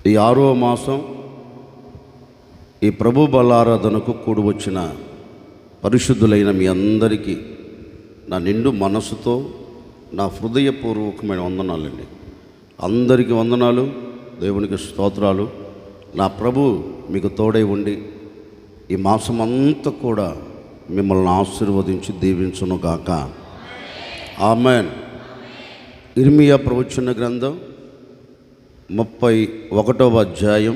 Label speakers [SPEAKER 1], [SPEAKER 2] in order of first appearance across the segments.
[SPEAKER 1] ఈ 6వ మాసం ఈ ప్రభు బలారాధనకు కూడి వచ్చిన పరిశుద్ధులైన మీ అందరికీ నా నిండు మనసుతో నా హృదయపూర్వకమైన వందనాలండి. అందరికీ వందనాలు, దేవునికి స్తోత్రాలు. నా ప్రభు మీకు తోడై ఉండి ఈ మాసం అంతా కూడా మిమ్మల్ని ఆశీర్వదించి దీవించును గాక. ఆమేన్. ఇర్మియా ప్రవచన గ్రంథం 31వ అధ్యాయం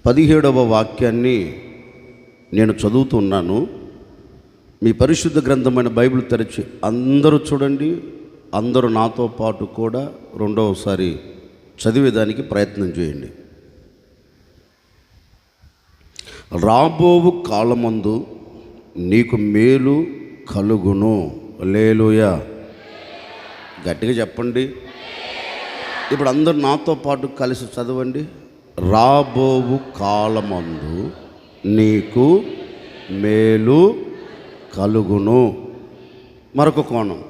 [SPEAKER 1] 17వ వాక్యాన్ని నేను చదువుతున్నాను. మీ పరిశుద్ధ గ్రంథమైన బైబిల్ తెరిచి అందరూ చూడండి. అందరూ నాతో పాటు కూడా రెండవసారి చదివేదానికి ప్రయత్నం చేయండి. రాబోవు కాలమందు నీకు మేలు కలుగును. హల్లెలూయా. గట్టిగా చెప్పండి. ఇప్పుడు అందరు నాతో పాటు కలిసి చదవండి. రాబోవు కాలమందు నీకు మేలు కలుగును. మరొక కోణం,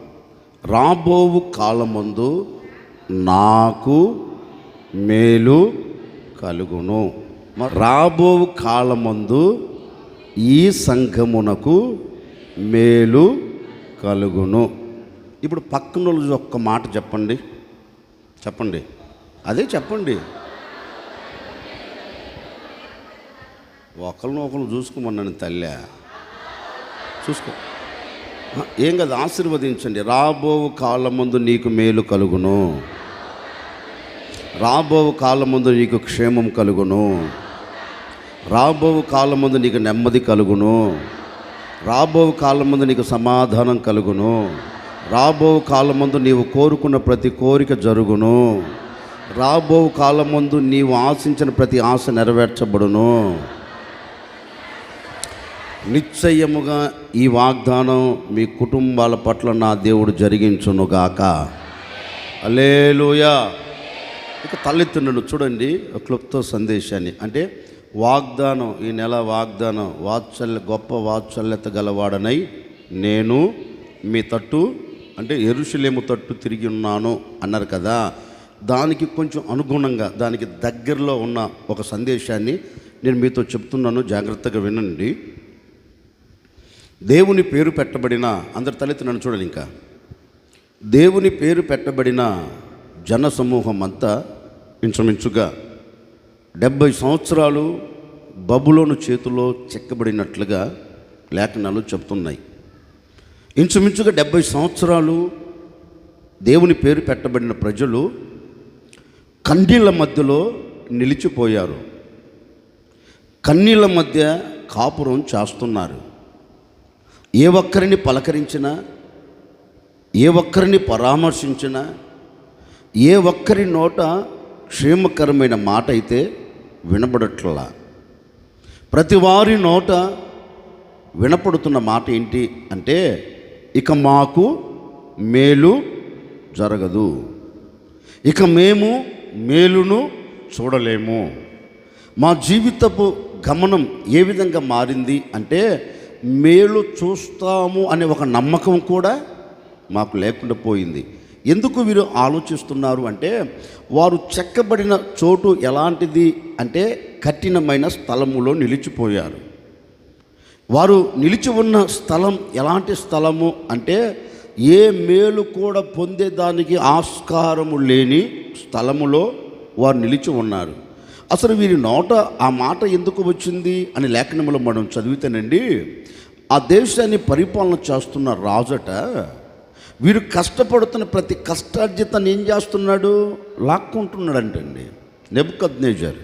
[SPEAKER 1] రాబోవు కాలమందు నాకు మేలు కలుగును. రాబోవు కాలమందు ఈ సంఘమునకు మేలు కలుగును. ఇప్పుడు పక్కన ఒక్క మాట చెప్పండి. చెప్పండి, అదే చెప్పండి. ఒకరినొకరు చూసుకోమన్నాను తల్లి, చూసుకో. ఏం కదా, ఆశీర్వదించండి. రాబోవు కాలమందు నీకు మేలు కలుగును. రాబోవు కాలమందు నీకు క్షేమం కలుగును. రాబోవు కాలమందు నీకు నెమ్మది కలుగును. రాబోవు కాలమందు నీకు సమాధానం కలుగును. రాబోవు కాలమందు నీవు కోరుకున్న ప్రతి కోరిక జరుగును. రాబోవు కాలమందు నీవు ఆశించిన ప్రతి ఆశ నెరవేర్చబడును. నిశ్చయముగా ఈ వాగ్దానం మీ కుటుంబాల పట్ల నా దేవుడు జరిగించునుగాక. హల్లెలూయా. ఇక తల్లిదండ్రులు చూడండి, క్లుప్త సందేశాన్ని, అంటే వాగ్దానం, ఈ నెల వాగ్దానం, గొప్ప వాత్సల్యత గలవాడనై నేను మీ తట్టు, అంటే యెరూషలేము తట్టు తిరిగి ఉన్నాను అన్నారు కదా. దానికి కొంచెం అనుగుణంగా, దానికి దగ్గరలో ఉన్న ఒక సందేశాన్ని నేను మీతో చెప్తున్నాను. జాగ్రత్తగా వినండి. దేవుని పేరు పెట్టబడిన, అందరి తలెత్తి నన్ను చూడాలి. ఇంకా దేవుని పేరు పెట్టబడిన జన సమూహం అంతా ఇంచుమించుగా 70 సంవత్సరాలు బబులోను చేతిలో చెక్కబడినట్లుగా లేఖనాలు చెప్తున్నాయి. ఇంచుమించుగా 70 సంవత్సరాలు దేవుని పేరు పెట్టబడిన ప్రజలు కన్నీళ్ళ మధ్యలో నిలిచిపోయారు. కన్నీళ్ళ మధ్య కాపురం చేస్తున్నారు. ఏ ఒక్కరిని పలకరించినా, ఏ ఒక్కరిని పరామర్శించినా, ఏ ఒక్కరి నోట క్షేమకరమైన మాట అయితే వినబడట్లా. ప్రతి వారి నోట వినపడుతున్న మాట ఏంటి అంటే, ఇక మాకు మేలు జరగదు, ఇక మేము మేలును చూడలేము. మా జీవితపు గమనం ఏ విధంగా మారింది అంటే, మేలు చూస్తాము అనే ఒక నమ్మకం కూడా మాకు లేకుండా పోయింది. ఎందుకు వీరు ఆలోచిస్తున్నారు అంటే, వారు చెక్కబడిన చోటు ఎలాంటిది అంటే కఠినమైన స్థలములో నిలిచిపోయారు. వారు నిలిచి ఉన్న స్థలం ఎలాంటి స్థలము అంటే, ఏ మేలు కూడా పొందేదానికి ఆస్కారము లేని స్థలములో వారు నిలిచి ఉన్నారు. అసలు వీరి నోట ఆ మాట ఎందుకు వచ్చింది అని లేఖనములో మనం చదివితేనండి, ఆ దేశాన్ని పరిపాలన చేస్తున్న రాజట వీరు కష్టపడుతున్న ప్రతి కష్టార్జితాన్ని ఏం చేస్తున్నాడు, లాక్కుంటున్నాడంటండి నెబుకద్నెజర్.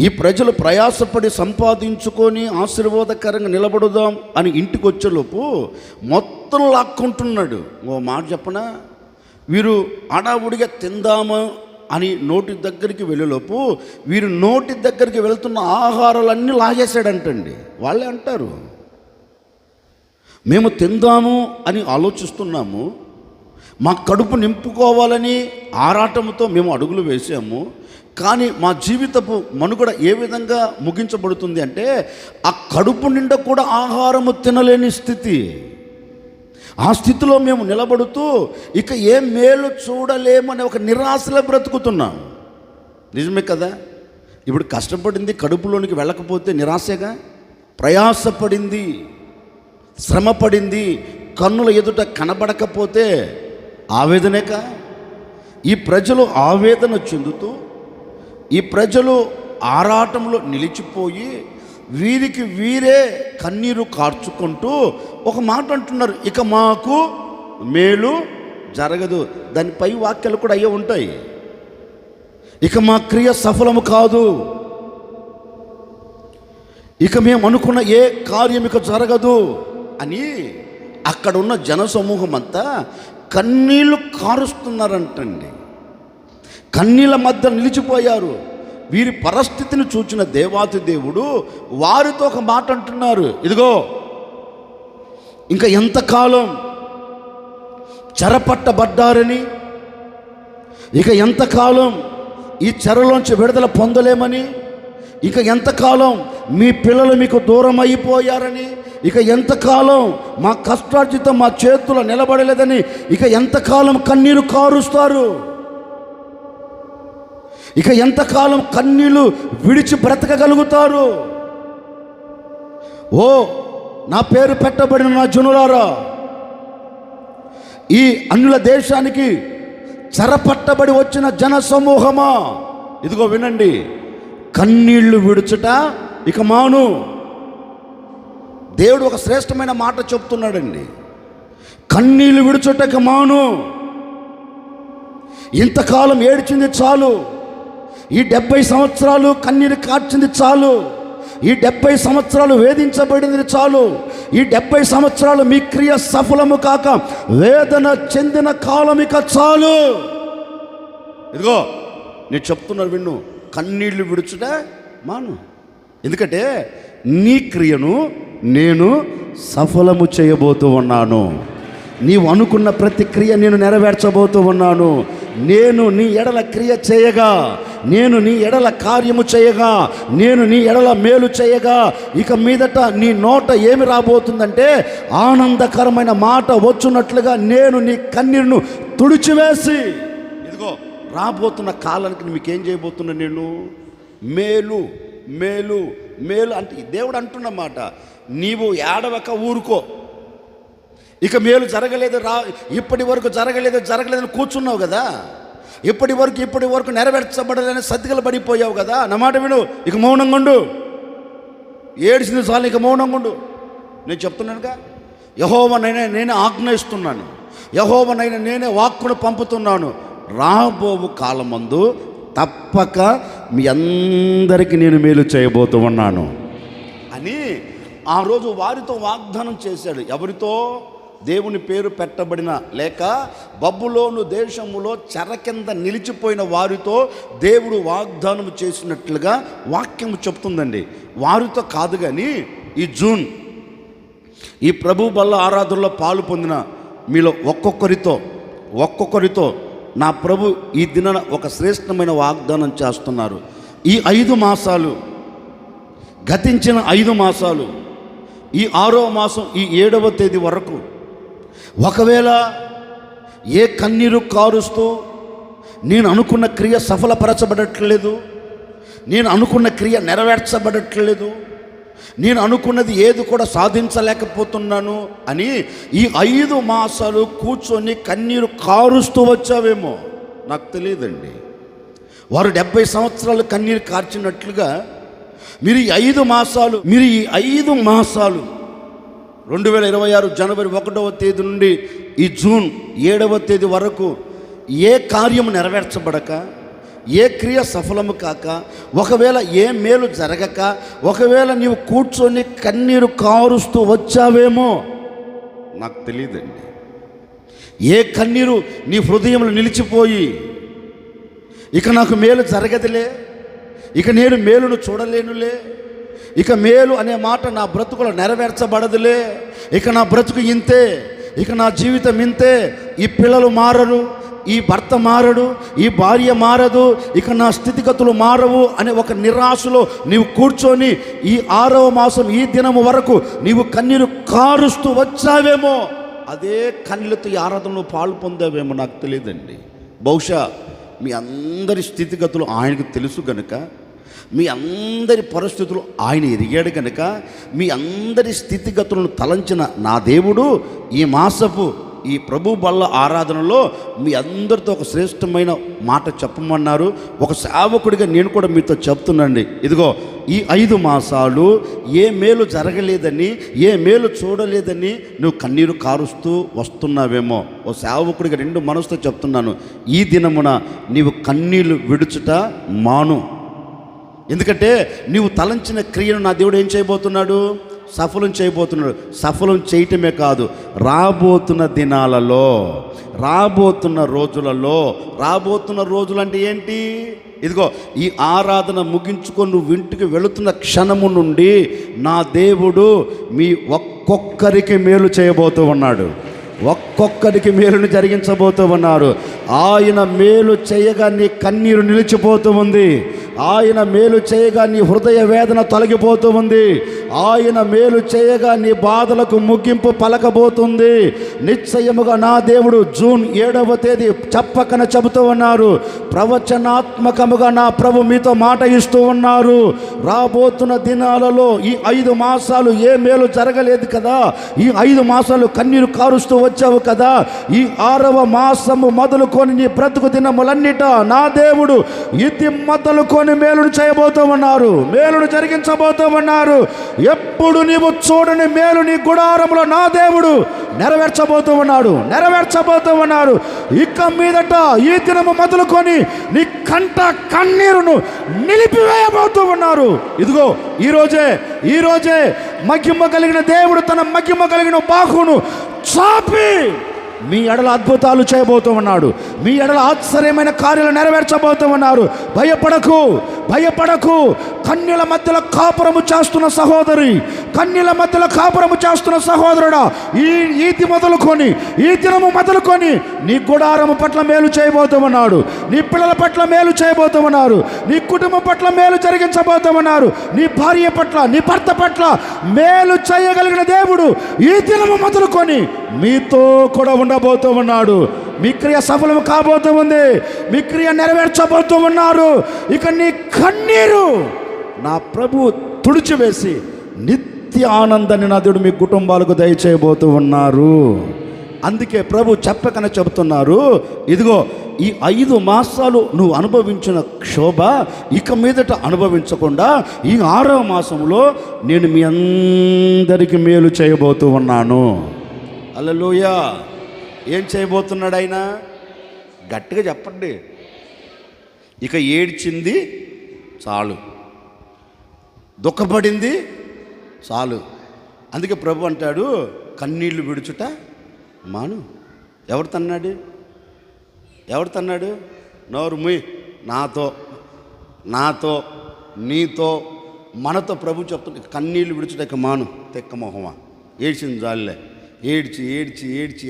[SPEAKER 1] ఈ ప్రజలు ప్రయాసపడి సంపాదించుకొని ఆశీర్వాదకరంగా నిలబడుదాం అని ఇంటికి వచ్చేలోపు మొత్తం లాక్కుంటున్నాడు. ఓ మాట చెప్పనా, వీరు అడావుడిగా తిందాము అని నోటి దగ్గరికి వెళ్ళేలోపు వీరు నోటి దగ్గరికి వెళ్తున్న ఆహారాలన్నీ లాగేశాడంటండి. వాళ్ళే అంటారు, మేము తిందాము అని ఆలోచిస్తున్నాము, మా కడుపు నింపుకోవాలని ఆరాటంతో మేము అడుగులు వేసాము, కానీ మా జీవితపు మనుగడ ఏ విధంగా ముగించబడుతుంది అంటే, ఆ కడుపు నిండా కూడా ఆహారము తినలేని స్థితి. ఆ స్థితిలో మేము నిలబడుతూ ఇక ఏ మేలు చూడలేమనే ఒక నిరాశలో బ్రతుకుతున్నాం. నిజమే కదా? ఇప్పుడు కష్టపడింది కడుపులోనికి వెళ్ళకపోతే నిరాశగా, ప్రయాసపడింది, శ్రమపడింది, కన్నుల ఎదుట కనబడకపోతే ఆవేదనేక. ఈ ప్రజలు ఆవేదన చెందుతూ, ఈ ప్రజలు ఆరాటంలో నిలిచిపోయి వీరికి వీరే కన్నీరు కార్చుకుంటూ ఒక మాట అంటున్నారు, ఇక మాకు మేలు జరగదు. దాని పై వాక్యాలు కూడా అయ్యే ఉంటాయి. ఇక మా క్రియ సఫలము కాదు, ఇక మేము అనుకున్న ఏ కార్యం ఇక జరగదు అని అక్కడ ఉన్న జనసమూహం అంతా కన్నీళ్లు కారుస్తున్నారంటండి. కన్నీళ్ళ మధ్య నిలిచిపోయారు. వీరి పరిస్థితిని చూచిన దేవాతి దేవుడు వారితో ఒక మాట అంటున్నారు, ఇదిగో ఇంకా ఎంతకాలం చెరపట్టబడ్డారని, ఇక ఎంతకాలం ఈ చెరలోంచి విడుదల పొందలేమని, ఇక ఎంతకాలం మీ పిల్లలు మీకు దూరం అయిపోయారని, ఇక ఎంతకాలం మా కష్టార్జితం మా చేతుల్లో నిలబడలేదని, ఇక ఎంతకాలం కన్నీరు కారుస్తారు, ఇక ఎంతకాలం కన్నీళ్లు విడిచి బ్రతకగలుగుతారు. ఓ నా పేరు పెట్టబడిన నా జనులారా, ఈ అన్యుల దేశానికి చెరపట్టబడి వచ్చిన జన సమూహమా, ఇదిగో వినండి, కన్నీళ్లు విడుచుట ఇక మాను. దేవుడు ఒక శ్రేష్టమైన మాట చెప్తున్నాడండి, కన్నీళ్లు విడుచుట ఇక మాను. ఇంతకాలం ఏడ్చింది చాలు, ఈ 70 సంవత్సరాలు కన్నీరు కార్చింది చాలు, ఈ 70 సంవత్సరాలు వేధించబడింది చాలు, ఈ 70 సంవత్సరాలు మీ క్రియ సఫలము కాక వేదన చెందిన కాలం ఇక చాలు. ఇదిగో నేను చెప్తున్నాను విన్ను, కన్నీళ్లు విడుచుట మాను. ఎందుకంటే నీ క్రియను నేను సఫలము చేయబోతూ ఉన్నాను. నీవు అనుకున్న ప్రతి క్రియ నేను నెరవేర్చబోతూ ఉన్నాను. నేను నీ ఎడల క్రియ చేయగా, నేను నీ ఎడల కార్యము చేయగా, నేను నీ ఎడల మేలు చేయగా, ఇక మీదట నీ నోట ఏమి రాబోతుందంటే ఆనందకరమైన మాట వచ్చున్నట్లుగా నేను నీ కన్నీరును తుడిచివేసి, ఇదిగో రాబోతున్న కాలానికి మీకేం చేయబోతున్నా, నేను మేలు మేలు మేలు అంటే దేవుడు అంటున్నమాట. నీవు ఏడవక ఊరుకో, ఇక మేలు జరగలేదు ఇప్పటి వరకు జరగలేదని కూర్చున్నావు కదా, ఇప్పటి వరకు నెరవేర్చబడలేని సద్దిగలు పడిపోయావు కదా. నా మాట విను, ఇక మౌనంగా ఉండు. ఏడ్చింది చాలు, ఇక మౌనంగా ఉండు. నేను చెప్తున్నానుగా, యెహోవానైనా నేనే ఆజ్ఞయిస్తున్నాను, యెహోవానైనా నేనే వాక్కును పంపుతున్నాను. రాబోవు కాలమందు తప్పక మీ అందరికీ నేను మేలు చేయబోతూ ఉన్నాను అని ఆ రోజు వారితో వాగ్దానం చేశాడు. ఎవరితో? దేవుని పేరు పెట్టబడిన లేక బబులోను దేశములో చెర కింద నిలిచిపోయిన వారితో దేవుడు వాగ్దానం చేసినట్లుగా వాక్యము చెప్తుందండి. వారితో కాదు కానీ ఈ జూన్ ఈ ప్రభు బల్ల ఆరాధనలో పాలు పొందిన మీలో ఒక్కొక్కరితో నా ప్రభు ఈ దినాన ఒక శ్రేష్టమైన వాగ్దానం చేస్తున్నారు. ఈ 5 మాసాలు, గతించిన 5 మాసాలు, ఈ 6వ మాసం ఈ 7వ తేదీ వరకు ఒకవేళ ఏ కన్నీరు కారుస్తూ నేను అనుకున్న క్రియ సఫలపరచబడట్లేదు, నేను అనుకున్న క్రియ నెరవేర్చబడట్లేదు, నేను అనుకున్నది ఏది కూడా సాధించలేకపోతున్నాను అని ఈ 5 మాసాలు కూర్చొని కన్నీరు కారుస్తూ వచ్చావేమో నాకు తెలియదండి. వారు 70 సంవత్సరాలు కన్నీరు కార్చినట్లుగా మీరు ఈ 5 మాసాలు 2026 జనవరి 1వ తేదీ నుండి ఈ జూన్ 7వ తేదీ వరకు ఏ కార్యము నెరవేర్చబడక, ఏ క్రియ సఫలము కాక, ఒకవేళ ఏ మేలు జరగక, ఒకవేళ నీవు కూర్చొని కన్నీరు కారుస్తూ వచ్చావేమో నాకు తెలియదండి. ఏ కన్నీరు నీ హృదయంలో నిలిచిపోయి ఇక నాకు మేలు జరగదులే, ఇక నేను మేలును చూడలేనులే, ఇక మేలు అనే మాట నా బ్రతుకులో నెరవేర్చబడదులే, ఇక నా బ్రతుకు ఇంతే, ఇక నా జీవితం ఇంతే, ఈ పిల్లలు మారరు, ఈ భర్త మారడు, ఈ భార్య మారదు, ఇక నా స్థితిగతులు మారవు అనే ఒక నిరాశలో నీవు కూర్చొని ఈ 6వ మాసం ఈ దినము వరకు నీవు కన్నీరు కారుస్తూ వచ్చావేమో, అదే కన్నీళ్ళతో ఈ ఆరాధనలో పాలు పొందావేమో నాకు తెలియదండి. బహుశా మీ అందరి స్థితిగతులు ఆయనకు తెలుసు గనుక, మీ అందరి పరిస్థితులు ఆయన ఎరిగాడు కనుక, మీ అందరి స్థితిగతులను తలంచిన నా దేవుడు ఈ మాసపు ఈ ప్రభు బల్ల ఆరాధనలో మీ అందరితో ఒక శ్రేష్టమైన మాట చెప్పమన్నారు. ఒక సేవకుడిగా నేను కూడా మీతో చెప్తున్నానండి. ఇదిగో ఈ 5 మాసాలు ఏ మేలు జరగలేదని, ఏ మేలు చూడలేదని నువ్వు కన్నీరు కారుస్తూ వస్తున్నావేమో. ఓ సేవకుడిగా 2 మనసుతో చెప్తున్నాను, ఈ దినమున నీవు కన్నీళ్లు విడుచుట మాను. ఎందుకంటే నీవు తలంచిన క్రియను నా దేవుడు ఏం చేయబోతున్నాడు? సఫలం చేయబోతున్నాడు. సఫలం చేయటమే కాదు, రాబోతున్న దినాలలో, రాబోతున్న రోజులు అంటే ఏంటి? ఇదిగో ఈ ఆరాధన ముగించుకొని నువ్వు ఇంటికి వెళుతున్న క్షణము నుండి నా దేవుడు మీ ఒక్కొక్కరికి మేలు చేయబోతూ ఉన్నాడు. ఒక్కొక్కరికి మేలుని జరిగించబోతూ ఉన్నారు. ఆయన మేలు చేయగా నీ కన్నీరు నిలిచిపోతూ ఉంది. ఆయన మేలు చేయగా నీ హృదయ వేదన తొలగిపోతూ ఉంది. ఆయన మేలు చేయగా నీ బాధలకు ముగింపు పలకబోతుంది. నిశ్చయముగా నా దేవుడు జూన్ 7వ తేదీ చెప్పకన చెబుతూ ఉన్నారు. ప్రవచనాత్మకముగా నా ప్రభు మీతో మాట ఇస్తూ ఉన్నారు. రాబోతున్న దినాలలో ఈ 5 మాసాలు ఏ మేలు జరగలేదు కదా, ఈ 5 మాసాలు కన్నీరు కారుస్తూ వచ్చావు కదా, ఈ 6వ మాసము మొదలుకొని నీ బ్రతుకు దినములన్నిట నా దేవుడు ఇది మొదలుకొని మేలును చేయబోతూ ఉన్నారు. మేలును జరిగించబోతూ ఉన్నారు. ఎప్పుడు నీవు చూడని మేలు నీ గుడారములో నా దేవుడు నెరవేర్చబోతూ ఉన్నాడు. ఇక మీదట ఈ దినము మొదలుకొని నీ కంట కన్నీరును నిలిపివేయబోతూ ఉన్నారు. ఇదిగో ఈ రోజే మహిమ కలిగిన దేవుడు తన మహిమ కలిగిన బాహును చాపి మీ ఎడల అద్భుతాలు చేయబోతూ ఉన్నాడు. మీ ఎడల ఆశ్చర్యమైన కార్యాలు నెరవేర్చబోతూ ఉన్నారు. భయపడకు. కన్యల మధ్యలో కాపురము చేస్తున్న సహోదరి, కన్యల మధ్యలో కాపురము చేస్తున్న సహోదరుడా, ఈ దినము మొదలుకొని నీ గుడారము పట్ల మేలు చేయబోతూ ఉన్నాడు. నీ పిల్లల పట్ల మేలు చేయబోతూ ఉన్నారు. నీ కుటుంబం పట్ల మేలు జరిగించబోతూ ఉన్నారు. నీ భార్య పట్ల, నీ భర్త పట్ల మేలు చేయగలిగిన దేవుడు ఈ దినము మొదలుకొని మీతో కూడా ఉండబోతూ ఉన్నాడు. మీ క్రియ సఫలం కాబోతూ ఉంది. మీ క్రియ నెరవేర్చబోతూ ఉన్నారు. ఇక నీ కన్నీరు నా ప్రభు తుడిచివేసి నిత్య ఆనందాన్ని నా దేవుడు మీ కుటుంబాలకు దయచేయబోతూ ఉన్నారు. అందుకే ప్రభు చెప్పకనే చెబుతున్నారు, ఇదిగో ఈ 5 మాసాలు నువ్వు అనుభవించిన క్షోభ ఇక మీదట అనుభవించకుండా ఈ 6వ మాసంలో నేను మీ అందరికీ మేలు చేయబోతూ ఉన్నాను. హల్లెలూయా. ఏం చేయబోతున్నాడు ఆయన? గట్టిగా చెప్పండి. ఇక ఏడ్చింది చాలు, దుఃఖపడింది చాలు. అందుకే ప్రభు అంటాడు, కన్నీళ్లు విడుచుట మాను. ఎవరు తన్నాడు? నోరు ముయ్. నాతో నీతో మనతో ప్రభు చెప్తున్నా, కన్నీళ్లు విడుచుట ఇక మాను. తెక్క మొహమా, ఏడ్చింది చాలులే. ఏడ్చి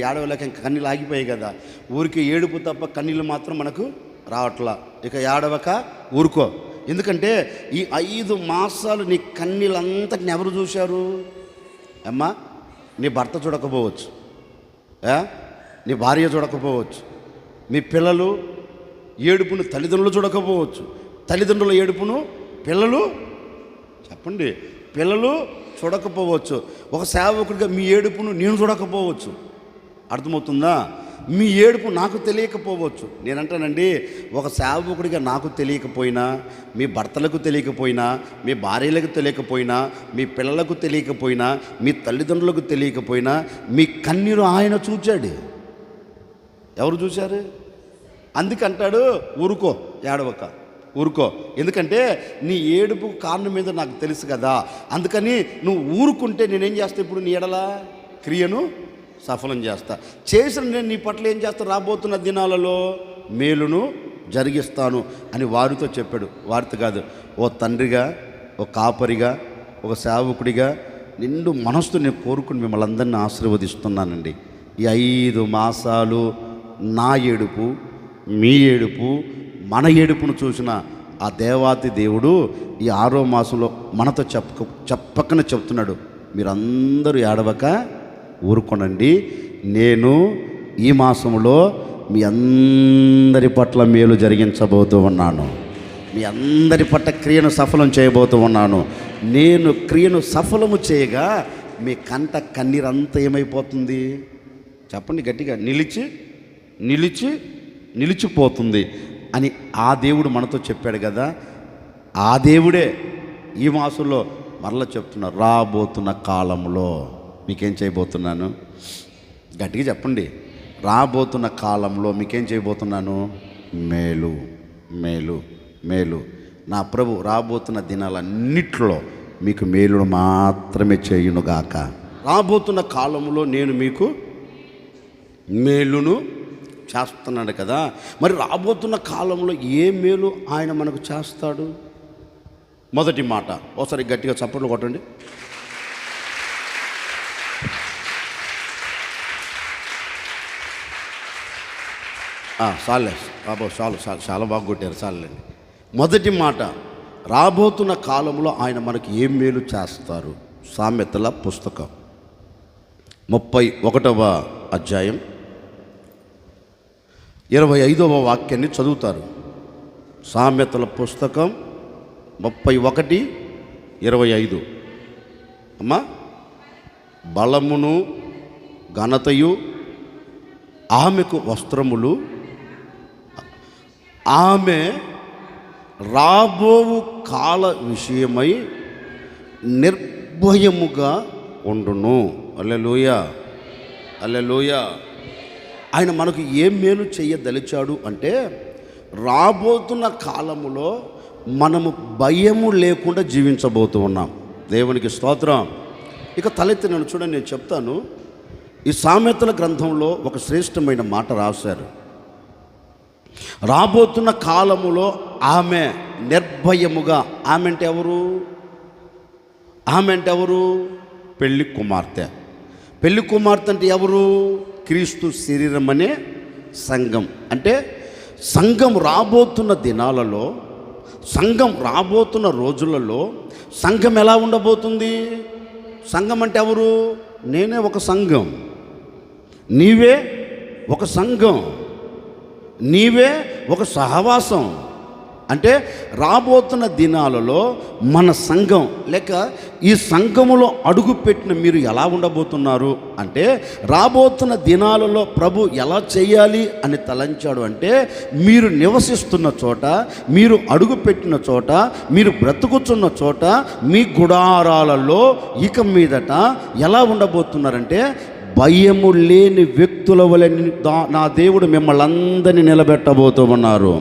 [SPEAKER 1] ఏడవలేక ఇంకా కన్నీళ్ళు ఆగిపోయాయి కదా. ఊరికి ఏడుపు తప్ప కన్నీళ్ళు మాత్రం మనకు రావట్లా. ఇక ఏడవక ఊరుకో. ఎందుకంటే ఈ 5 మాసాలు నీ కన్నీళ్ళంతటిని ఎవరు చూశారు? అమ్మా, నీ భర్త చూడకపోవచ్చు, నీ భార్య చూడకపోవచ్చు, మీ పిల్లలు ఏడుపును తల్లిదండ్రులు చూడకపోవచ్చు, తల్లిదండ్రుల ఏడుపును పిల్లలు చెప్పండి పిల్లలు చూడకపోవచ్చు. ఒక సేవకుడిగా మీ ఏడుపును నేను చూడకపోవచ్చు. అర్థమవుతుందా? మీ ఏడుపు నాకు తెలియకపోవచ్చు. నేనంటానండి, ఒక సేవకుడిగా నాకు తెలియకపోయినా, మీ భర్తలకు తెలియకపోయినా, మీ భార్యలకు తెలియకపోయినా, మీ పిల్లలకు తెలియకపోయినా, మీ తల్లిదండ్రులకు తెలియకపోయినా, మీ కన్నీరు ఆయన చూచాడు. ఎవరు చూశారు? అందుకంటాడు, ఊరుకో, ఊరుకో. ఎందుకంటే నీ ఏడుపు కారణం మీద నాకు తెలుసు కదా. అందుకని నువ్వు ఊరుకుంటే నేనేం చేస్తా? ఇప్పుడు నీ ఎడల క్రియను సఫలం చేసిన నేను నీ పట్ల ఏం చేస్తా? రాబోతున్న దినాలలో మేలును జరిగిస్తాను అని వారితో చెప్పాడు. వారితో కాదు, ఓ తండ్రిగా, ఓ కాపరిగా, ఒక సేవకుడిగా నిండు మనసుతో నేను కోరుకుని మిమ్మల్ని అందరినీ ఆశీర్వదిస్తున్నానండి. ఈ 5 మాసాలు నా ఏడుపు, మీ ఏడుపు, మన ఏడుపును చూసిన ఆ దేవాతి దేవుడు ఈ 6వ మాసంలో మనతో చెప్పకనే చెప్తున్నాడు, మీరందరూ ఏడవక ఊరుకోనండి. నేను ఈ మాసంలో మీ అందరి పట్ల మేలు జరిగించబోతూ ఉన్నాను. మీ అందరి పట్ల క్రియను సఫలం చేయబోతూ ఉన్నాను. నేను క్రియను సఫలము చేయగా మీ కంట కన్నీరంతా ఏమైపోతుంది చెప్పండి గట్టిగా? నిలిచిపోతుంది అని ఆ దేవుడు మనతో చెప్పాడు కదా. ఆ దేవుడే ఈ మాసంలో మరలా చెప్తున్నారు, రాబోతున్న కాలంలో మీకేం చేయబోతున్నాను? గట్టిగా చెప్పండి. రాబోతున్న కాలంలో మీకేం చేయబోతున్నాను? మేలు మేలు మేలు. నా ప్రభు రాబోతున్న దినాలన్నిట్లో మీకు మేలును మాత్రమే చేయునుగాక. రాబోతున్న కాలంలో నేను మీకు మేలును చేస్తున్నాడు కదా. మరి రాబోతున్న కాలంలో ఏ మేలు ఆయన మనకు చేస్తాడు? మొదటి మాట ఒకసారి గట్టిగా చప్పట్లు కొట్టండి. చాలే బాబు, చాలు చాలా బాగా కొట్టారు, చాలండి. మొదటి మాట, రాబోతున్న కాలంలో ఆయన మనకి ఏం మేలు చేస్తారు? సామెతల పుస్తకం 31వ అధ్యాయం 25వ వాక్యాన్ని చదువుతారు. సామెతల పుస్తకం 31:25. అమ్మా, బలమును ఘనతయు ఆమెకు వస్త్రములు, ఆమె రాబోవు కాల విషయమై నిర్భయముగా ఉండును. హల్లెలూయా, హల్లెలూయా. ఆయన మనకు ఏం మేలు చేయదలిచాడు అంటే, రాబోతున్న కాలములో మనము భయము లేకుండా జీవించబోతూ ఉన్నాం. దేవునికి స్తోత్రం. ఇక తలెత్తి నన్ను చూడండి, నేను చెప్తాను. ఈ సామెతల గ్రంథంలో ఒక శ్రేష్టమైన మాట రాశారు. రాబోతున్న కాలములో ఆమె నిర్భయముగా, ఆమె అంటే ఎవరు? ఆమె అంటే ఎవరు? పెళ్లి కుమార్తె. పెళ్లి కుమార్తె అంటే ఎవరు? క్రీస్తు శరీరం అనే సంఘం. అంటే సంఘం రాబోతున్న దినాలలో, సంఘం రాబోతున్న రోజులలో సంఘం ఎలా ఉండబోతుంది? సంఘం అంటే ఎవరు? నేనే ఒక సంఘం, నీవే ఒక సంఘం, నీవే ఒక సహవాసం. అంటే రాబోతున్న దినాలలో మన సంఘం లేక ఈ సంఘములో అడుగుపెట్టిన మీరు ఎలా ఉండబోతున్నారు అంటే, రాబోతున్న దినాలలో ప్రభు ఎలా చేయాలి అని తలంచాడు అంటే, మీరు నివసిస్తున్న చోట, మీరు అడుగుపెట్టిన చోట, మీరు బ్రతుకుతున్న చోట, మీ గుడారాలలో ఇక మీదట ఎలా ఉండబోతున్నారంటే, భయము లేని వ్యక్తుల వలె నా దేవుడు మిమ్మల్ని అందరినీ నిలబెట్టబోతూ ఉన్నారు.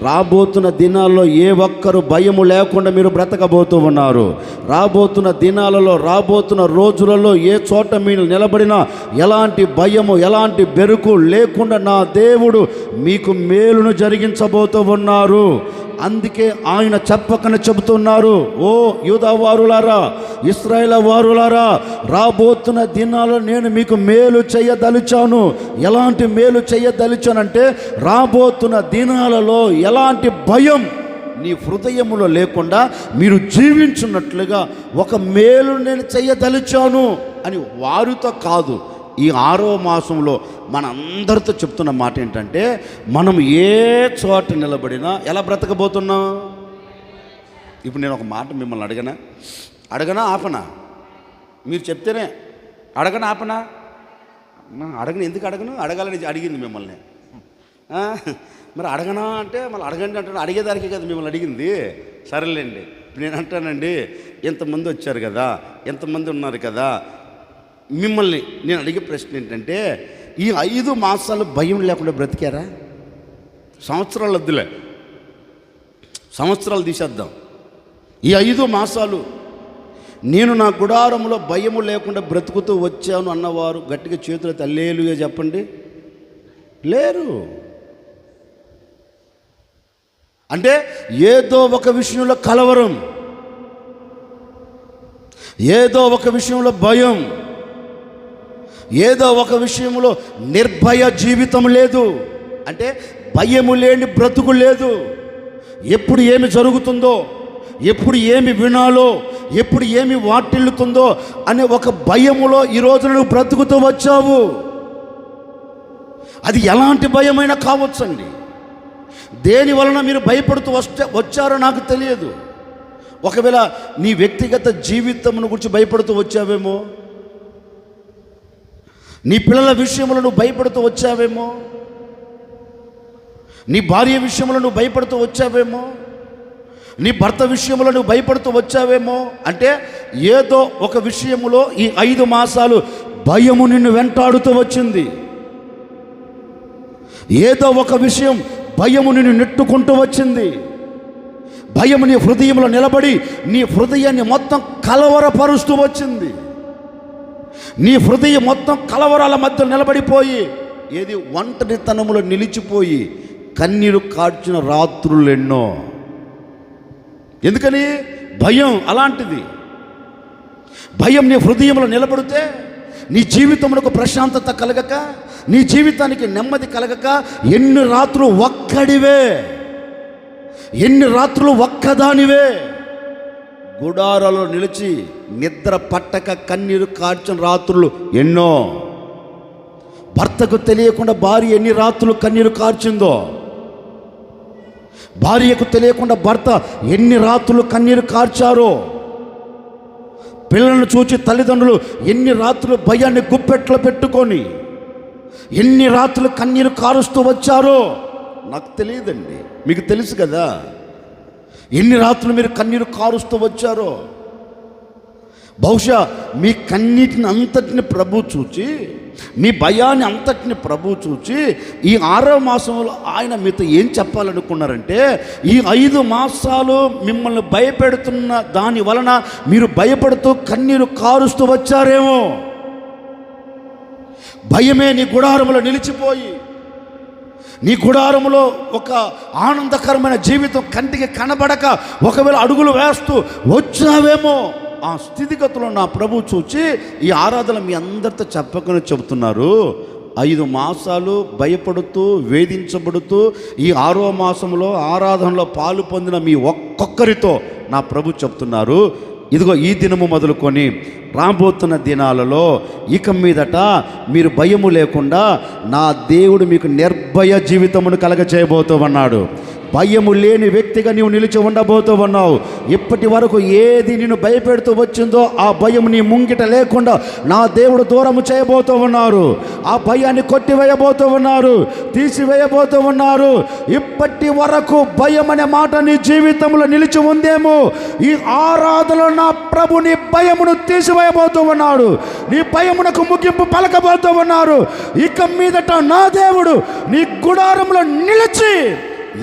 [SPEAKER 1] రాబోతున్న దినాల్లో ఏ ఒక్కరు భయము లేకుండా మీరు బ్రతకబోతూ ఉన్నారు. రాబోతున్న దినాలలో, రాబోతున్న రోజులలో ఏ చోట మీరు నిలబడినా ఎలాంటి భయము, ఎలాంటి బెరుకు లేకుండా నా దేవుడు మీకు మేలును జరిగించబోతూ ఉన్నారు. అందుకే ఆయన చెప్పకనే చెబుతున్నారు, ఓ యూదా వారులారా, ఇశ్రాయేలు వారులారా, రాబోతున్న దినాల్లో నేను మీకు మేలు చేయదలిచాను. ఎలాంటి మేలు చేయదలిచానంటే, రాబోతున్న దినాలలో ఎలాంటి భయం నీ హృదయములో లేకుండా మీరు జీవించున్నట్లుగా ఒక మేలు నేను చేయదలిచాను అని వారితో కాదు, ఈ 6వ మాసంలో మనందరితో చెప్తున్న మాట ఏంటంటే, మనం ఏ చోట నిలబడినా ఎలా బ్రతకబోతున్నాం? ఇప్పుడు నేను ఒక మాట మిమ్మల్ని అడగనా ఆపనా? మీరు చెప్తేనే అడగనా ఆపనా? ఎందుకు అడగాలని అడిగింది మిమ్మల్ని. మరి అడగనా అంటే మళ్ళీ అడగండి అంటాడు. అడిగేదానికి కదా మిమ్మల్ని అడిగింది. సరేలేండి, ఇప్పుడు నేను అంటానండి, ఎంతమంది వచ్చారు కదా, ఎంతమంది ఉన్నారు కదా, మిమ్మల్ని నేను అడిగే ప్రశ్న ఏంటంటే, ఈ 5 మాసాలు భయం లేకుండా బ్రతికారా? సంవత్సరాలు వద్దులే, సంవత్సరాలు తీసేద్దాం. ఈ 5 మాసాలు నేను నా గుడారంలో భయము లేకుండా బ్రతుకుతూ వచ్చాను అన్నవారు గట్టిగా చేతులు హల్లెలూయా చెప్పండి. లేరు. అంటే ఏదో ఒక విషయంలో కలవరం, ఏదో ఒక విషయంలో భయం, ఏదో ఒక విషయంలో నిర్భయ జీవితం లేదు. అంటే భయము లేని బ్రతుకు లేదు. ఎప్పుడు ఏమి జరుగుతుందో, ఎప్పుడు ఏమి వినాలో, ఎప్పుడు ఏమి వాటిల్లుతుందో అనే ఒక భయములో ఈరోజు నువ్వు బ్రతుకుతూ వచ్చావు. అది ఎలాంటి భయమైనా కావచ్చండి. దేని వలన మీరు భయపడుతూ వచ్చారో నాకు తెలియదు. ఒకవేళ నీ వ్యక్తిగత జీవితమును గురించి భయపడుతూ వచ్చావేమో, నీ పిల్లల విషయంలో నువ్వు భయపడుతూ వచ్చావేమో, నీ భార్య విషయంలో నువ్వు భయపడుతూ వచ్చావేమో, నీ భర్త విషయంలో నువ్వు భయపడుతూ వచ్చావేమో. అంటే ఏదో ఒక విషయములో ఈ 5 మాసాలు భయము నిన్ను వెంటాడుతూ వచ్చింది. ఏదో ఒక విషయం భయము నిన్ను నెట్టుకుంటూ వచ్చింది. భయము నీ హృదయంలో నిలబడి నీ హృదయాన్ని మొత్తం కలవరపరుస్తూ వచ్చింది. నీ హృదయం మొత్తం కలవరాల మధ్య నిలబడిపోయి ఏది ఒంటరితనములో నిలిచిపోయి కన్నీరు కార్చిన రాత్రులు ఎన్నో. ఎందుకని? భయం అలాంటిది. భయం నీ హృదయంలో నిలబడితే నీ జీవితంలో ప్రశాంతత కలగక, నీ జీవితానికి నెమ్మది కలగక ఎన్ని రాత్రులు ఒక్కడివే, ఎన్ని రాత్రులు ఒక్కదానివే గుడారాలో నిలిచి నిద్ర పట్టక కన్నీరు కార్చిన రాత్రులు ఎన్నో. భర్తకు తెలియకుండా భార్య ఎన్ని రాత్రులు కన్నీరు కార్చిందో, భార్యకు తెలియకుండా భర్త ఎన్ని రాత్రులు కన్నీరు కార్చారో, పిల్లలను చూచి తల్లిదండ్రులు ఎన్ని రాత్రులు భయాన్ని గుప్పెట్లో పెట్టుకొని ఎన్ని రాత్రులు కన్నీరు కారుస్తూ వచ్చారో నాకు తెలియదండి. మీకు తెలుసు కదా ఎన్ని రాత్రులు మీరు కన్నీరు కారుస్తూ వచ్చారో. బహుశా మీ కన్నీటిని అంతటిని ప్రభు చూచి, మీ భయాన్ని అంతటిని ప్రభు చూచి ఈ 6వ మాసంలో ఆయన మీతో ఏం చెప్పాలనుకున్నారంటే, ఈ 5 మాసాలు మిమ్మల్ని భయపెడుతున్న దాని వలన మీరు భయపడుతూ కన్నీరు కారుస్తూ వచ్చారేమో. భయమే నీ గుడారములో నిలిచిపోయి నీ గుడారములో ఒక ఆనందకరమైన జీవితం కంటికి కనబడక ఒకవేళ అడుగులు వేస్తూ వచ్చావేమో. ఆ స్థితిగతులు నా ప్రభు చూచి ఈ ఆరాధన మీ అందరితో చెప్పకనే చెబుతున్నారు. 5 మాసాలు భయపడుతూ వేధించబడుతూ ఈ 6వ మాసంలో ఆరాధనలో పాలు పొందిన మీ ఒక్కొక్కరితో నా ప్రభు చెప్తున్నారు, ఇదిగో ఈ దినము మొదలుకొని రాబోతున్న దినాలలో ఇక మీదట మీరు భయము లేకుండా నా దేవుడు మీకు నిర్భయ జీవితమును కలగచేయబోతూ ఉన్నాడు. భయము లేని వ్యక్తిగా నీవు నిలిచి ఉండబోతూ ఉన్నావు. ఇప్పటి వరకు ఏది నిన్ను భయపెడుతూ వచ్చిందో ఆ భయం నీ ముంగిట లేకుండా నా దేవుడు దూరము చేయబోతూ ఉన్నారు. ఆ భయాన్ని కొట్టివేయబోతూ ఉన్నారు, తీసివేయబోతూ ఉన్నారు. ఇప్పటి వరకు భయం అనే మాట నీ జీవితంలో నిలిచి ఉందేమో, ఈ ఆరాధనలో నా ప్రభు నీ భయమును తీసివేయబోతూ ఉన్నాడు. నీ భయమునకు ముగింపు పలకబోతూ ఉన్నారు. ఇక మీదట నా దేవుడు నీ గుడారంలో నిలిచి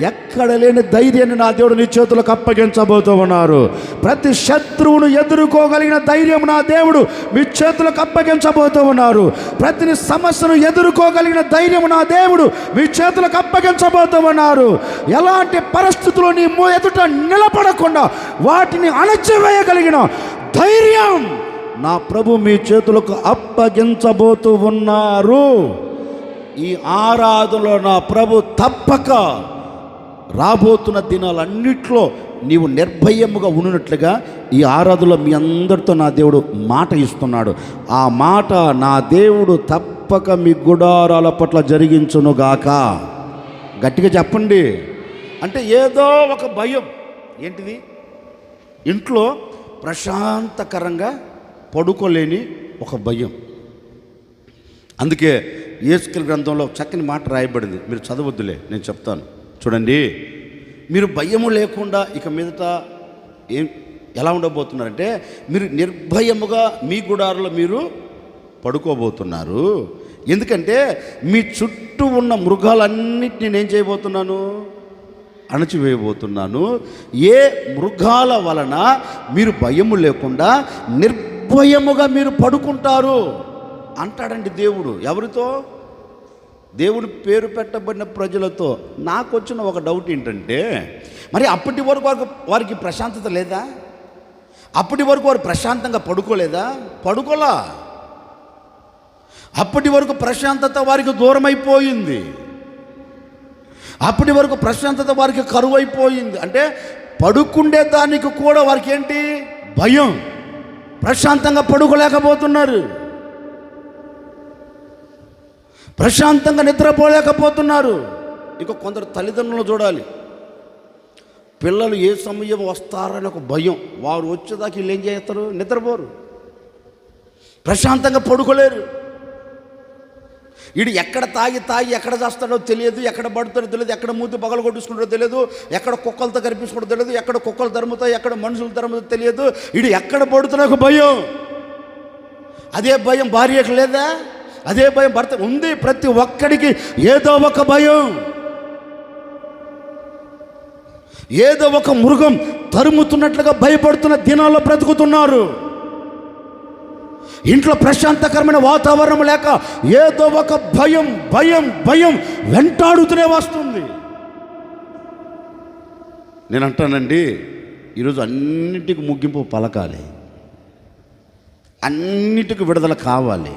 [SPEAKER 1] ఎక్కడ లేని ధైర్యాన్ని నా దేవుడు నీ చేతులకు అప్పగించబోతూ ఉన్నారు. ప్రతి శత్రువును ఎదుర్కోగలిగిన ధైర్యం నా దేవుడు మీ చేతులకు అప్పగించబోతూ ఉన్నారు. ప్రతి సమస్యను ఎదుర్కోగలిగిన ధైర్యం నా దేవుడు మీ చేతులకు అప్పగించబోతూ ఉన్నారు. ఎలాంటి పరిస్థితుల్లో నీ ఎదుట నిలబడకుండా వాటిని అణచివేయగలిగిన ధైర్యం నా ప్రభు మీ చేతులకు అప్పగించబోతూ ఉన్నారు. ఈ ఆరాధనలో నా ప్రభు తప్పక రాబోతున్న దినాలన్నిట్లో నీవు నిర్భయముగా ఉన్నట్లుగా ఈ ఆరాధనలో మీ అందరితో నా దేవుడు మాట ఇస్తున్నాడు. ఆ మాట నా దేవుడు తప్పక మీ గుడారాల పట్ల జరిగించునుగాక. గట్టిగా చెప్పండి. అంటే ఏదో ఒక భయం, ఏంటిది? ఇంట్లో ప్రశాంతకరంగా పడుకోలేని ఒక భయం. అందుకే యేసుక్రీస్తు గ్రంథంలో చక్కని మాట రాయబడింది, మీరు చదవద్దులే, నేను చెప్తాను చూడండి. మీరు భయము లేకుండా ఇక మీదట ఎలా ఉండబోతున్నారంటే, మీరు నిర్భయముగా మీ గుడారంలో మీరు పడుకోబోతున్నారు. ఎందుకంటే మీ చుట్టూ ఉన్న మృగాలన్నిటిని నేను చేయబోతున్నాను, అణచివేయబోతున్నాను. ఏ మృగాల వలన మీరు భయము లేకుండా నిర్భయముగా మీరు పడుకుంటారు అంటాడండి దేవుడు. ఎవరితో? దేవుడు పేరు పెట్టబడిన ప్రజలతో. నాకు వచ్చిన ఒక డౌట్ ఏంటంటే, మరి అప్పటి వరకు వారికి ప్రశాంతత లేదా? అప్పటి వరకు వారు ప్రశాంతంగా పడుకోలేదా? పడుకోలా. అప్పటి వరకు ప్రశాంతత వారికి దూరం అయిపోయింది. అప్పటి వరకు ప్రశాంతత వారికి కరువు అయిపోయింది. అంటే పడుకుండే దానికి కూడా వారికి ఏంటి? భయం. ప్రశాంతంగా పడుకోలేకపోతున్నారు. ప్రశాంతంగా నిద్రపోలేకపోతున్నారు. ఇంకా కొందరు తల్లిదండ్రులు చూడాలి, పిల్లలు ఏ సమయం వస్తారని ఒక భయం. వారు వచ్చేదాకా వీళ్ళు ఏం చేస్తారు? నిద్రపోరు, ప్రశాంతంగా పడుకోలేరు. వీడు ఎక్కడ తాగి ఎక్కడ చేస్తాడో తెలియదు, ఎక్కడ పడుతాడో తెలియదు, ఎక్కడ మూతి పగలు కొట్టుకుంటాడో తెలియదు, ఎక్కడ కుక్కలతో కనిపించుకుంటో తెలియదు, ఎక్కడ కుక్కలు ధర్మతాయి, ఎక్కడ మనుషులు ధర్మతో తెలియదు. వీడు ఎక్కడ పడుతున్నా ఒక భయం. అదే భయం భార్యకు లేదా? అదే భయం భర్త ఉంది. ప్రతి ఒక్కడికి ఏదో ఒక భయం, ఏదో ఒక మృగం తరుముతున్నట్లుగా భయపడుతున్న దినాల్లో బ్రతుకుతున్నారు. ఇంట్లో ప్రశాంతకరమైన వాతావరణం లేక ఏదో ఒక భయం భయం భయం వెంటాడుతూనే వస్తుంది. నేను అంటానండి, ఈరోజు అన్నిటికీ ముగింపు పలకాలి, అన్నిటికీ విడుదల కావాలి,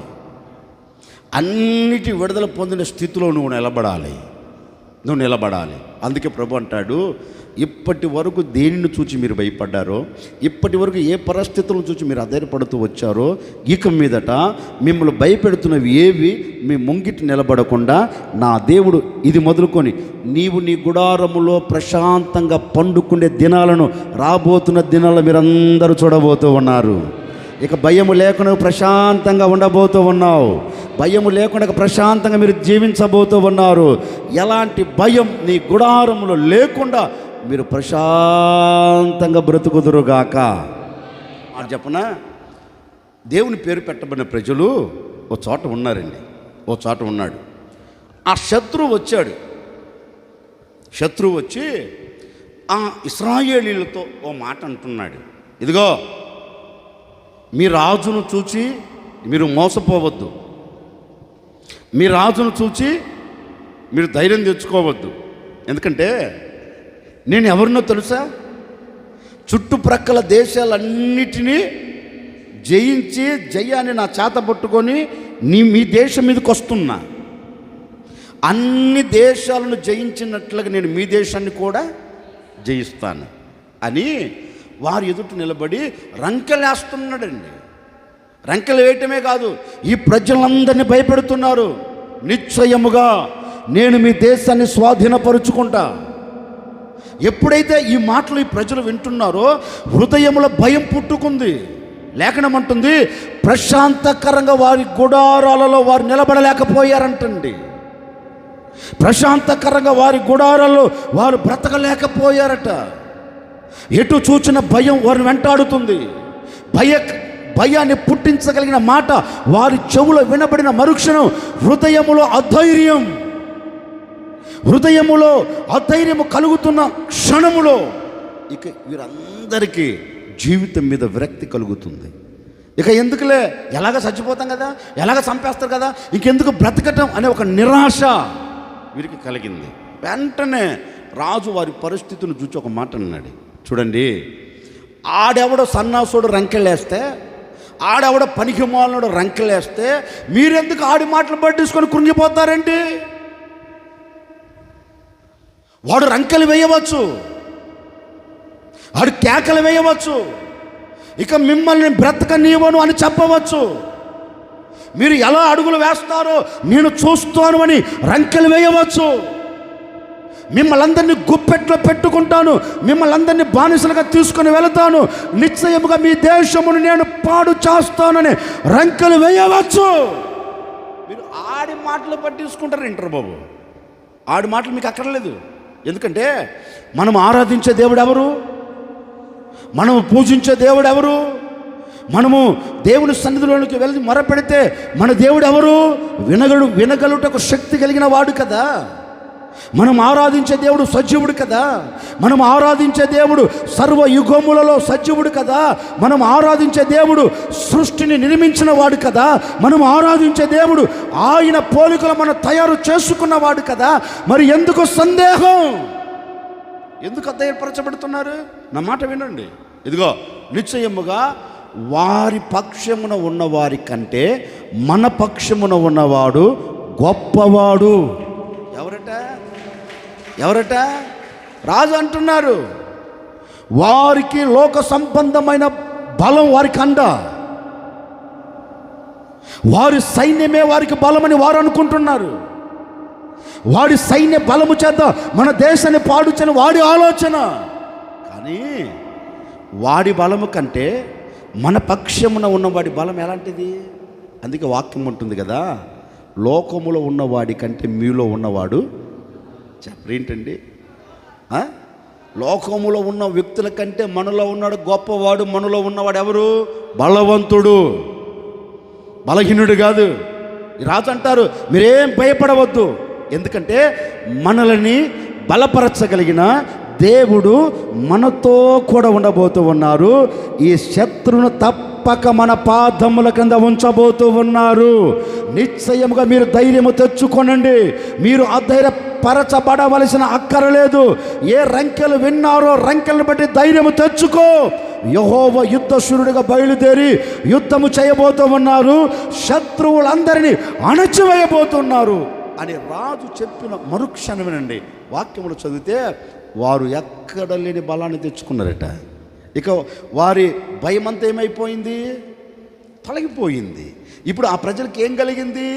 [SPEAKER 1] అన్నిటి విడుదల పొందిన స్థితిలో నువ్వు నిలబడాలి. అందుకే ప్రభు అంటాడు, ఇప్పటి వరకు దేనిని చూచి మీరు భయపడ్డారో, ఇప్పటి వరకు ఏ పరిస్థితులను చూచి మీరు అధైర్యపడుతూ వచ్చారో, ఇక మీదట మిమ్మల్ని భయపెడుతున్నవి ఏవి మీ ముంగిటి నిలబడకుండా నా దేవుడు ఇది మొదలుకొని నీవు నీ గుడారములో ప్రశాంతంగా పండుకునే దినాలను రాబోతున్న దినాల్లో మీరందరూ చూడబోతూ ఉన్నారు. ఇక భయము లేకుండా ప్రశాంతంగా ఉండబోతూ ఉన్నావు. భయము లేకుండా ప్రశాంతంగా మీరు జీవించబోతూ ఉన్నారు. ఎలాంటి భయం నీ గుడారములో లేకుండా మీరు ప్రశాంతంగా బ్రతుకుదురుగాక. అని చెప్పనా, దేవుని పేరు పెట్టబడిన ప్రజలు ఓ చోట ఉన్నాడు. ఆ శత్రువు వచ్చి ఆ ఇశ్రాయేలీలతో ఓ మాట అంటున్నాడు, ఇదిగో మీ రాజును చూచి మీరు మోసపోవద్దు, మీ రాజును చూచి మీరు ధైర్యం తెచ్చుకోవద్దు. ఎందుకంటే నేను ఎవరినో తెలుసా? చుట్టుప్రక్కల దేశాలన్నిటినీ జయించి జయాన్ని నా చేత పట్టుకొని మీ దేశం మీదకి వస్తున్నా. అన్ని దేశాలను జయించినట్లుగా నేను మీ దేశాన్ని కూడా జయిస్తాను అని వారి ఎదుట నిలబడి రంకెలేస్తున్నాడండి. రంకెలు వేయటమే కాదు, ఈ ప్రజలందరినీ భయపెడుతున్నారు. నిశ్చయముగా నేను మీ దేశాన్ని స్వాధీనపరుచుకుంటా. ఎప్పుడైతే ఈ మాటలు ఈ ప్రజలు వింటున్నారో హృదయంలో భయం పుట్టుకుంది. లేఖనం అంటుంది, ప్రశాంతకరంగా వారి గుడారాలలో వారు నిలబడలేకపోయారంటండి. ప్రశాంతకరంగా వారి గుడారాల్లో వారు బ్రతకలేకపోయారట. ఎటు చూచిన భయం వారిని వెంటాడుతుంది. భయాన్ని పుట్టించగలిగిన మాట వారి చెవులో వినబడిన మరుక్షణం హృదయములో అధైర్యము కలుగుతున్న క్షణములో ఇక వీరందరికీ జీవితం మీద విరక్తి కలుగుతుంది. ఇక ఎందుకులే, ఎలాగ చచ్చిపోతాం కదా, ఎలాగ చంపేస్తారు కదా, ఇంకెందుకు బ్రతకటం అనే ఒక నిరాశ వీరికి కలిగింది. వెంటనే రాజు వారి పరిస్థితిని చూసి ఒక మాట అన్నాడు. చూడండి, ఆడెవడో సన్నాసుడు రంకెలేస్తే, ఆడెవడో పనికిమాలినోడు రంకెలేస్తే మీరెందుకు ఆడి మాటలు పట్టించుకొని కృంగిపోతారండి? వాడు రంకెలు వేయవచ్చు, వాడు కేకలు వేయవచ్చు, ఇక మిమ్మల్ని బ్రతకనీయవను అని చెప్పవచ్చు. మీరు ఎలా అడుగులు వేస్తారో నేను చూస్తాను అని రంకెలు వేయవచ్చు. మిమ్మల్ని అందరినీ గుప్పెట్లో పెట్టుకుంటాను, మిమ్మల్ని అందరినీ బానిసలుగా తీసుకొని వెళతాను, నిశ్చయముగా మీ దేశమును నేను పాడు చేస్తానని రంకెలు వేయవచ్చు. మీరు ఆడి మాటలు పట్టించుకుంటారు ఇంటర్ బాబు. ఆడి మాటలు మీకు అక్కర్లేదు. ఎందుకంటే మనం ఆరాధించే దేవుడు ఎవరు? మనము పూజించే దేవుడు ఎవరు? మనము దేవుని సన్నిధిలోనికి వెళ్ళి మొరపెడితే మన దేవుడు ఎవరు? వినగలుటకు శక్తి కలిగిన వాడు కదా. మనం ఆరాధించే దేవుడు సజీవుడు కదా. మనం ఆరాధించే దేవుడు సర్వయుగములలో సజీవుడు కదా. మనం ఆరాధించే దేవుడు సృష్టిని నిర్మించిన వాడు కదా. మనం ఆరాధించే దేవుడు ఆయన పోలికలు మనం తయారు చేసుకున్నవాడు కదా. మరి ఎందుకు సందేహం? ఎందుకు అధైర్యపరచబడుతున్నారు? నా మాట వినండి. ఇదిగో, నిశ్చయముగా వారి పక్షమున ఉన్నవారి కంటే మన పక్షమున ఉన్నవాడు గొప్పవాడు. ఎవరట? రాజు అంటున్నారు. వారికి లోక సంబంధమైన బలం వారికి అండ,
[SPEAKER 2] వారి సైన్యమే వారికి బలమని వారు అనుకుంటున్నారు. వాడి సైన్య బలము చేత మన దేశాన్ని పాడుచని వాడి ఆలోచన.
[SPEAKER 1] కానీ వాడి బలము కంటే మన పక్షమున ఉన్నవాడి బలం ఎలాంటిది? అందుకే వాక్యం ఉంటుంది కదా, లోకములో ఉన్నవాడి కంటే మీలో ఉన్నవాడు చెప్పరేంటండి. లోకములో ఉన్న వ్యక్తుల కంటే మనలో ఉన్నాడు గొప్పవాడు. మనలో ఉన్నవాడు ఎవరు? బలవంతుడు, బలహీనుడు కాదు. ఈ రాజు అంటారు, మీరేం భయపడవద్దు, ఎందుకంటే మనల్ని బలపరచగలిగిన దేవుడు మనతో కూడా ఉండబోతూ ఉన్నారు. ఈ శత్రువును తప్పక మన పాదముల కింద ఉంచబోతూ ఉన్నారు. నిశ్చయముగా మీరు ధైర్యము తెచ్చుకోనండి. మీరు అధైర్యపరచబడవలసిన అక్కరలేదు. ఏ రంకెలు విన్నారో రంకెలను బట్టి ధైర్యము తెచ్చుకో. యెహోవా యుద్ధశూరుడిగా బయలుదేరి యుద్ధము చేయబోతూ ఉన్నారు. శత్రువులందరినీ అణచివేయబోతున్నారు అని రాజు చెప్పిన మరుక్షణమేనండి వాక్యములు చదివితే వారు ఎక్కడ లేని బలాన్ని తెచ్చుకున్నారట. ఇక వారి భయమంతా ఏమైపోయింది? తొలగిపోయింది. ఇప్పుడు ఆ ప్రజలకు ఏం కలిగింది?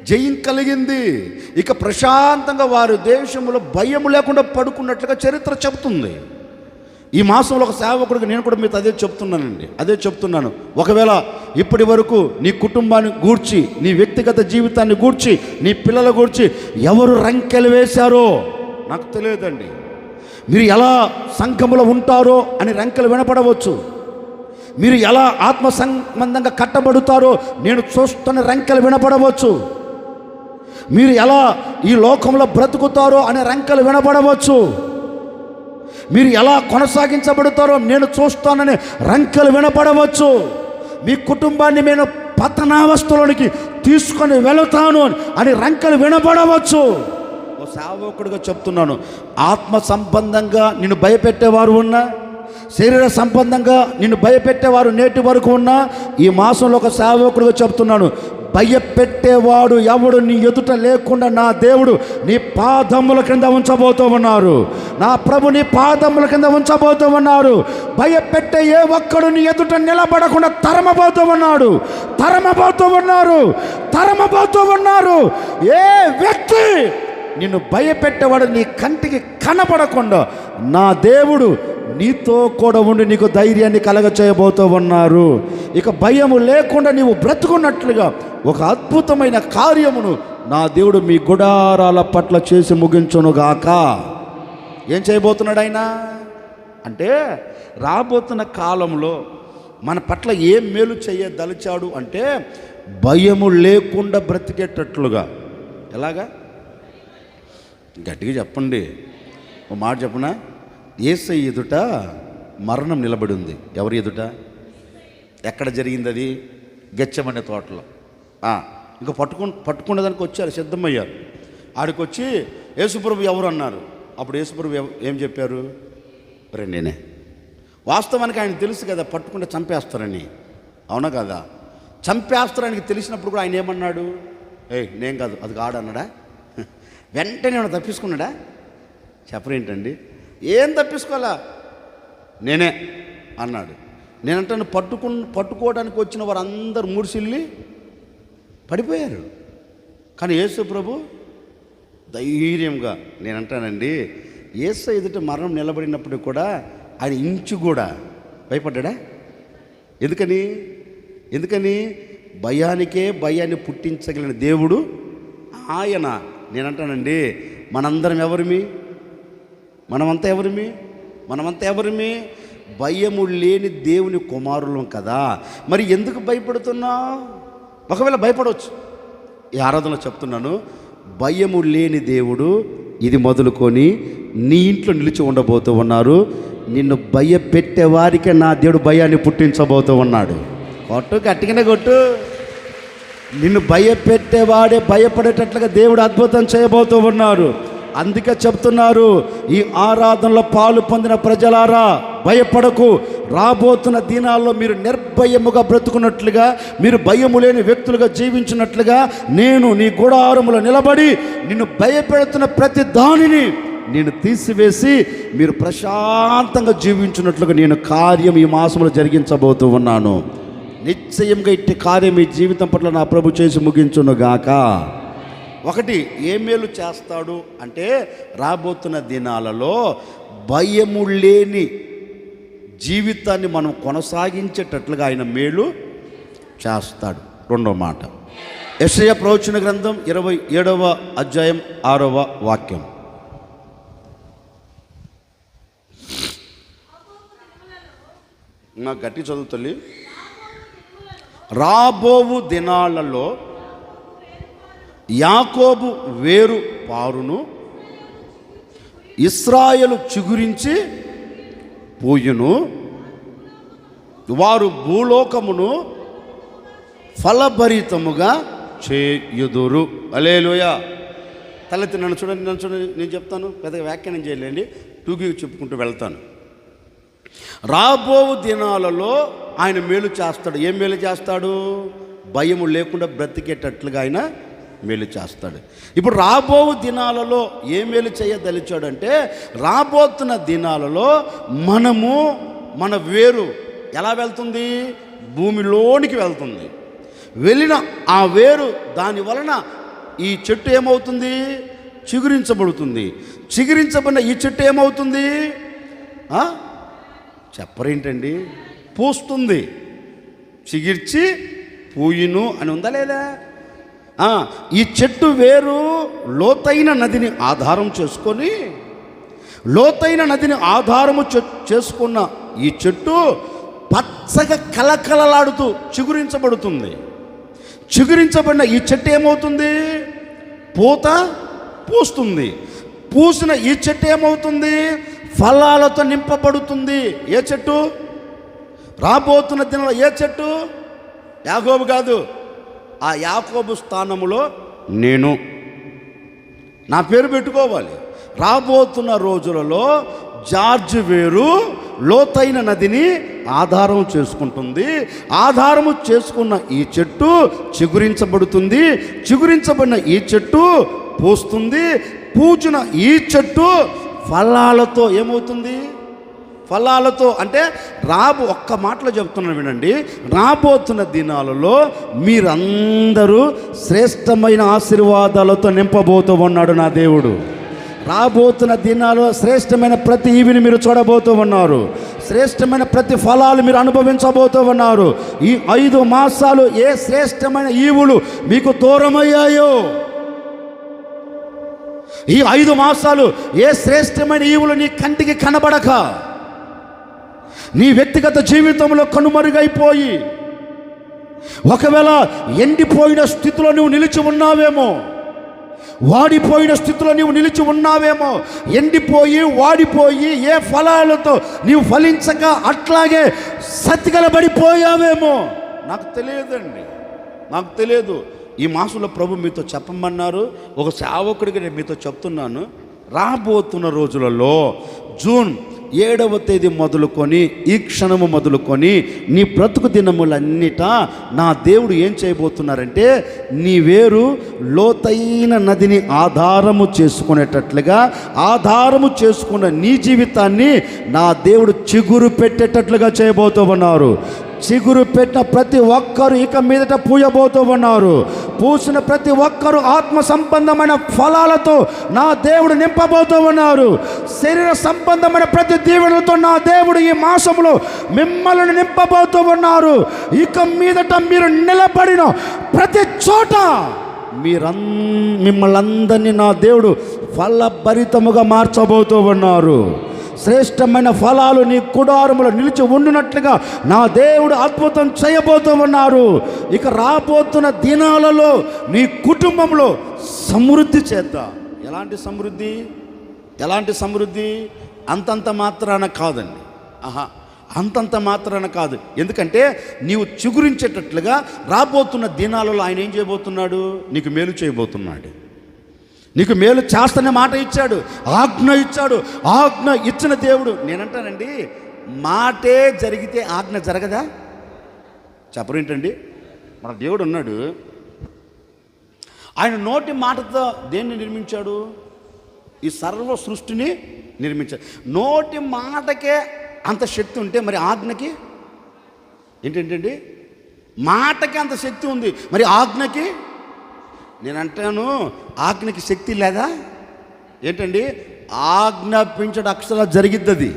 [SPEAKER 1] జయం కలిగింది. ఇక ప్రశాంతంగా వారి దేశంలో భయం లేకుండా పడుకున్నట్లుగా చరిత్ర చెబుతుంది. ఈ మాసంలో ఒక సేవకుడికి నేను కూడా మీతో అదే చెప్తున్నాను. ఒకవేళ ఇప్పటి వరకు నీ కుటుంబాన్ని గూర్చి, నీ వ్యక్తిగత జీవితాన్ని గూర్చి, నీ పిల్లల గూర్చి ఎవరు రంకెలు వేశారో నాకు తెలియదండి. మీరు ఎలా సంఘములో ఉంటారో అని రంకెలు వినపడవచ్చు. మీరు ఎలా ఆత్మ సంబంధంగా కట్టబడుతారో నేను చూస్తున్న రంకెలు వినపడవచ్చు. మీరు ఎలా ఈ లోకంలో బ్రతుకుతారో అనే రంకెలు వినపడవచ్చు. మీరు ఎలా కొనసాగించబడతారో నేను చూస్తానని రంకెలు వినపడవచ్చు. మీ కుటుంబాన్ని నేను పతనావస్థలోనికి తీసుకొని వెళతాను అని రంకెలు వినపడవచ్చు. ఓ సేవకుడిగా చెప్తున్నాను, ఆత్మ సంబంధంగా నిన్ను భయపెట్టేవారు ఉన్నా, శరీర సంబంధంగా నిన్ను భయపెట్టేవారు నేటి వరకు ఉన్నా, ఈ మాసంలో ఒక సేవకుడిగా చెప్తున్నాను, భయపెట్టేవాడు ఎవడు నీ ఎదుట లేకుండా నా దేవుడు నీ పాదముల కింద ఉంచబోతూ ఉన్నారు. నా ప్రభు నీ పాదముల కింద ఉంచబోతూ ఉన్నారు. భయపెట్టే ఏ ఒక్కడు నీ ఎదుట నిలబడకుండా తరమబోతూ ఉన్నారు. ఏ వ్యక్తి నిన్ను భయపెట్టేవాడు నీ కంటికి కనపడకుండా నా దేవుడు నీతో కూడా ఉండి నీకు ధైర్యాన్ని కలగచేయబోతూ ఉన్నారు. ఇక భయము లేకుండా నీవు బ్రతుకున్నట్లుగా ఒక అద్భుతమైన కార్యమును నా దేవుడు మీ గుడారాల పట్ల చేసి ముగించునుగాక. ఏం చేయబోతున్నాడు ఆయన అంటే, రాబోతున్న కాలంలో మన పట్ల ఏం మేలు చేయదలిచాడు అంటే, భయము లేకుండా బ్రతికేటట్లుగా. ఎలాగా? గట్టిగా చెప్పండి. ఓ మాట చెప్పనా? యేసయ్య ఎదుట మరణం నిలబడి ఉంది. ఎవరి ఎదుట? ఎక్కడ జరిగింది అది? గెచ్చమనే తోటలో. ఇంకా పట్టుకునేదానికి వచ్చారు, సిద్ధమయ్యారు. ఆడికి వచ్చి యేసుప్రభు ఎవరు అన్నారు. అప్పుడు యేసుప్రభు ఏం చెప్పారు? రే నేనే. వాస్తవానికి ఆయన తెలుసు కదా పట్టుకుంటే చంపేస్తారని. అవునా కదా? చంపేస్తారని తెలిసినప్పుడు కూడా ఆయన ఏమన్నాడు? నేను కాదు, అది కాడు అన్నాడా? వెంటనే ఏమన్నా తప్పించుకున్నాడా? చెప్పరేంటండి? ఏం తప్పించుకోవాలా? నేనే అన్నాడు. నేనంటాను పట్టుకోవడానికి వచ్చిన వారు అందరు మూర్సిల్లి పడిపోయారు. కానీ యేసు ప్రభు ధైర్యంగా, నేనంటానండి, యేసు ఎదుట మరణం నిలబడినప్పుడు కూడా ఆయన ఇంచు కూడా భయపడ్డా. ఎందుకని? భయాన్ని పుట్టించగలిగిన దేవుడు ఆయన. నేనంటానండి, మనమంతా ఎవరిమి? భయము లేని దేవుని కుమారులం కదా. మరి ఎందుకు భయపడుతున్నావు? ఒకవేళ భయపడవచ్చు. ఈ ఆరాధనలో చెప్తున్నాను, భయము లేని దేవుడు ఇది మొదలుకొని నీ ఇంట్లో నిలిచి ఉండబోతూ ఉన్నారు. నిన్ను భయపెట్టే వారికే నా దేవుడు భయాన్ని పుట్టించబోతూ ఉన్నాడు. గట్టిగానే కొట్టు. నిన్ను భయపెట్టేవాడే భయపడేటట్లుగా దేవుడు అద్భుతం చేయబోతూ ఉన్నారు. అందుకే చెప్తున్నారు, ఈ ఆరాధనలో పాలు పొందిన ప్రజలారా భయపడకు. రాబోతున్న దినాల్లో మీరు నిర్భయముగా బ్రతుకున్నట్లుగా, మీరు భయము లేని వ్యక్తులుగా జీవించినట్లుగా నేను నీ గుడారములో నిలబడి నిన్ను భయపెడుతున్న ప్రతి దానిని నేను తీసివేసి మీరు ప్రశాంతంగా జీవించినట్లుగా నేను కార్యం ఈ మాసంలో జరిగించబోతూ ఉన్నాను. నిశ్చయంగా ఇట్టి కార్యం మీ జీవితం పట్ల నా ప్రభు చేసి ముగించునుగాక. ఒకటి, ఏ మేలు చేస్తాడు అంటే రాబోతున్న దినాలలో భయము లేని జీవితాన్ని మనం కొనసాగించేటట్లుగా ఆయన మేలు చేస్తాడు. రెండో మాట, యెషయా ప్రవచన గ్రంథం 27వ అధ్యాయం 6వ వాక్యం. నా గట్టి చదువుతల్లి. రాబోవు దినాలలో యాకోబు వేరు పారును, ఇశ్రాయేలు చిగురించి పూయును, వారు భూలోకమును ఫలభరితముగా చేయుదురు. హల్లెలూయా. తలెత్తి నన్ను చూడండి, నేను చెప్తాను, పెద్దగా వ్యాఖ్యానం చేయలేండి, టూకీగా చెప్పుకుంటూ వెళ్తాను. రాబోవు దినాలలో ఆయన మేలు చేస్తాడు. ఏం మేలు చేస్తాడు? భయము లేకుండా బ్రతికేటట్లుగా ఆయన మేలు చేస్తాడు. ఇప్పుడు రాబోవు దినాలలో ఏ మేలు చేయదలిచాడంటే, రాబోతున్న దినాలలో మన వేరు ఎలా వెళ్తుంది? భూమిలోనికి వెళ్తుంది. వెళ్ళిన ఆ వేరు దాని వలన ఈ చెట్టు ఏమవుతుంది? చిగురించబడుతుంది. చిగురించబడిన ఈ చెట్టు ఏమవుతుంది? చెప్పరేంటండి? పూస్తుంది. చిగిర్చి పూయును అని ఉందా లేదా? ఈ చెట్టు వేరు లోతైన నదిని ఆధారం చేసుకొని, లోతైన నదిని ఆధారము చేసుకున్న ఈ చెట్టు పచ్చగా కలకలలాడుతూ చిగురించబడుతుంది. చిగురించబడిన ఈ చెట్టు ఏమవుతుంది? పూత పూస్తుంది. పూసిన ఈ చెట్టు ఏమవుతుంది? ఫలాలతో నింపబడుతుంది. ఏ చెట్టు? రాబోతున్న దినంలో ఏ చెట్టు? యాకోబు కాదు, ఆ యాకోబు స్థానములో నేను నా పేరు పెట్టుకోవాలి. రాబోతున్న రోజులలో జార్జ్ వేరు లోతైన నదిని ఆధారం చేసుకుంటుంది. ఆధారము చేసుకున్న ఈ చెట్టు చిగురించబడుతుంది. చిగురించబడిన ఈ చెట్టు పూస్తుంది. పూచిన ఈ చెట్టు ఫలాలతో ఏమవుతుంది? ఫలాలతో అంటే ఒక్క మాటలో చెప్తున్నాను వినండి, రాబోతున్న దినాలలో మీరందరూ శ్రేష్టమైన ఆశీర్వాదాలతో నింపబోతూ ఉన్నాడు నా దేవుడు. రాబోతున్న దినాల్లో శ్రేష్టమైన ప్రతి ఈవిని మీరు చూడబోతూ ఉన్నారు. శ్రేష్టమైన ప్రతి ఫలాలు మీరు అనుభవించబోతూ ఉన్నారు. ఈ 5 మాసాలు ఏ శ్రేష్టమైన ఈవులు మీకు దూరమయ్యాయో, ఈ 5 మాసాలు ఏ శ్రేష్టమైన ఈవులు నీ కంటికి కనబడక, నీ వ్యక్తిగత జీవితంలో కనుమరుగైపోయి, ఒకవేళ ఎండిపోయిన స్థితిలో నువ్వు నిలిచి ఉన్నావేమో, వాడిపోయిన స్థితిలో నీవు నిలిచి ఉన్నావేమో, ఎండిపోయి వాడిపోయి ఏ ఫలాలతో నీవు ఫలించక అట్లాగే సతిగలబడిపోయావేమో. నాకు తెలియదండి, నాకు తెలియదు. ఈ మాసంలో ప్రభు మీతో చెప్పమన్నారు. ఒక సేవకుడిగా నేను మీతో చెప్తున్నాను. రాబోతున్న రోజులలో జూన్ 7వ తేదీ మొదలుకొని ఈ క్షణము మొదలుకొని నీ బ్రతుకు దినములన్నిటా నా దేవుడు ఏం చేయబోతున్నారంటే, నీ వేరు లోతైన నదిని ఆధారము చేసుకునేటట్లుగా, ఆధారము చేసుకున్న నీ జీవితాన్ని నా దేవుడు చిగురు పెట్టేటట్లుగా చేయబోతూ ఉన్నారు. చిగురు పెట్టిన ప్రతి ఒక్కరు ఇక మీదట పూయబోతూ ఉన్నారు. పూసిన ప్రతి ఒక్కరు ఆత్మ సంబంధమైన ఫలాలతో నా దేవుడు నింపబోతూ ఉన్నారు. శరీర సంబంధమైన ప్రతి దీవెనలతో నా దేవుడు ఈ మాసంలో మిమ్మల్ని నింపబోతూ ఉన్నారు. ఇక మీదట మీరు నిలబడిన ప్రతి చోట మిమ్మల్ని అందరినీ నా దేవుడు ఫలభరితముగా మార్చబోతూ ఉన్నారు. శ్రేష్టమైన ఫలాలు నీ గుడారములో నిలిచి ఉండునట్లుగా నా దేవుడు అద్భుతం చేయబోతూ ఉన్నారు. ఇక రాబోతున్న దినాలలో నీ కుటుంబంలో సమృద్ధి చేద్దాం. ఎలాంటి సమృద్ధి? ఎలాంటి సమృద్ధి? అంతంత మాత్రాన కాదండి. అంతంత మాత్రాన కాదు. ఎందుకంటే నీవు చిగురించేటట్లుగా రాబోతున్న దినాలలో ఆయన ఏం చేయబోతున్నాడు? నీకు మేలు చేయబోతున్నాడు. నీకు మేలు చేస్తనే మాట ఇచ్చాడు, ఆజ్ఞ ఇచ్చాడు. ఆజ్ఞ ఇచ్చిన దేవుడు. నేనంటానండి, మాటే జరిగితే ఆజ్ఞ జరగదా? చెప్పరేంటండి? మన దేవుడు ఉన్నాడు, ఆయన నోటి మాటతో దేన్ని నిర్మించాడు? ఈ సర్వ సృష్టిని నిర్మించాడు. నోటి మాటకే అంత శక్తి ఉంటే మరి ఆజ్ఞకి ఏంటండి? మాటకి అంత శక్తి ఉంది, మరి ఆజ్ఞకి? నేను అంటాను, ఆజ్ఞకి శక్తి లేదా? ఏంటండి? ఆజ్ఞాపించడం అక్షరాలు జరిగిద్ది అది.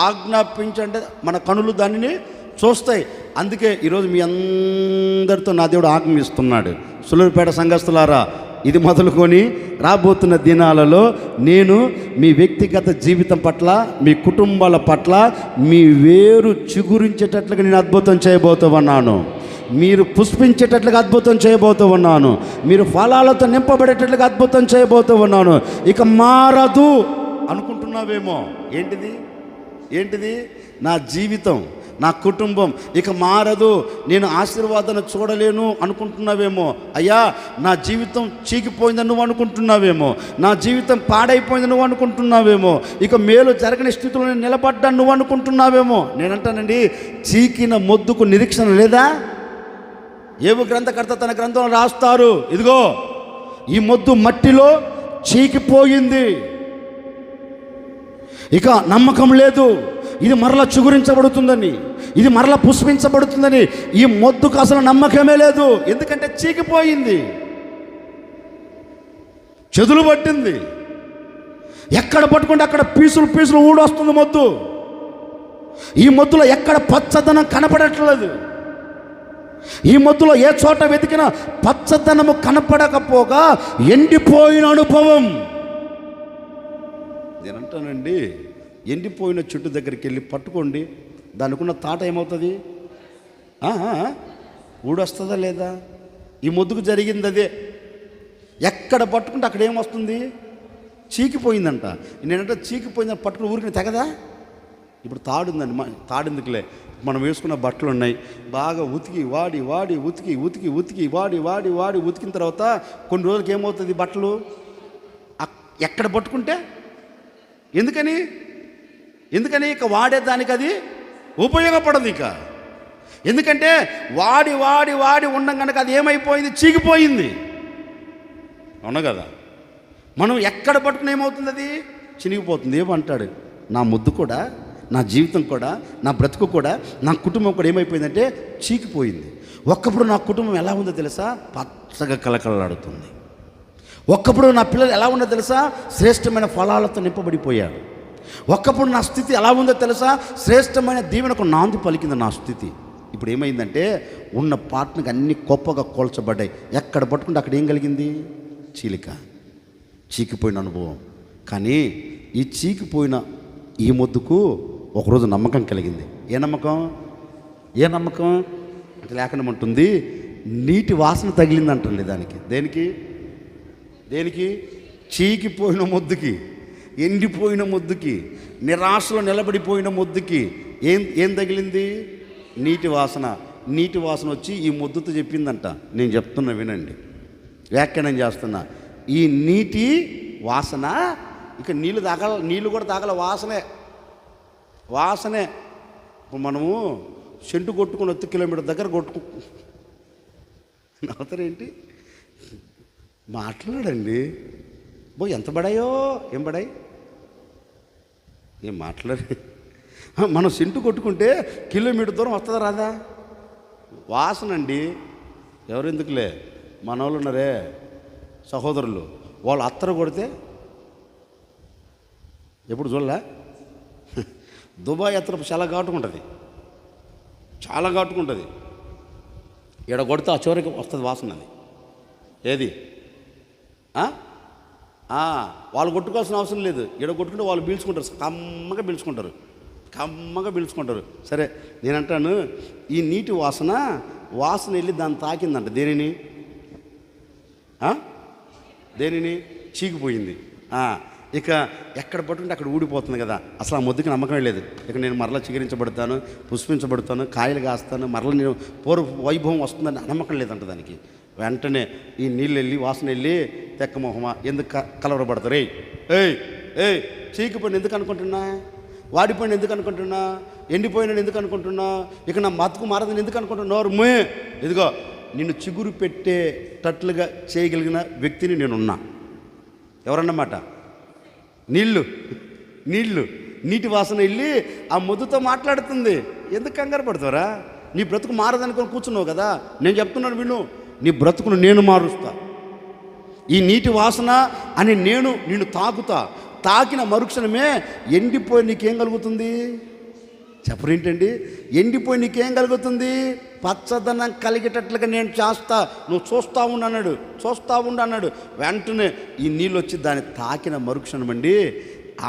[SPEAKER 1] ఆజ్ఞాపించంటే మన కనులు దానిని చూస్తాయి. అందుకే ఈరోజు మీ అందరితో నా దేవుడు ఆజ్ఞిస్తున్నాడు. సులూరుపేట సంఘస్థులారా, ఇది మొదలుకొని రాబోతున్న దినాలలో నేను మీ వ్యక్తిగత జీవితం పట్ల, మీ కుటుంబాల పట్ల మీ వేరు చిగురించేటట్లుగా నేను అద్భుతం చేయబోతూ ఉన్నాను. మీరు పుష్పించేటట్లుగా అద్భుతం చేయబోతూ ఉన్నాను. మీరు ఫలాలతో నింపబడేటట్లుగా అద్భుతం చేయబోతూ ఉన్నాను. ఇక మారదు అనుకుంటున్నావేమో. ఏంటిది? నా జీవితం, నా కుటుంబం ఇక మారదు, నేను ఆశీర్వాదాన్ని చూడలేను అనుకుంటున్నావేమో. అయ్యా, నా జీవితం చీకిపోయిందని నువ్వు అనుకుంటున్నావేమో. నా జీవితం పాడైపోయిందని నువ్వు అనుకుంటున్నావేమో. ఇక మేలు జరగని స్థితిలో నేను నిలబడ్డాను నువ్వు అనుకుంటున్నావేమో. నేనంటానండి, చీకిన మొద్దుకు నిరీక్షణ లేదా? ఏబు గ్రంథకర్త తన గ్రంథంలో రాస్తారు, ఇదిగో ఈ మొద్దు మట్టిలో చీకిపోయింది, ఇక నమ్మకం లేదు, ఇది మరలా చిగురించబడుతుందని, ఇది మరలా పుష్పించబడుతుందని ఈ మొద్దుకు అసలు నమ్మకమే లేదు. ఎందుకంటే చీకిపోయింది, చెదులు పట్టింది. ఎక్కడ పట్టుకుంటే అక్కడ పీసులు ఊడొస్తుంది మొద్దు. ఈ మొద్దులో ఎక్కడ పచ్చదనం కనపడట్లేదు. ఈ మొద్దులో ఏ చోట వెతికినా పచ్చదనము కనపడకపోగా ఎండిపోయిన అనుభవం. నేనంటానండి, ఎండిపోయిన చెట్టు దగ్గరికి వెళ్ళి పట్టుకోండి, దానికున్న తాట ఏమవుతుంది? ఊడొస్తుందా లేదా? ఈ మొద్దుకు జరిగింది అదే. ఎక్కడ పట్టుకుంటే అక్కడ ఏమొస్తుంది? చీకిపోయిందంట. నేనంటే చీకిపోయిందని పట్టుకుని ఊరికి తెగదా? ఇప్పుడు తాడుందండి, తాడెందుకులే, మనం వేసుకున్న బట్టలు ఉన్నాయి, బాగా ఉతికి వాడి ఉతికిన తర్వాత కొన్ని రోజులకి ఏమవుతుంది? బట్టలు ఎక్కడ పట్టుకుంటే ఎందుకని ఇక వాడేదానికి అది ఉపయోగపడదు ఇక. ఎందుకంటే వాడి ఉండం కనుక అది ఏమైపోయింది? చీకిపోయింది. అవునా కదా? మనం ఎక్కడ పట్టుకుని ఏమవుతుంది? అది చినిగిపోతుంది. ఏమంటాడు? నా ముద్దు కూడా, నా జీవితం కూడా, నా బ్రతుకు కూడా, నా కుటుంబం కూడా ఏమైపోయిందంటే చీకిపోయింది. ఒక్కప్పుడు నా కుటుంబం ఎలా ఉందో తెలుసా? పచ్చగా కలకలలాడుతుంది. ఒక్కప్పుడు నా పిల్లలు ఎలా ఉందో తెలుసా? శ్రేష్టమైన ఫలాలతో నింపబడిపోయారు. ఒక్కప్పుడు నా స్థితి ఎలా ఉందో తెలుసా? శ్రేష్టమైన దీవెనకు నాంది పలికింది నా స్థితి. ఇప్పుడు ఏమైందంటే ఉన్న పాటనికి అన్ని గొప్పగా కోల్చబడ్డాయి. ఎక్కడ పట్టుకుంటే అక్కడ ఏం కలిగింది? చీకిపోయిన అనుభవం. కానీ ఈ చీకిపోయిన ఈ మొద్దుకు ఒకరోజు నమ్మకం కలిగింది. ఏ నమ్మకం అంటే లేకుండా ఉంటుంది, నీటి వాసన తగిలిందంటండి దానికి. దేనికి? చీకిపోయిన మొద్దుకి, ఎండిపోయిన మొద్దుకి, నిరాశలో నిలబడిపోయిన మొద్దుకి ఏం తగిలింది? నీటి వాసన వచ్చి ఈ మొద్దుతో చెప్పిందంట. నేను చెప్తున్నా వినండి, వ్యాఖ్యానం చేస్తున్నా. ఈ నీటి వాసన ఇక నీళ్ళు కూడా తాగల, వాసనే. ఇప్పుడు మనము సెంటు కొట్టుకుని 1 కిలోమీటర్ దగ్గర నవ్వుతారేంటి? మాట్లాడండి. ఎంత పడాయో, ఏం మాట్లాడి. మనం సెంటు కొట్టుకుంటే కిలోమీటర్ దూరం వస్తుందా రాదా? వాసన అండి. ఎవరెందుకులే, మన వాళ్ళు ఉన్నారే సహోదరులు, వాళ్ళు అత్తరు కొడితే ఎప్పుడు చూడలే? దుబాయ్ అత్తరు చాలా ఘాటుకుంటుంది. ఈడ కొడితే ఆ చివరికి వస్తుంది వాసన. అది ఏది? వాళ్ళు కొట్టుకోవాల్సిన అవసరం లేదు. ఈడ కొట్టుకుంటే వాళ్ళు కమ్మగా పీల్చుకుంటారు. సరే, నేనంటాను, ఈ నీటి వాసన వెళ్ళి దాన్ని తాకిందంట. దేనిని? చీకిపోయింది. ఇక ఎక్కడ పట్టుకుంటే అక్కడ ఊడిపోతుంది కదా. అసలు ఆ మొద్దుకి నమ్మకం లేదు. ఇక నేను మరలా చిగురించబడతాను, పుష్పించబడతాను, కాయలు కాస్తాను, మరలా నేను పూర్వ వైభవం వస్తుందని నమ్మకం లేదంట దానికి. వెంటనే ఈ నీళ్ళు వెళ్ళి, వాసన వెళ్ళి, తెక్కమోహమా ఎందుకు కలవరపడతారు? ఏయ్ చీకిపోయిన ఎందుకు అనుకుంటున్నా? వాడిపోయిన ఎందుకు అనుకుంటున్నా? ఎండిపోయిన ఎందుకు అనుకుంటున్నా? ఇక నా బతుకు మారదని ఎందుకు అనుకుంటున్నారు? ఇదిగో నిన్ను చిగురు పెట్టేటట్లుగా చేయగలిగిన వ్యక్తిని నేనున్నా. ఎవరన్నమాట? నీళ్ళు నీటి వాసన వెళ్ళి ఆ మొద్దుతో మాట్లాడుతుంది. ఎందుకు కంగారు పడతావురా? నీ బ్రతుకు మారదనుకొని కూర్చున్నావు కదా. నేను చెప్తున్నాను విను, నీ బ్రతుకును నేను మారుస్తా. ఈ నీటి వాసన అని నేను నిన్ను తాకుతా. తాకిన మరుక్షణమే ఎండిపోయి నీకేం కలుగుతుంది? చెప్పరేంటండి? ఎండిపోయి నీకేం కలుగుతుంది? పచ్చదనం కలిగేటట్లుగా నేను చేస్తా, నువ్వు చూస్తూ ఉండు అన్నాడు. వెంటనే ఈ నీళ్ళు వచ్చి దాన్ని తాకిన మరుక్షణం అండి,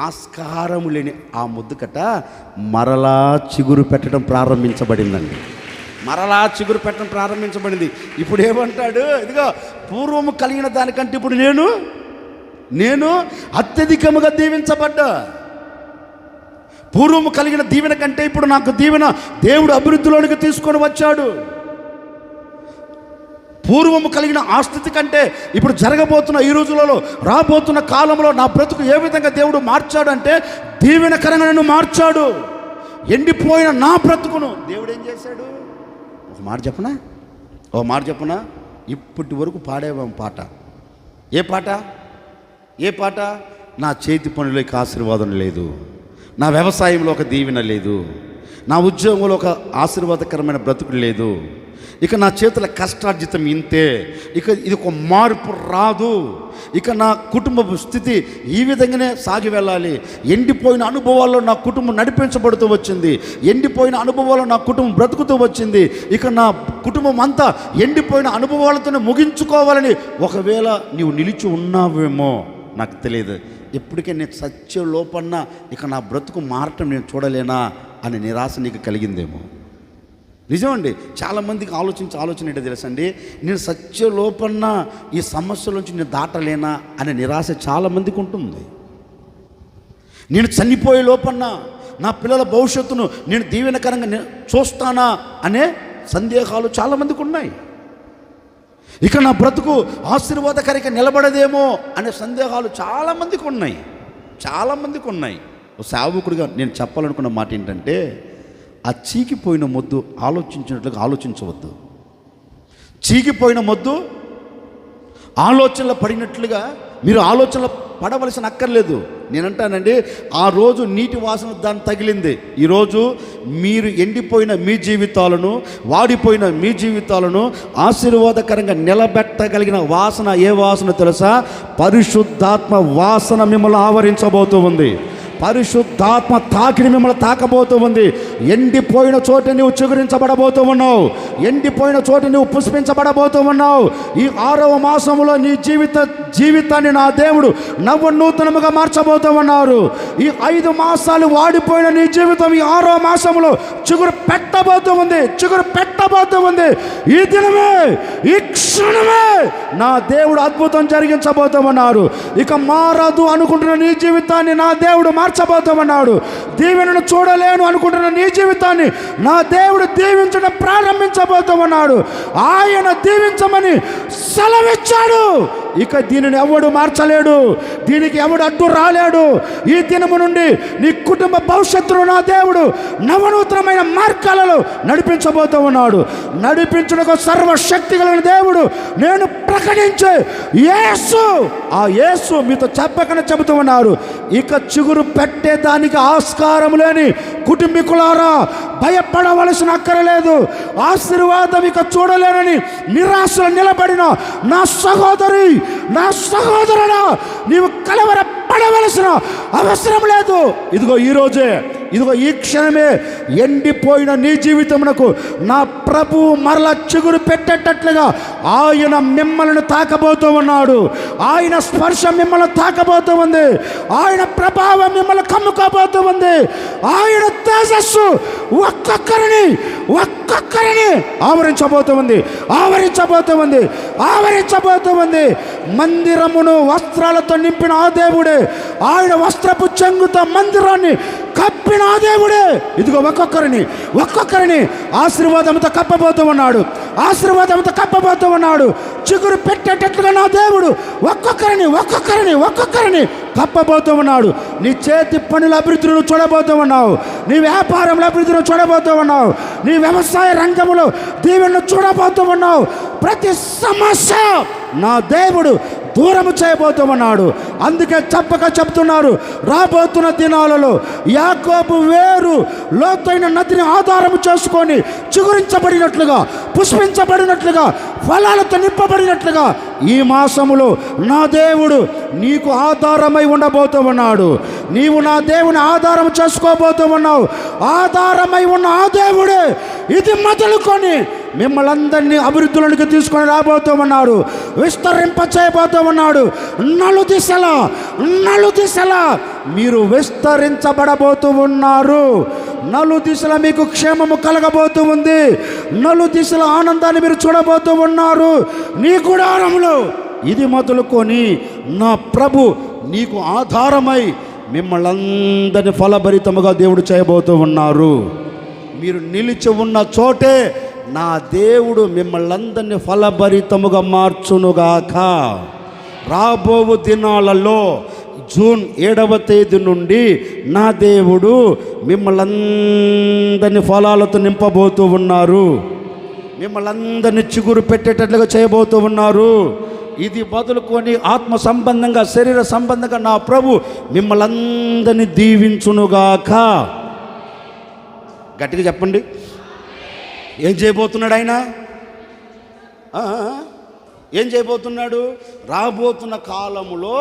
[SPEAKER 1] ఆస్కారము లేని ఆ ముద్దుకట మరలా చిగురు పెట్టడం ప్రారంభించబడిందండి. ఇప్పుడు ఏమంటాడు? ఇదిగో పూర్వము కలిగిన దానికంటే ఇప్పుడు నేను అత్యధికముగా దీవించబడ్డా. పూర్వము కలిగిన దీవెన కంటే ఇప్పుడు నాకు దీవెన దేవుడు అభివృద్ధిలోనికి తీసుకొని వచ్చాడు. పూర్వము కలిగిన ఆ స్థితి కంటే ఇప్పుడు జరగబోతున్న ఈ రోజులలో, రాబోతున్న కాలంలో నా బ్రతుకు ఏ విధంగా దేవుడు మార్చాడు అంటే దీవెనకరంగా నన్ను మార్చాడు. ఎండిపోయిన నా బ్రతుకును దేవుడు ఏం చేశాడు? ఒక మాట చెప్పనా? ఇప్పటి వరకు పాడేవాం పాట. ఏ పాట? నా చేతి పనులకి ఆశీర్వాదం లేదు, నా వ్యవసాయంలో ఒక దీవెన లేదు, నా ఉద్యోగంలో ఒక ఆశీర్వాదకరమైన బ్రతుకు లేదు, ఇక నా చేతుల కష్టార్జితం ఇంతే, ఇక ఇది ఒక మార్పు రాదు, ఇక నా కుటుంబ స్థితి ఈ విధంగానే సాగి వెళ్ళాలి. ఎండిపోయిన అనుభవాల్లో నా కుటుంబం నడిపించబడుతూ వచ్చింది, ఎండిపోయిన అనుభవాల్లో నా కుటుంబం బ్రతుకుతూ వచ్చింది. ఇక నా కుటుంబం అంతా ఎండిపోయిన అనుభవాలతోనే ముగించుకోవాలని ఒకవేళ నీవు నిలిచి ఉన్నావేమో నాకు తెలియదు. ఎప్పటికే నేను సత్య లోపన్న ఇక నా బ్రతుకు మారటం నేను చూడలేనా అనే నిరాశ నీకు కలిగిందేమో. నిజమండి, చాలామందికి ఆలోచన ఏంటో తెలుసండి, నేను సత్య లోపన్న ఈ సమస్యల నుంచి నేను దాటలేనా అనే నిరాశ చాలామందికి ఉంటుంది. నేను చనిపోయే లోపన్న నా పిల్లల భవిష్యత్తును నేను దీవెనకరంగా చూస్తానా అనే సందేహాలు చాలామందికి ఉన్నాయి. ఇక నా బ్రతుకు ఆశీర్వాదకరంగా నిలబడదేమో అనే సందేహాలు చాలామందికి ఉన్నాయి. ఓ సేవకుడిగా నేను చెప్పాలనుకున్న మాట ఏంటంటే, ఆ చీకిపోయిన మొద్దు ఆలోచించినట్లుగా ఆలోచించవద్దు. చీకిపోయిన మొద్దు ఆలోచనలో పడినట్లుగా మీరు ఆలోచనలో పడవలసిన అక్కర్లేదు. నేనంటానండి, ఆ రోజు నీటి వాసన దాన్ని తగిలింది. ఈరోజు మీరు ఎండిపోయిన మీ జీవితాలను, వాడిపోయిన మీ జీవితాలను ఆశీర్వాదకరంగా నిలబెట్టగలిగిన వాసన ఏ వాసన తెలుసా? పరిశుద్ధాత్మ వాసన మిమ్మల్ని ఆవరించబోతూ ఉంది. పరిశుద్ధాత్మ తాకిడి మిమ్మల్ని తాకబోతూ ఉంది. ఎండిపోయిన చోట నువ్వు చిగురించబడబోతూ ఉన్నావు. ఎండిపోయిన చోట నువ్వు పుష్పించబడబోతూ ఉన్నావు. ఈ 6వ మాసంలో నీ జీవితాన్ని నా దేవుడు నూతనముగా మార్చబోతూ ఉన్నారు. ఈ 5 మాసాలు వాడిపోయిన నీ జీవితం ఈ 6వ మాసంలో చిగురు పెట్టబోతూ ఉంది. ఈ దినమే, ఈ క్షణమే నా దేవుడు అద్భుతం జరిగించబోతూ ఉన్నారు. ఇక మారదు అనుకుంటున్న నీ జీవితాన్ని నా దేవుడు మార్చబోతామన్నాడు. దీవెనను చూడలేను అనుకుంటున్న నీ జీవితాన్ని నా దేవుడు దీవించడం ప్రారంభించబోతామన్నాడు. ఆయన దీవించమని సెలవిచ్చాడు. ఇక దీనిని ఎవడు మార్చలేడు, దీనికి ఎవడు అడ్డు రాలేడు. ఈ దినము నుండి నీ కుటుంబ భవిష్యత్తును నా దేవుడు నవనూతనమైన మార్గాలలో నడిపించబోతూ ఉన్నాడు. నడిపించుటకు సర్వశక్తి కలిగిన దేవుడు నేను ప్రకటించే యేసు, ఆ యేసు మీతో చెప్పకనే చెబుతూ ఉన్నారు. ఇక చిగురు పెట్టేదానికి ఆస్కారం లేని కుటుంబీకులారా, భయపడవలసిన అక్కరలేదు. ఆశీర్వాదం ఇక చూడలేనని నిరాశలో నిలబడిన నా సహోదరి, నా సహోదరుడా, నీవు కలవరపడవలసిన అవసరం లేదు. ఇదిగో ఈరోజే, ఇదిగో ఈ క్షణమే ఎండిపోయిన నీ జీవితమునకు నా ప్రభువు మరలా చిగురు పెట్టేటట్లుగా ఆయన మిమ్మల్ని తాకబోతూ ఉన్నాడు. ఆయన స్పర్శ మిమ్మల్ని తాకబోతూ ఉంది. ఆయన ప్రభావం మిమ్మల్ని కమ్ముకోబోతూ ఉంది. ఆయన తేజస్సు ఒక్కొక్కరిని ఆవరించబోతూ ఉంది. మందిరమును వస్త్రాలతో నింపిన ఆ దేవుడే, ఆయన వస్త్రపు చెంగుతో మందిరాన్ని కప్పిన ఆ దేవుడే ఇదిగో ఒక్కొక్కరిని ఆశీర్వాదంతో కప్పబోతూ ఉన్నాడు. చిగురు పెట్టేటట్లుగా నా దేవుడు ఒక్కొక్కరిని కప్పబోతూ ఉన్నాడు. నీ చేతి పనుల అభివృద్ధిని చూడబోతూ ఉన్నావు. నీ వ్యాపారంలో అభివృద్ధిని చూడబోతూ ఉన్నావు. నీ వ్యవసాయ రంగంలో దీవెనను చూడబోతూ ఉన్నావు. ప్రతి సమస్య నా దేవుడు
[SPEAKER 2] దూరం చేయబోతూ ఉన్నాడు. అందుకే చెప్పక చెప్తున్నారు, రాబోతున్న దినాలలో యాకోబు వేరు లోతైన నదిని ఆధారం చేసుకొని చిగురించబడినట్లుగా, పుష్పించబడినట్లుగా, ఫలాలతో నింపబడినట్లుగా ఈ మాసములో నా దేవుడు నీకు ఆధారమై ఉండబోతూ ఉన్నాడు. నీవు నా దేవుని ఆధారం చేసుకోబోతూ ఉన్నావు. ఆధారమై ఉన్న ఆ దేవుడే ఇది మొదలుకొని మిమ్మల్ని అందరినీ అభివృద్ధిలోనికి తీసుకొని రాబోతూ ఉన్నాడు. విస్తరింప చేయబోతూ ఉన్నాడు. నలుదిశలా మీరు విస్తరించబడబోతూ ఉన్నారు. నలుదిశల మీకు క్షేమము కలగబోతూ ఉంది. నలుదిశల ఆనందాన్ని మీరు చూడబోతూ ఉన్నారు. నీ గుడారంలో ఇది మొదలుకొని నా ప్రభు నీకు ఆధారమై మిమ్మల్ని అందరినీ ఫలభరితముగా దేవుడు చేయబోతూ ఉన్నారు. మీరు నిలిచి ఉన్న చోటే నా దేవుడు మిమ్మల్ని అందరినీ ఫలభరితముగా మార్చునుగాక. రాబోవు దినాలలో జూన్ 7వ తేదీ నుండి నా దేవుడు మిమ్మల్ని అందరినీ ఫలాలతో నింపబోతూ ఉన్నారు. మిమ్మల్ని అందరినీ చిగురు పెట్టేటట్లుగా చేయబోతూ ఉన్నారు. ఇది మొదలుకొని ఆత్మ సంబంధంగా, శరీర సంబంధంగా నా ప్రభు మిమ్మల్ని అందరినీ దీవించునుగాక. గట్టిగా చెప్పండి. ఏం చేయబోతున్నాడు ఆయన? ఏం చేయబోతున్నాడు? రాబోతున్న కాలములో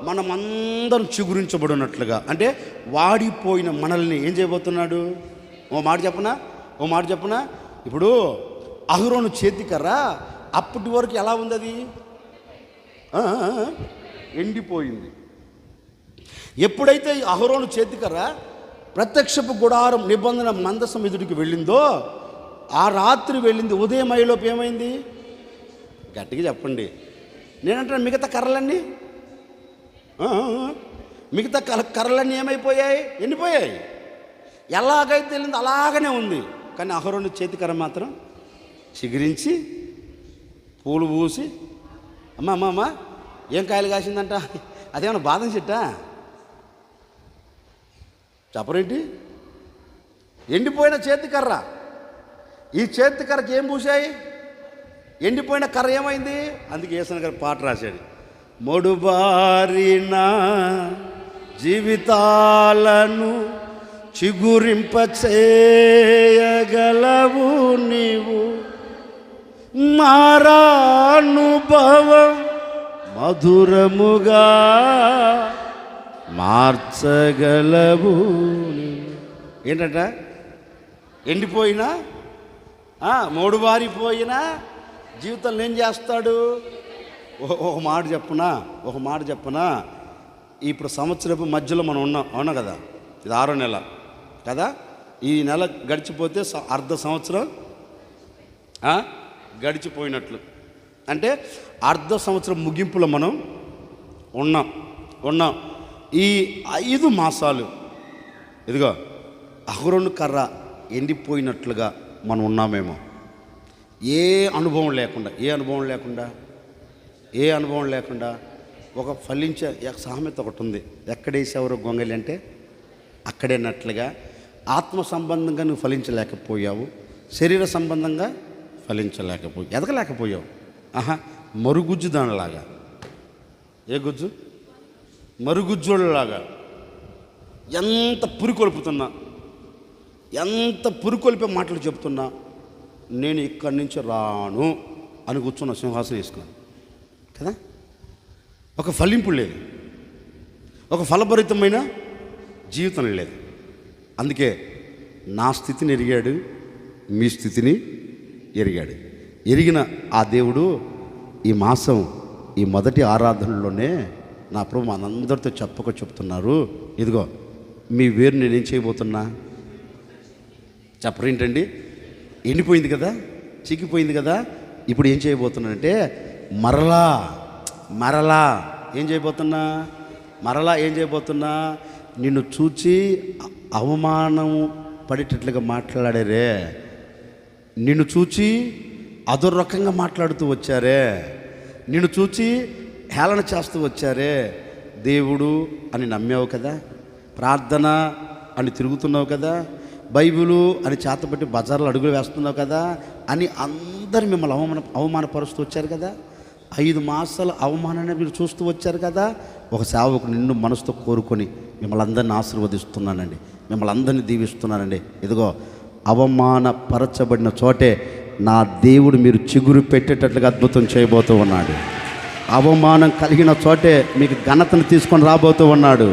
[SPEAKER 2] మనమందరం చిగురించబడినట్లుగా, అంటే వాడిపోయిన మనల్ని ఏం చేయబోతున్నాడు? ఓ మాట చెప్పనా? ఇప్పుడు అహరోను చేతికర్ర అప్పటి వరకు ఎలా ఉంది? అది ఎండిపోయింది. ఎప్పుడైతే అహరోను చేతికర్ర ప్రత్యక్షపు గుడారం నిబంధన మందసం ఎదుటికి వెళ్ళిందో, ఆ రాత్రి వెళ్ళింది, ఉదయం అయ్యేలోపు ఏమైంది? గట్టిగా చెప్పండి. నేనంటున్నా మిగతా కర్రలన్నీ ఏమైపోయాయి? ఎండిపోయాయి. ఎలాగైతే వెళ్ళింది అలాగనే ఉంది. కానీ అహరోను చేతికర్ర మాత్రం చిగురించి పూలు పూసి, అమ్మ ఏం కాయలు కాసిందంట? అదేమన్నా బాదం చెట్టా? చెప్పరేంటి? ఎండిపోయిన చేతికర్ర. ఈ చేతికర్రకి ఏం పూసాయి? ఎండిపోయిన కర్ర ఏమైంది? అందుకే యేసయ్య గారు పాట రాశాడు, మొడుబారిన జీవితాలను చిగురింపచేయగలవు నీవు, మారానుభవం మధురముగా మార్చగలవు. ఏంటంట? ఎండిపోయినా, మోడుబారిపోయినా జీవితంలో ఏం చేస్తాడు? ఒక మాట చెప్పనా? ఇప్పుడు సంవత్సరపు మధ్యలో మనం ఉన్నాం, అవునా కదా? ఇది 6వ నెల కదా? ఈ నెల గడిచిపోతే అర్ధ సంవత్సరం గడిచిపోయినట్లు. అంటే అర్ధ సంవత్సరం ముగింపులో మనం ఉన్నాం. ఈ 5 మాసాలు ఇదిగో అహరోను కర్ర ఎండిపోయినట్లుగా మనం ఉన్నామేమో. ఏ అనుభవం లేకుండా ఒక ఫలించే సామెత ఒకటి ఉంది, ఎక్కడేసేవారు గొంగలి అంటే అక్కడేనట్లుగా. ఆత్మ సంబంధంగా నువ్వు ఫలించలేకపోయావు, శరీర సంబంధంగా ఎదగలేకపోయావు. మరుగుజ్జు దానిలాగా. ఏ గుజ్జు? మరుగుజ్జులాగా ఎంత పురికొల్పే మాటలు చెప్తున్నా, నేను ఇక్కడి నుంచి రాను అని కూర్చున్న సింహాసనం వేసుకున్నాను కదా. ఒక ఫలింపు లేదు, ఒక ఫలభరితమైన జీవితం లేదు. అందుకే నా స్థితిని ఎరిగాడు, మీ స్థితిని ఎరిగిన ఆ దేవుడు ఈ మాసం ఈ మొదటి ఆరాధనలోనే నా ప్రభు మనందరితో చెప్తున్నారు, ఇదిగో మీ వేరు నేనేం చేయబోతున్నా? చెప్పరేంటండి? ఎండిపోయింది కదా, చిక్కిపోయింది కదా, ఇప్పుడు ఏం చేయబోతున్నానంటే మరలా ఏం చేయబోతున్నా? నిన్ను చూచి అవమానం పడేటట్లుగా మాట్లాడారే, నిన్ను చూచి అదో రకంగా మాట్లాడుతూ వచ్చారే, నిన్ను చూచి హేళన చేస్తూ వచ్చారే. దేవుడు అని నమ్మావు కదా, ప్రార్థన అని తిరుగుతున్నావు కదా, బైబిలు అని చేతబట్టి బజార్లో అడుగులు వేస్తున్నావు కదా అని అందరు మిమ్మల్ని అవమానపరుస్తూ వచ్చారు కదా.
[SPEAKER 1] 5 మాసాల అవమానాన్ని మీరు చూస్తూ వచ్చారు కదా. ఒక సేవకుడు నిన్ను మనసుతో కోరుకొని మిమ్మల్ని అందరినీ ఆశీర్వదిస్తున్నానండి, మిమ్మల్ని అందరినీ దీవిస్తున్నానండి. ఇదిగో అవమానపరచబడిన చోటే నా దేవుడు మీరు చిగురు పెట్టేటట్లుగా అద్భుతం చేయబోతూ ఉన్నాడు. అవమానం కలిగిన చోటే మీకు ఘనతను తీసుకొని రాబోతూ ఉన్నాడు.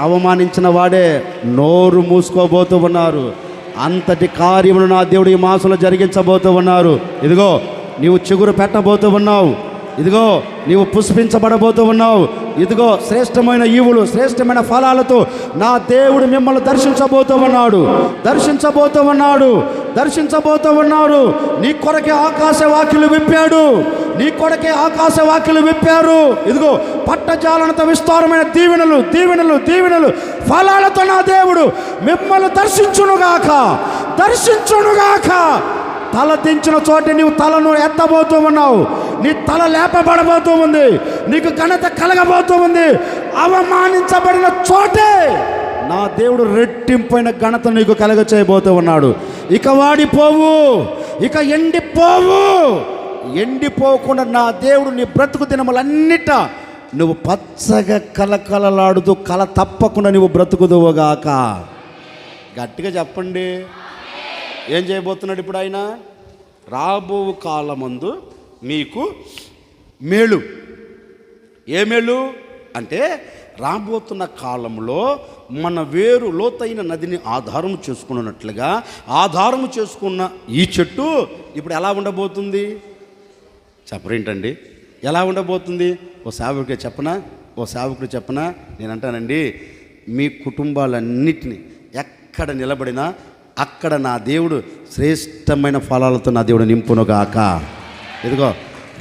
[SPEAKER 1] అవమానించిన వాడే నోరు మూసుకోబోతూ ఉన్నారు. అంతటి కార్యమును నా దేవుడు ఈ మాసంలో జరిగించబోతూ ఉన్నారు. ఇదిగో నీవు చిగురు పెట్టబోతూ ఉన్నావు. ఇదిగో నీవు పుష్పించబడబోతూ ఉన్నావు. ఇదిగో శ్రేష్టమైన ఈవులు, శ్రేష్టమైన ఫలాలతో నా దేవుడు మిమ్మల్ని దర్శించబోతూ ఉన్నాడు. నీ కొరకే ఆకాశ వాకిలు విప్పారు. ఇదిగో పట్టజాలనంత విస్తారమైన దీవెనలు ఫలాలతో నా దేవుడు మిమ్మల్ని దర్శించునుగాక. తల దించిన చోట నీవు తలను ఎత్తబోతూ ఉన్నావు. నీ తల లేపబడబోతూ ఉంది. నీకు ఘనత కలగబోతూ ఉంది. అవమానించబడిన చోటే నా దేవుడు రెట్టింపైన ఘనత నీకు కలగ చేయబోతూ ఉన్నాడు. ఇక వాడిపోవు, ఇక ఎండిపోకుండా నా దేవుడు నీ బ్రతుకు దినములన్నిట నువ్వు పచ్చగా కలకలలాడుతూ కల తప్పకుండా నువ్వు బ్రతుకుదువుగాక. గట్టిగా చెప్పండి. ఏం చేయబోతున్నాడు ఇప్పుడు ఆయన? రాబో కాలమందు మీకు మేలు. ఏ మేలు అంటే రాబోతున్న కాలంలో మన వేరు లోతైన నదిని ఆధారం చేసుకున్నట్లుగా ఆధారం చేసుకున్న ఈ చెట్టు ఇప్పుడు ఎలా ఉండబోతుంది చెప్పరేంటండి? ఎలా ఉండబోతుంది? ఓ సేవకుడు చెప్పనా? నేను అంటానండి, మీ కుటుంబాలన్నిటినీ ఎక్కడ నిలబడినా అక్కడ నా దేవుడు శ్రేష్టమైన ఫలాలతో నా దేవుడు నింపునుగాక. ఇదిగో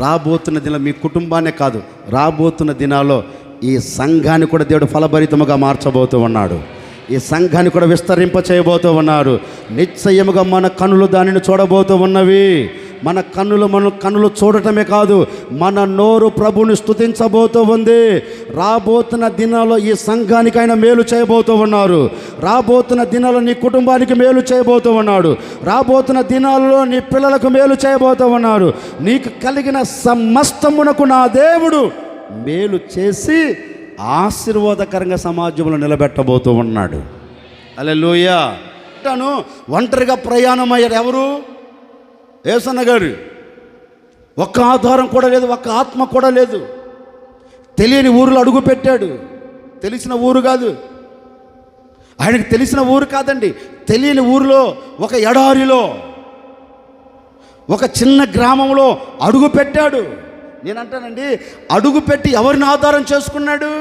[SPEAKER 1] రాబోతున్న దిన మీ కుటుంబాన్నే కాదు, రాబోతున్న దినాల్లో ఈ సంఘాన్ని కూడా దేవుడు ఫలభరితముగా మార్చబోతూ ఉన్నాడు. ఈ సంఘాన్ని కూడా విస్తరింప చేయబోతూ ఉన్నారు. నిశ్చయముగా మన కన్నులు దానిని చూడబోతూ ఉన్నవి. మన కన్నులు చూడటమే కాదు, మన నోరు ప్రభుని స్తుతించబోతూ ఉంది. రాబోతున్న దినాల్లో ఈ సంఘానికి ఆయన మేలు చేయబోతూ ఉన్నారు. రాబోతున్న దినాల్లో నీ కుటుంబానికి మేలు చేయబోతూ ఉన్నాడు. రాబోతున్న దినాల్లో నీ పిల్లలకు మేలు చేయబోతూ ఉన్నారు. నీకు కలిగిన సమస్తమునకు నా దేవుడు మేలు చేసి ఆశీర్వాదకరంగా సమాజంలో నిలబెట్టబోతూ ఉన్నాడు. హల్లెలూయా. అంటాను, ఒంటరిగా ప్రయాణం అయ్యారు ఎవరు? యేసన్న గారు. ఒక్క ఆధారం కూడా లేదు, ఒక్క ఆత్మ కూడా లేదు. తెలియని ఊరిలో అడుగు పెట్టాడు. తెలిసిన ఊరు కాదు, ఆయనకు తెలిసిన ఊరు కాదండి, తెలియని ఊరిలో, ఒక ఎడారిలో, ఒక చిన్న గ్రామంలో అడుగు పెట్టాడు. నేనంటానండి, అడుగు పెట్టి ఎవరిని ఆధారం చేసుకున్నాడు?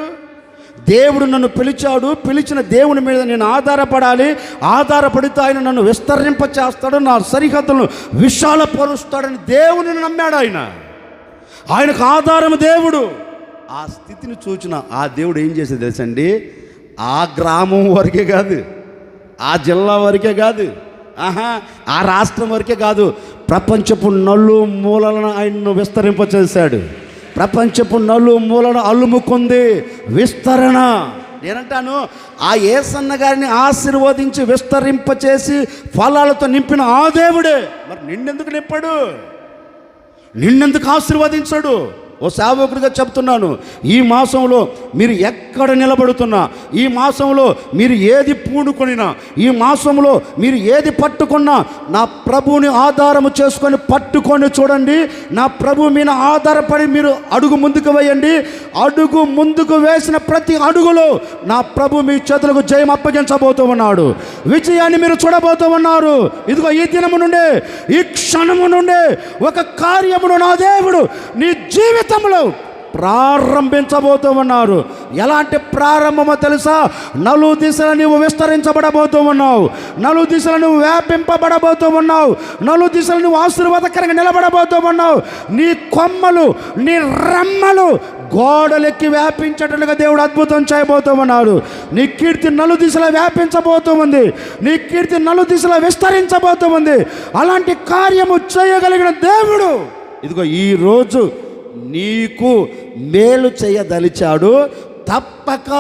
[SPEAKER 1] దేవుడు నన్ను పిలిచాడు, పిలిచిన దేవుని మీద నేను ఆధారపడాలి. ఆధారపడితే ఆయన నన్ను విస్తరింప చేస్తాడు, నా సరిహద్దులను విశాలపరుస్తాడని దేవుని నమ్మాడు. ఆయనకు ఆధారం దేవుడు. ఆ స్థితిని చూచిన ఆ దేవుడు ఏం చేసేది తెలుసండి? ఆ గ్రామం వరకే కాదు, ఆ జిల్లా వరకే కాదు, ఆ రాష్ట్రం వరకే కాదు, ప్రపంచపు నలు మూలలను ఆయన్ను విస్తరింపచేశాడు. ప్రపంచపు నలు మూలను అల్లుముకుంది విస్తరణ. నేనంటాను, ఆ యేసన్న గారిని ఆశీర్వదించి విస్తరింపచేసి ఫలాలతో నింపిన ఆ దేవుడే మరి నిన్నెందుకు నింపాడు? నిన్నెందుకు ఆశీర్వదించాడు? ఓ సేవకుడిగా చెప్తున్నాను, ఈ మాసంలో మీరు ఎక్కడ నిలబడుతున్నా, ఈ మాసంలో మీరు ఏది పూనుకొనినా, ఈ మాసంలో మీరు ఏది పట్టుకున్నా నా ప్రభువుని ఆధారము చేసుకొని పట్టుకొని చూడండి. నా ప్రభు మీద ఆధారపడి మీరు అడుగు ముందుకు వేయండి. అడుగు ముందుకు వేసిన ప్రతి అడుగులో నా ప్రభు మీ చేతులకు జయం అప్పగించబోతూ ఉన్నాడు. విజయాన్ని మీరు చూడబోతూ ఉన్నారు. ఇదిగో ఈ దినము నుండే, ఈ క్షణము నుండే ఒక కార్యమును నా దేవుడు నీ జీవితంలో ప్రారంభించబోతూ ఉన్నారు. ఎలాంటి ప్రారంభమో తెలుసా? నలు దిశలు నువ్వు విస్తరించబడబోతూ ఉన్నావు. నలు దిశలు నువ్వు వ్యాపింపబడబోతూ ఉన్నావు. నలు దిశలు నువ్వు ఆశీర్వాదకరంగా నిలబడబోతూ ఉన్నావు. నీ కొమ్మలు, నీ రెమ్మలు గోడలెక్కి వ్యాపించేటట్లుగా దేవుడు అద్భుతం చేయబోతూ ఉన్నాడు. నీ కీర్తి నలు దిశలో వ్యాపించబోతూ ఉంది. నీ కీర్తి నలు దిశలో విస్తరించబోతూ ఉంది. అలాంటి కార్యము చేయగలిగిన దేవుడు ఇదిగో ఈరోజు నీకు మేలు చేయదలిచాడు. తప్పక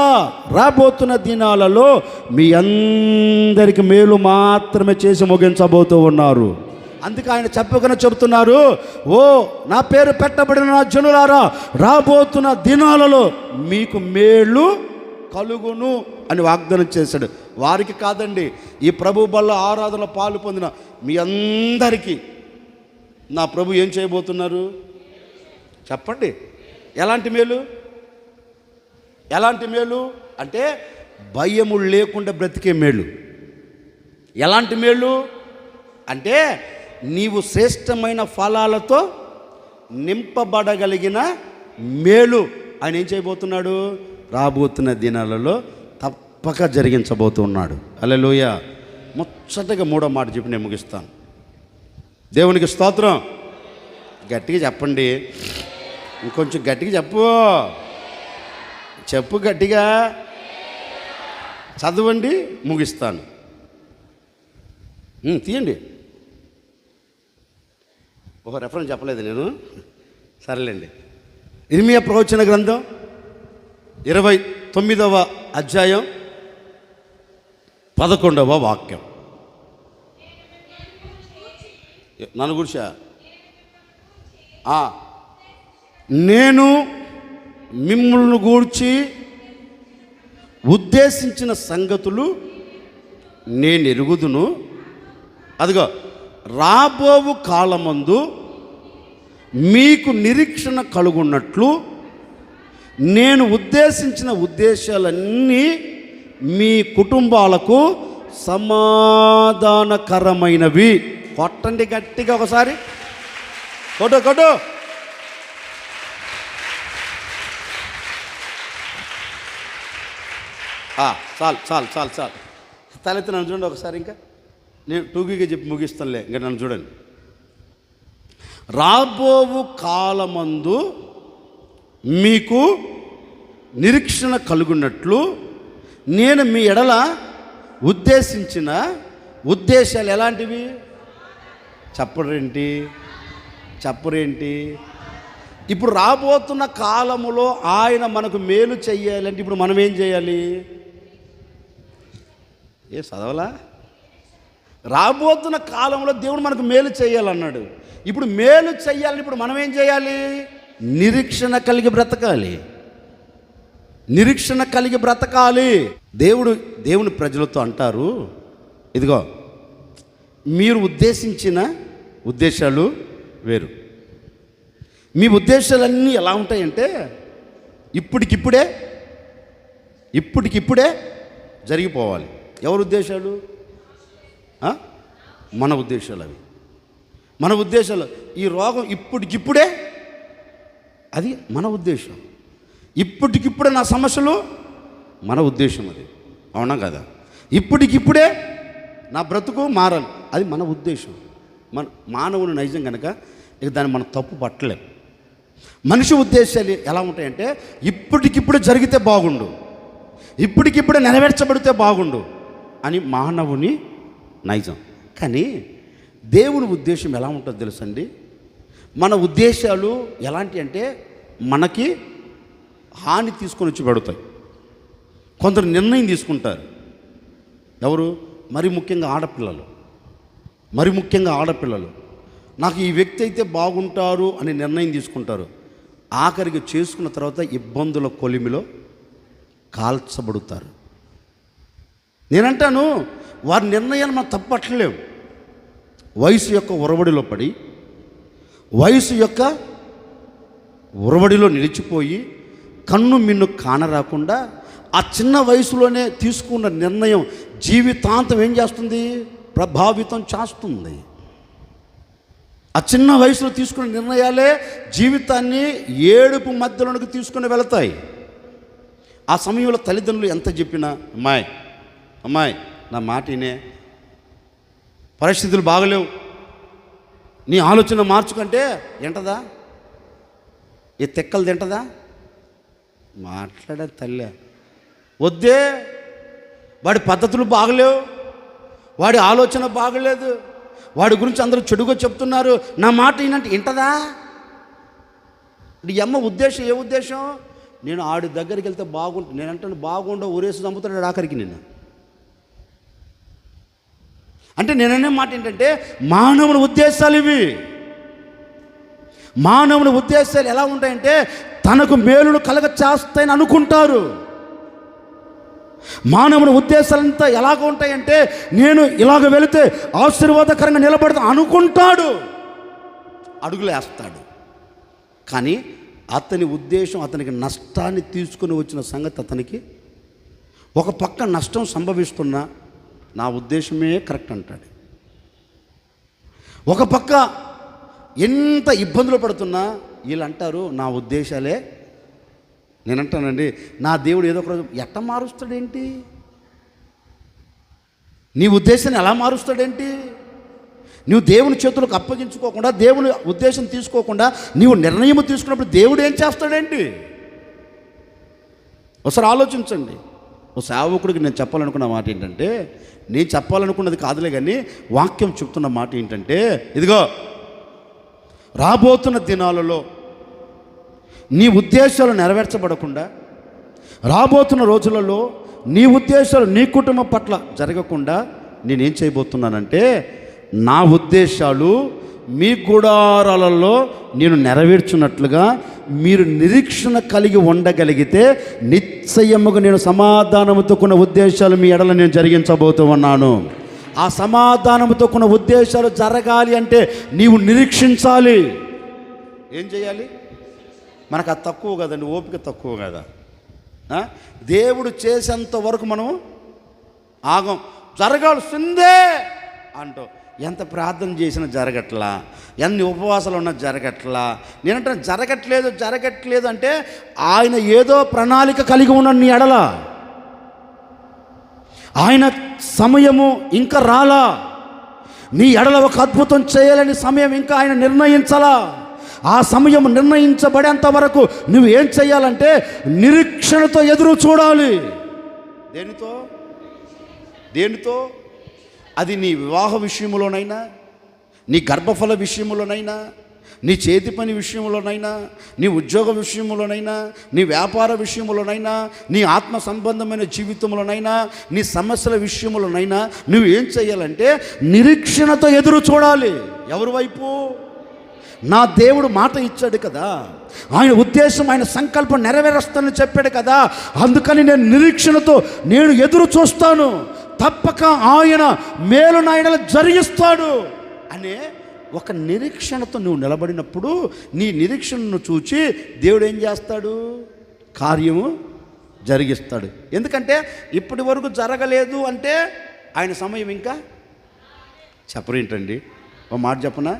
[SPEAKER 1] రాబోతున్న దినాలలో మీ అందరికి మేలు మాత్రమే చేసి ముగించబోతూ ఉన్నారు.
[SPEAKER 2] అందుకే ఆయన చెప్పకనే చెబుతున్నారు, ఓ నా పేరు పెట్టబడిన నా జనులారా, రాబోతున్న దినాలలో మీకు మేలు కలుగును అని వాగ్దానం చేశాడు. వారికి కాదండి, ఈ ప్రభు బల్ల ఆరాధన పాలు పొందిన మీ అందరికీ నా ప్రభు ఏం చేయబోతున్నారు చెప్పండి. ఎలాంటి మేలు? ఎలాంటి మేలు అంటే భయము లేకుండా బ్రతికే మేలు. ఎలాంటి మేలు అంటే నీవు శ్రేష్టమైన ఫలాలతో నింపబడగలిగిన మేలు ఆయన ఏం చేయబోతున్నాడు? రాబోతున్న దినాలలో తప్పక జరిగించబోతున్నాడు. హల్లెలూయా. ముచ్చటగా మూడో మాట చెప్పి నేను ముగిస్తాను. దేవునికి స్తోత్రం. గట్టిగా చెప్పండి, ఇంకొంచెం గట్టిగా చెప్పు గట్టిగా చదవండి, ముగిస్తాను. తీయండి. ఒక రెఫరెన్స్ చెప్పలేదు నేను, సరేలేండి. ఇర్మియా ప్రవచన గ్రంథం 29వ అధ్యాయం 11వ వాక్యం. నన్ను గురిసా నేను మిమ్మల్ని గూర్చి ఉద్దేశించిన సంగతులు నేను ఎరుగుదును. అదిగో రాబోవు కాలమందు మీకు నిరీక్షణ కలుగున్నట్లు నేను ఉద్దేశించిన ఉద్దేశాలన్నీ మీ కుటుంబాలకు సమాధానకరమైనవి. కొట్టండి గట్టిగా ఒకసారి, కొట్టు. చాలు. తలెత్తి నన్ను చూడండి ఒకసారి. ఇంకా నేను టూకీగా చెప్పి ముగిస్తానులే, ఇంకా నన్ను చూడండి. రాబోవు కాలమందు మీకు నిరీక్షణ కలుగున్నట్లు నేను మీ ఎడల ఉద్దేశించిన ఉద్దేశాలు ఎలాంటివి? చెప్పరేంటి? ఇప్పుడు రాబోతున్న కాలములో ఆయన మనకు మేలు చెయ్యాలంటే ఇప్పుడు మనం ఏం చేయాలి? చదవలా? రాబోతున్న కాలంలో దేవుడు మనకు మేలు చేయాలన్నాడు. ఇప్పుడు మేలు చెయ్యాలని ఇప్పుడు మనం ఏం చేయాలి? నిరీక్షణ కలిగి బ్రతకాలి. దేవుని ప్రజలతో అంటారు, ఇదిగో మీరు ఉద్దేశించిన ఉద్దేశాలు వేరు. మీ ఉద్దేశాలన్నీ ఎలా ఉంటాయంటే ఇప్పటికిప్పుడే జరిగిపోవాలి. ఎవరి ఉద్దేశాలు? మన ఉద్దేశాలు. అవి మన ఉద్దేశాలు. ఈ రోగం ఇప్పటికిప్పుడే, అది మన ఉద్దేశం. ఇప్పటికిప్పుడే నా సమస్యలు మన ఉద్దేశం. అది అవునా కదా? ఇప్పటికిప్పుడే నా బ్రతుకు మారాలి, అది మన ఉద్దేశం. మన మానవుని నైజం కనుక ఇక దాన్ని మనం తప్పు పట్టలేం. మనిషి ఉద్దేశాలు ఎలా ఉంటాయంటే ఇప్పటికిప్పుడే జరిగితే బాగుండు, ఇప్పటికిప్పుడే నెరవేర్చబడితే బాగుండు అని మానవుని నైజం. కానీ దేవుని ఉద్దేశం ఎలా ఉంటుందో తెలుసండి? మన ఉద్దేశాలు ఎలాంటి అంటే మనకి హాని తీసుకొని వచ్చి పెడతాయి. కొందరు నిర్ణయం తీసుకుంటారు. ఎవరు? మరి ముఖ్యంగా ఆడపిల్లలు నాకు ఈ వ్యక్తి అయితే బాగుంటారు అని నిర్ణయం తీసుకుంటారు. ఆఖరికి చేసుకున్న తర్వాత ఇబ్బందుల కొలిమిలో కాల్చబడుతారు. నేనంటాను, వారి నిర్ణయాన్ని మనం తప్పట్లేము. వయసు యొక్క ఉరవడిలో నిలిచిపోయి కన్ను మిన్ను కానరాకుండా ఆ చిన్న వయసులోనే తీసుకున్న నిర్ణయం జీవితాంతం ఏం చేస్తుంది? ప్రభావితం చేస్తుంది. ఆ చిన్న వయసులో తీసుకున్న నిర్ణయాలే జీవితాన్ని ఏడుపు మధ్యలోనికి తీసుకుని వెళతాయి. ఆ సమయంలో తల్లిదండ్రులు ఎంత చెప్పినా, అమ్మాయి నా మాట వినే, పరిస్థితులు బాగలేవు, నీ ఆలోచన మార్చుకుంటే ఎంటదా? ఏ తెక్కలు తింటదా? మాట్లాడే తల్లే వద్దే, వాడి పద్ధతులు బాగలేవు, వాడి ఆలోచన బాగలేదు, వాడి గురించి అందరూ చెడుగా చెప్తున్నారు, నా మాట ఏంటంటే వింటదా? ఈ అమ్మ ఉద్దేశం ఏ ఉద్దేశం? నేను ఆడి దగ్గరికి వెళ్తే బాగుంటుంది. నేను అంటాను బాగుండవు, ఊరేసి చంపుతాడు ఆఖరికి. అంటే నేననే మాట ఏంటంటే మానవుని ఉద్దేశాలు ఇవి. మానవుని ఉద్దేశాలు ఎలా ఉంటాయంటే తనకు మేలును కలగ చేస్తాయని అనుకుంటారు. మానవుని ఉద్దేశాలంతా ఎలాగ ఉంటాయంటే నేను ఇలాగ వెళితే ఆశీర్వాదకరంగా నిలబడతా అనుకుంటాడు, అడుగులు వేస్తాడు. కానీ అతని ఉద్దేశం అతనికి నష్టాన్ని తీసుకుని వచ్చిన సంగతి అతనికి ఒక పక్క నష్టం సంభవిస్తున్నా నా ఉద్దేశమే కరెక్ట్ అంటాడు. ఒక పక్క ఎంత ఇబ్బందులు పడుతున్నా వీళ్ళు అంటారు నా ఉద్దేశాలే. నేనంటానండి నా దేవుడు ఏదో ఒక రోజు ఎట్ట మారుస్తాడేంటి, నీ ఉద్దేశాన్ని ఎలా మారుస్తాడేంటి? నువ్వు దేవుని చేతులకు అప్పగించుకోకుండా దేవుని ఉద్దేశం తీసుకోకుండా నీవు నిర్ణయం తీసుకున్నప్పుడు దేవుడు ఏం చేస్తాడేంటి? ఒకసారి ఆలోచించండి. ఒక సేవకుడికి నేను చెప్పాలనుకున్న మాట ఏంటంటే, నేను చెప్పాలనుకున్నది కాదులే కానీ వాక్యం చెప్తున్న మాట ఏంటంటే, ఇదిగో రాబోతున్న దినాలలో నీ ఉద్దేశాలు నెరవేర్చబడకుండా, రాబోతున్న రోజులలో నీ ఉద్దేశాలు నీ కుటుంబం పట్ల జరగకుండా నేనేం చేయబోతున్నానంటే నా ఉద్దేశాలు మీ గుడారాలలో నేను నెరవేర్చున్నట్లుగా మీరు నిరీక్షణ కలిగి ఉండగలిగితే నిశ్చయముగా నేను సమాధానముతో కూడిన ఉద్దేశాలు మీ ఎడల నేను జరిగించబోతూ ఉన్నాను. ఆ సమాధానముతో కూడిన ఉద్దేశాలు జరగాలి అంటే నీవు నిరీక్షించాలి. ఏం చేయాలి? మనకు అది తక్కువ కదండి, ఓపిక తక్కువ కదా. దేవుడు చేసేంత వరకు మనం ఆగం. జరగాల్సిందే అంటూ ఎంత ప్రార్థన చేసినా జరగట్లా, ఎన్ని ఉపవాసాలు ఉన్నా జరగట్లా. నేనంటే జరగట్లేదు అంటే ఆయన ఏదో ప్రణాళిక కలిగి ఉన్న నీ ఎడల ఆయన సమయము ఇంకా రాలా, నీ ఎడల ఒక అద్భుతం చేయాలని సమయం ఇంకా ఆయన నిర్ణయించాలా. ఆ సమయం నిర్ణయించబడేంత వరకు నువ్వు ఏం చేయాలంటే నిరీక్షణతో ఎదురు చూడాలి. దేనితో? అది నీ వివాహ విషయంలోనైనా, నీ గర్భఫల విషయంలోనైనా, నీ చేతి పని విషయంలోనైనా, నీ ఉద్యోగ విషయంలోనైనా, నీ వ్యాపార విషయంలోనైనా, నీ ఆత్మ సంబంధమైన జీవితంలోనైనా, నీ సమస్యల విషయంలోనైనా నువ్వు ఏం చేయాలంటే నిరీక్షణతో ఎదురు చూడాలి. ఎవరి వైపు? నా దేవుడు మాట ఇచ్చాడు కదా, ఆయన ఉద్దేశం ఆయన సంకల్పం నెరవేరుస్తానని చెప్పాడు కదా, అందుకని నేను నిరీక్షణతో నేను ఎదురు చూస్తాను, తప్పక ఆయన మేలు నా ఎడల జరిగిస్తాడు అనే ఒక నిరీక్షణతో నువ్వు నిలబడినప్పుడు నీ నిరీక్షణను చూచి దేవుడు ఏం చేస్తాడు? కార్యము జరిగిస్తాడు. ఎందుకంటే ఇప్పటి వరకు జరగలేదు అంటే ఆయన సమయం ఇంకా చెప్పరేంటండి. ఒక మాట చెప్పనా,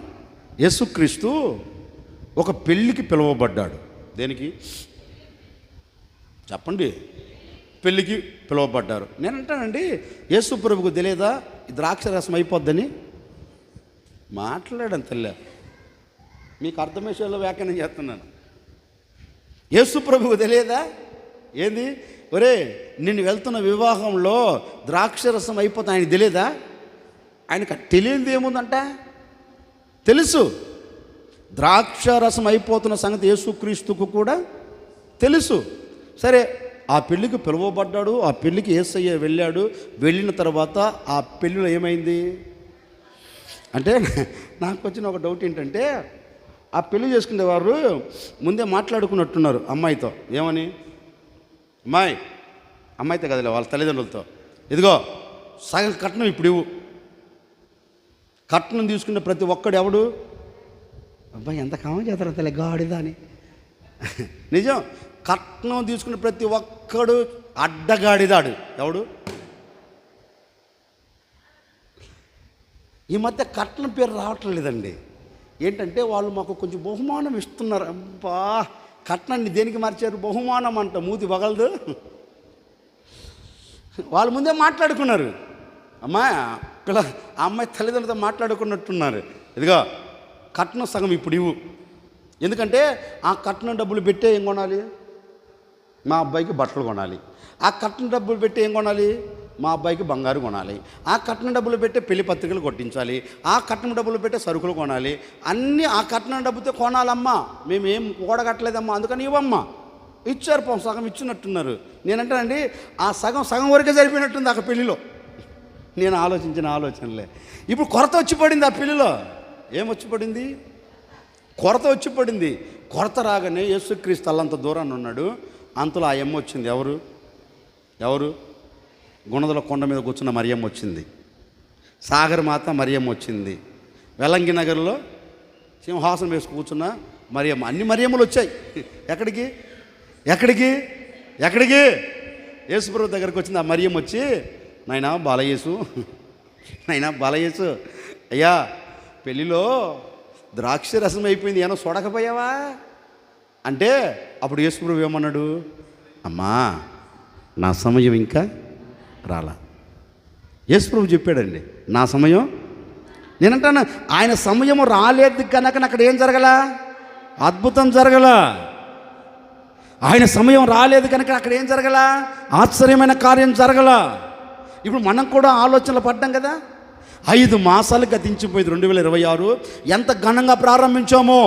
[SPEAKER 2] యేసుక్రీస్తు ఒక పెళ్ళికి పిలువబడ్డాడు. దేనికి చెప్పండి? పెళ్ళికి పిలువబడ్డారు. నేను అంటానండి యేసు ప్రభువుకు తెలియదా ఈ ద్రాక్షరసం అయిపోద్దని? మాట్లాడాను తల్లి, మీకు అర్థమయ్యేలో వ్యాఖ్యానం చేస్తున్నాను. యేసు ప్రభువుకు తెలియదా? ఏంది ఒరే నిన్ను వెళ్తున్న వివాహంలో ద్రాక్షరసం అయిపోతే ఆయనకు తెలియదా? ఆయనకు తెలియనిది ఏముందంట? తెలుసు. ద్రాక్షరసం అయిపోతున్న సంగతి యేసుక్రీస్తుకు కూడా తెలుసు. సరే, ఆ పెళ్ళికి పిలువబడ్డాడు, ఆ పెళ్ళికి యేసయ్య వెళ్ళాడు. వెళ్ళిన తర్వాత ఆ పెళ్ళిలో ఏమైంది అంటే, నాకు వచ్చిన ఒక డౌట్ ఏంటంటే, ఆ పెళ్ళి చేసుకునే వారు ముందే మాట్లాడుకున్నట్టున్నారు అమ్మాయితో. ఏమని? అమ్మాయితో కదలే, వాళ్ళ తల్లిదండ్రులతో, ఇదిగో సగం కట్నం ఇప్పుడు ఇవ్వు. కట్నం తీసుకున్న ప్రతి ఒక్కడు ఎవడు? అబ్బాయి ఎంత కామం చేస్తారు తల్లి గాడిదా అని. నిజం, కట్నం తీసుకున్న ప్రతి ఒక్కడు అడ్డగాడిదాడు. ఎవడు? ఈ మధ్య కట్నం పేరు రావట్లేదండి. ఏంటంటే వాళ్ళు మాకు కొంచెం బహుమానం ఇస్తున్నారు. అబ్బా, కట్నాన్ని దేనికి మార్చారు? బహుమానం అంట, మూతి పగలదు. వాళ్ళ ముందే మాట్లాడుకున్నారు. అమ్మాయి ఆ అమ్మాయి తల్లిదండ్రులతో మాట్లాడుకున్నట్టున్నారు. ఇదిగో కట్నం సగం ఇప్పుడు ఇవ్వు. ఎందుకంటే ఆ కట్నం డబ్బులు పెట్టే ఏం కొనాలి? మా అబ్బాయికి బట్టలు కొనాలి. ఆ కట్నం డబ్బులు పెట్టి ఏం కొనాలి? మా అబ్బాయికి బంగారు కొనాలి. ఆ కట్నం డబ్బులు పెట్టే పెళ్లి పత్రికలు కొట్టించాలి. ఆ కట్నం డబ్బులు పెట్టే సరుకులు కొనాలి. అన్నీ ఆ కట్నం డబ్బుతో కొనాలమ్మా. మేమేం కూడగట్టలేదమ్మా, అందుకని ఇవ్వమ్మా. ఇచ్చారు, సగం ఇచ్చినట్టున్నారు. నేనంటానండి ఆ సగం వరకే సరిపోయినట్టుంది ఆ పెళ్ళిలో.
[SPEAKER 1] నేను ఆలోచించిన ఆలోచనలే. ఇప్పుడు కొరత వచ్చి పడింది ఆ పిల్లలో. ఏమొచ్చి పడింది? కొరత వచ్చి పడింది. కొరత రాగానే యేసుక్రీస్తు అల్లంత దూరాన్ని ఉన్నాడు. అంతలో ఆ అమ్మ వచ్చింది. ఎవరు? గుణదల కొండ మీద కూర్చున్న మరియమ్మ వచ్చింది. సాగర్ మాత మరియమ్మ వచ్చింది. వెలంగి నగర్లో సింహాసనం వేసి కూర్చున్న మరియమ్మ. అన్ని మరియమ్మలు వచ్చాయి. ఎక్కడికి యేసుప్రభు దగ్గరికి వచ్చింది. ఆ మరియమ్మ వచ్చి, నాయనా బాలయేసు, అయ్యా పెళ్ళిలో ద్రాక్ష రసం అయిపోయింది, ఏమో చూడకపోయావా అంటే, అప్పుడు యేసుప్రభు ఏమన్నాడు? అమ్మా, నా సమయం ఇంకా రాలా. యేసుప్రభు చెప్పాడండి, నా సమయం. నేనంటాను, ఆయన సమయం రాలేదు కనుక అక్కడ ఏం జరగల? అద్భుతం జరగల. ఆయన సమయం రాలేదు కనుక అక్కడ ఏం జరగల? ఆశ్చర్యమైన కార్యం జరగల. ఇప్పుడు మనం కూడా ఆలోచనలు పడ్డాం కదా. 5 మాసాలు గతించిపోయింది 2026. ఎంత ఘనంగా ప్రారంభించామో.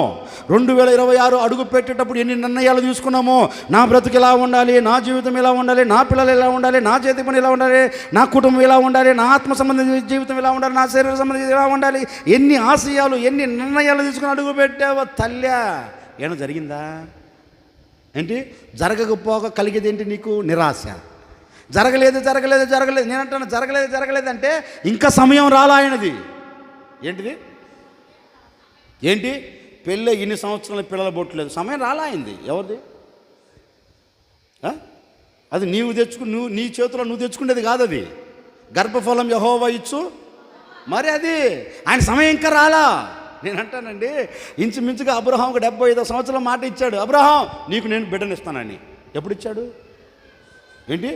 [SPEAKER 1] 2026 అడుగు పెట్టేటప్పుడు ఎన్ని నిర్ణయాలు తీసుకున్నామో. నా బ్రతుకు ఎలా ఉండాలి, నా జీవితం ఎలా ఉండాలి, నా పిల్లలు ఎలా ఉండాలి, నా చేతి పని ఎలా ఉండాలి, నా కుటుంబం ఎలా ఉండాలి, నా ఆత్మ సంబంధించిన జీవితం ఎలా ఉండాలి, నా శరీర సంబంధించి ఎలా ఉండాలి, ఎన్ని ఆశయాలు, ఎన్ని నిర్ణయాలు తీసుకుని అడుగు పెట్టావో తల్లా. ఏమో జరిగిందా ఏంటి? జరగకపోగా కలిగేది ఏంటి నీకు? నిరాశ. జరగలేదు. నేనంటాను, జరగలేదంటే ఇంకా సమయం రాలా ఆయనది. ఏంటి పెళ్ళి ఇన్ని సంవత్సరాల పిల్లల బొట్టలేదు, సమయం రాలా అయింది. ఎవరిది? అది నీవు నీ చేతిలో నువ్వు తెచ్చుకునేది కాదు. అది గర్భఫలం యెహోవా ఇచ్చు. మరి అది ఆయన సమయం ఇంకా రాలా. నేనంటానండి, ఇంచుమించుగా అబ్రహాంకు 75 సంవత్సరాల మాట ఇచ్చాడు. అబ్రహాం, నీకు నేను బిడ్డనిస్తానని. ఎప్పుడు ఇచ్చాడు? ఏంటి?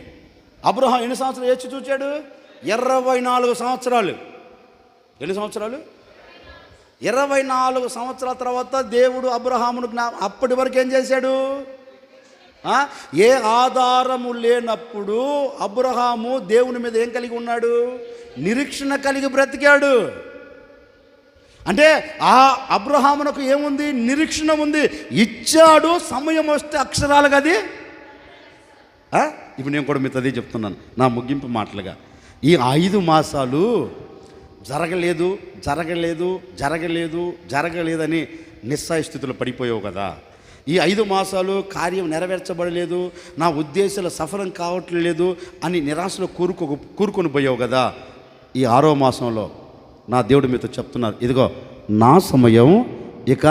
[SPEAKER 1] అబ్రహాం ఎన్ని సంవత్సరాలు ఏడ్చి చూచాడు? 24 సంవత్సరాలు. ఎన్ని సంవత్సరాలు? 24 సంవత్సరాల తర్వాత దేవుడు అబ్రహామును అప్పటి వరకు ఏం చేశాడు? ఏ ఆధారము లేనప్పుడు అబ్రహాము దేవుని మీద ఏం కలిగి ఉన్నాడు? నిరీక్షణ కలిగి బ్రతికాడు. అంటే ఆ అబ్రహామునకు ఏముంది? నిరీక్షణ ఉంది. ఇచ్చాడు. సమయం వస్తే అక్షరాలుగా అది. ఇప్పుడు నేను కూడా మీతో అదే చెప్తున్నాను నా ముగింపు మాటలుగా. ఈ 5 మాసాలు జరగలేదని నిస్సాయ స్థితిలో పడిపోయావు కదా. ఈ 5 మాసాలు కార్యం నెరవేర్చబడలేదు, నా ఉద్దేశాలు సఫలం కావట్లేదు అని నిరాశలో కూరుకొని పోయావు కదా. ఈ 6వ మాసంలో నా దేవుడు మీతో చెప్తున్నారు, ఇదిగో నా సమయం ఇక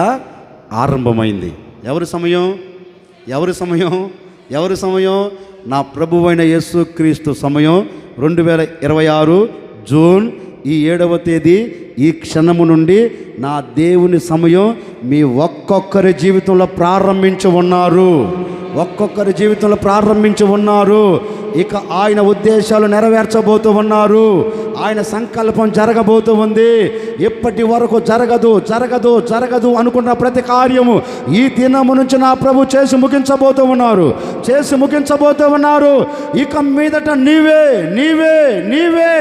[SPEAKER 1] ఆరంభమైంది. ఎవరి సమయం? నా ప్రభువైన యేసుక్రీస్తు సమయం. 2026 జూన్ ఈ 7వ తేదీ ఈ క్షణము నుండి నా దేవుని సమయం మీ ఒక్కొక్కరి జీవితంలో ప్రారంభించి ఉన్నారు. ఇక ఆయన ఉద్దేశాలు నెరవేర్చబోతూ ఉన్నారు. ఆయన సంకల్పం జరగబోతూ ఉంది. ఇప్పటి వరకు జరగదు అనుకున్న ప్రతి కార్యము ఈ దినము నుంచి నా ప్రభు చేసి ముగించబోతూ ఉన్నారు. ఇక మీదట నీవే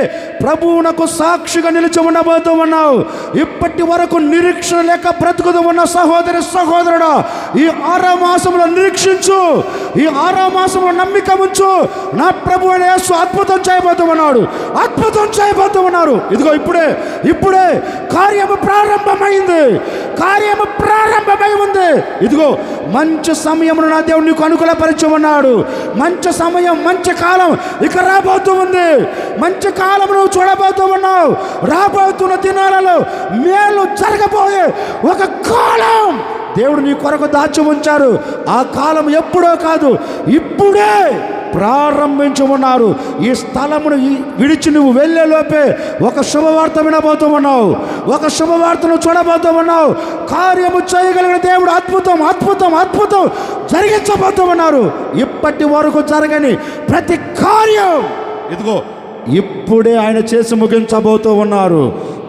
[SPEAKER 1] ప్రభువునకు సాక్షిగా నిలిచి ఉండబోతూ ఉన్నావు. ఇప్పటి వరకు నిరీక్షణ లేక బ్రతుకుతూ ఉన్న సహోదరుడా, ఈ 6వ మాసంలో నిరీక్షించు. ఈ 6వ మాసంలో నమ్మిక ఉంచు. నా ప్రభు అయిన యేసు అద్భుతం చేయబోతూ ఉన్నారు. ఇదిగో ఇప్పుడే కార్యము ప్రారంభమై ఉంది. ఇదిగో మంచి సమయమును నా దేవుడు నీకు అనుకూలపరిచి ఉన్నాడు. మంచి సమయం, మంచి కాలం ఇక రాబోతూ ఉంది. మంచి కాలం నువ్వు చూడబోతూ ఉన్నావు. రాబోతున్న దినాలలో మేలు జరగబోయే ఒక కాలం దేవుడు నీ కొరకు దాచి ఉంచారు. ఆ కాలం ఎప్పుడో కాదు, ఇప్పుడే ప్రారంభించి ఉన్నారు. ఈ స్థలమును విడిచి నువ్వు వెళ్ళేలోపే ఒక శుభవార్త వినబోతూ ఉన్నావు. ఒక శుభవార్తను చూడబోతూ ఉన్నావు. కార్యము చేయగలిగిన దేవుడు అద్భుతం జరిగించబోతూ ఉన్నారు. ఇప్పటి వరకు జరగని ప్రతి కార్యం ఇదిగో ఇప్పుడే ఆయన చేసి ముగించబోతూ ఉన్నారు.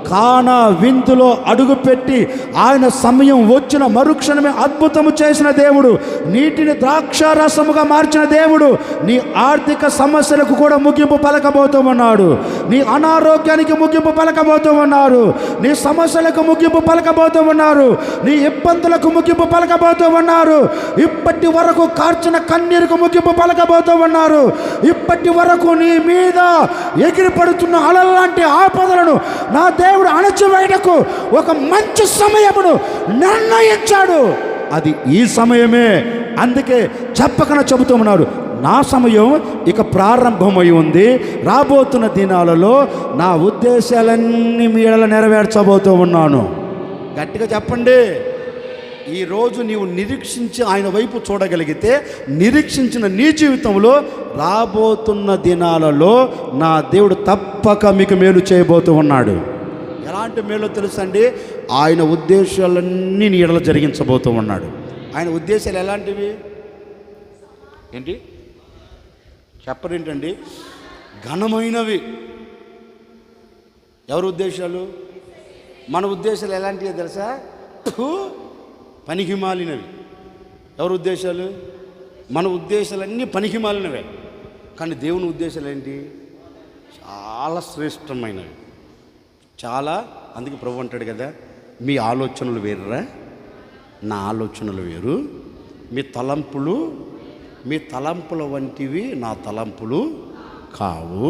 [SPEAKER 1] కానా విందులో అడుగుపెట్టి ఆయన సమయం వచ్చిన మరుక్షణమే అద్భుతము చేసిన దేవుడు, నీటిని ద్రాక్షారసముగా మార్చిన దేవుడు నీ ఆర్థిక సమస్యలకు కూడా ముగింపు పలకబోతూ ఉన్నాడు. నీ అనారోగ్యానికి ముగింపు పలకబోతూ ఉన్నారు. నీ సమస్యలకు ముగింపు పలకబోతూ ఉన్నారు. నీ ఇబ్బందులకు ముగింపు పలకబోతూ ఉన్నారు. ఇప్పటి వరకు కార్చిన కన్నీరుకు ముగింపు పలకబోతూ ఉన్నారు.
[SPEAKER 2] ఇప్పటి వరకు నీ మీద ఎగిరిపడుతున్న అలల్లాంటి ఆపదలను నా దేవుడు అణచివేయటకు ఒక మంచి సమయమును నిర్ణయించాడు. అది ఈ సమయమే. అందుకే చెప్పకన చెబుతూ ఉన్నారు, నా సమయం ఇక ప్రారంభమై ఉంది. రాబోతున్న దినాలలో నా ఉద్దేశాలన్నీ మీ ఎడల నెరవేర్చబోతూ ఉన్నాను. గట్టిగా చెప్పండి. ఈరోజు నీవు నిరీక్షించి ఆయన వైపు చూడగలిగితే, నిరీక్షించిన నీ జీవితంలో రాబోతున్న దినాలలో నా దేవుడు తప్పక మీకు మేలు చేయబోతూ ఉన్నాడు. ఎలాంటి మేలు తెలుసండి? ఆయన ఉద్దేశాలన్నీ నీ ఎడల జరిగించబోతూ ఉన్నాడు. ఆయన ఉద్దేశాలు ఎలాంటివి? ఏంటి చెప్పరేంటండి? ఘనమైనవి. ఎవరి ఉద్దేశాలు? మన ఉద్దేశాలు ఎలాంటివో తెలుసా? పనికిమాలినవి. ఎవరి ఉద్దేశాలు? మన ఉద్దేశాలన్నీ పనికిమాలినవే. కానీ దేవుని ఉద్దేశాలు ఏంటి? చాలా శ్రేష్టమైనవి, చాలా. అందుకే ప్రభు అంటాడు కదా, మీ ఆలోచనలు వేరురా, నా ఆలోచనలు వేరు. మీ తలంపుల వంటివి నా తలంపులు కావు.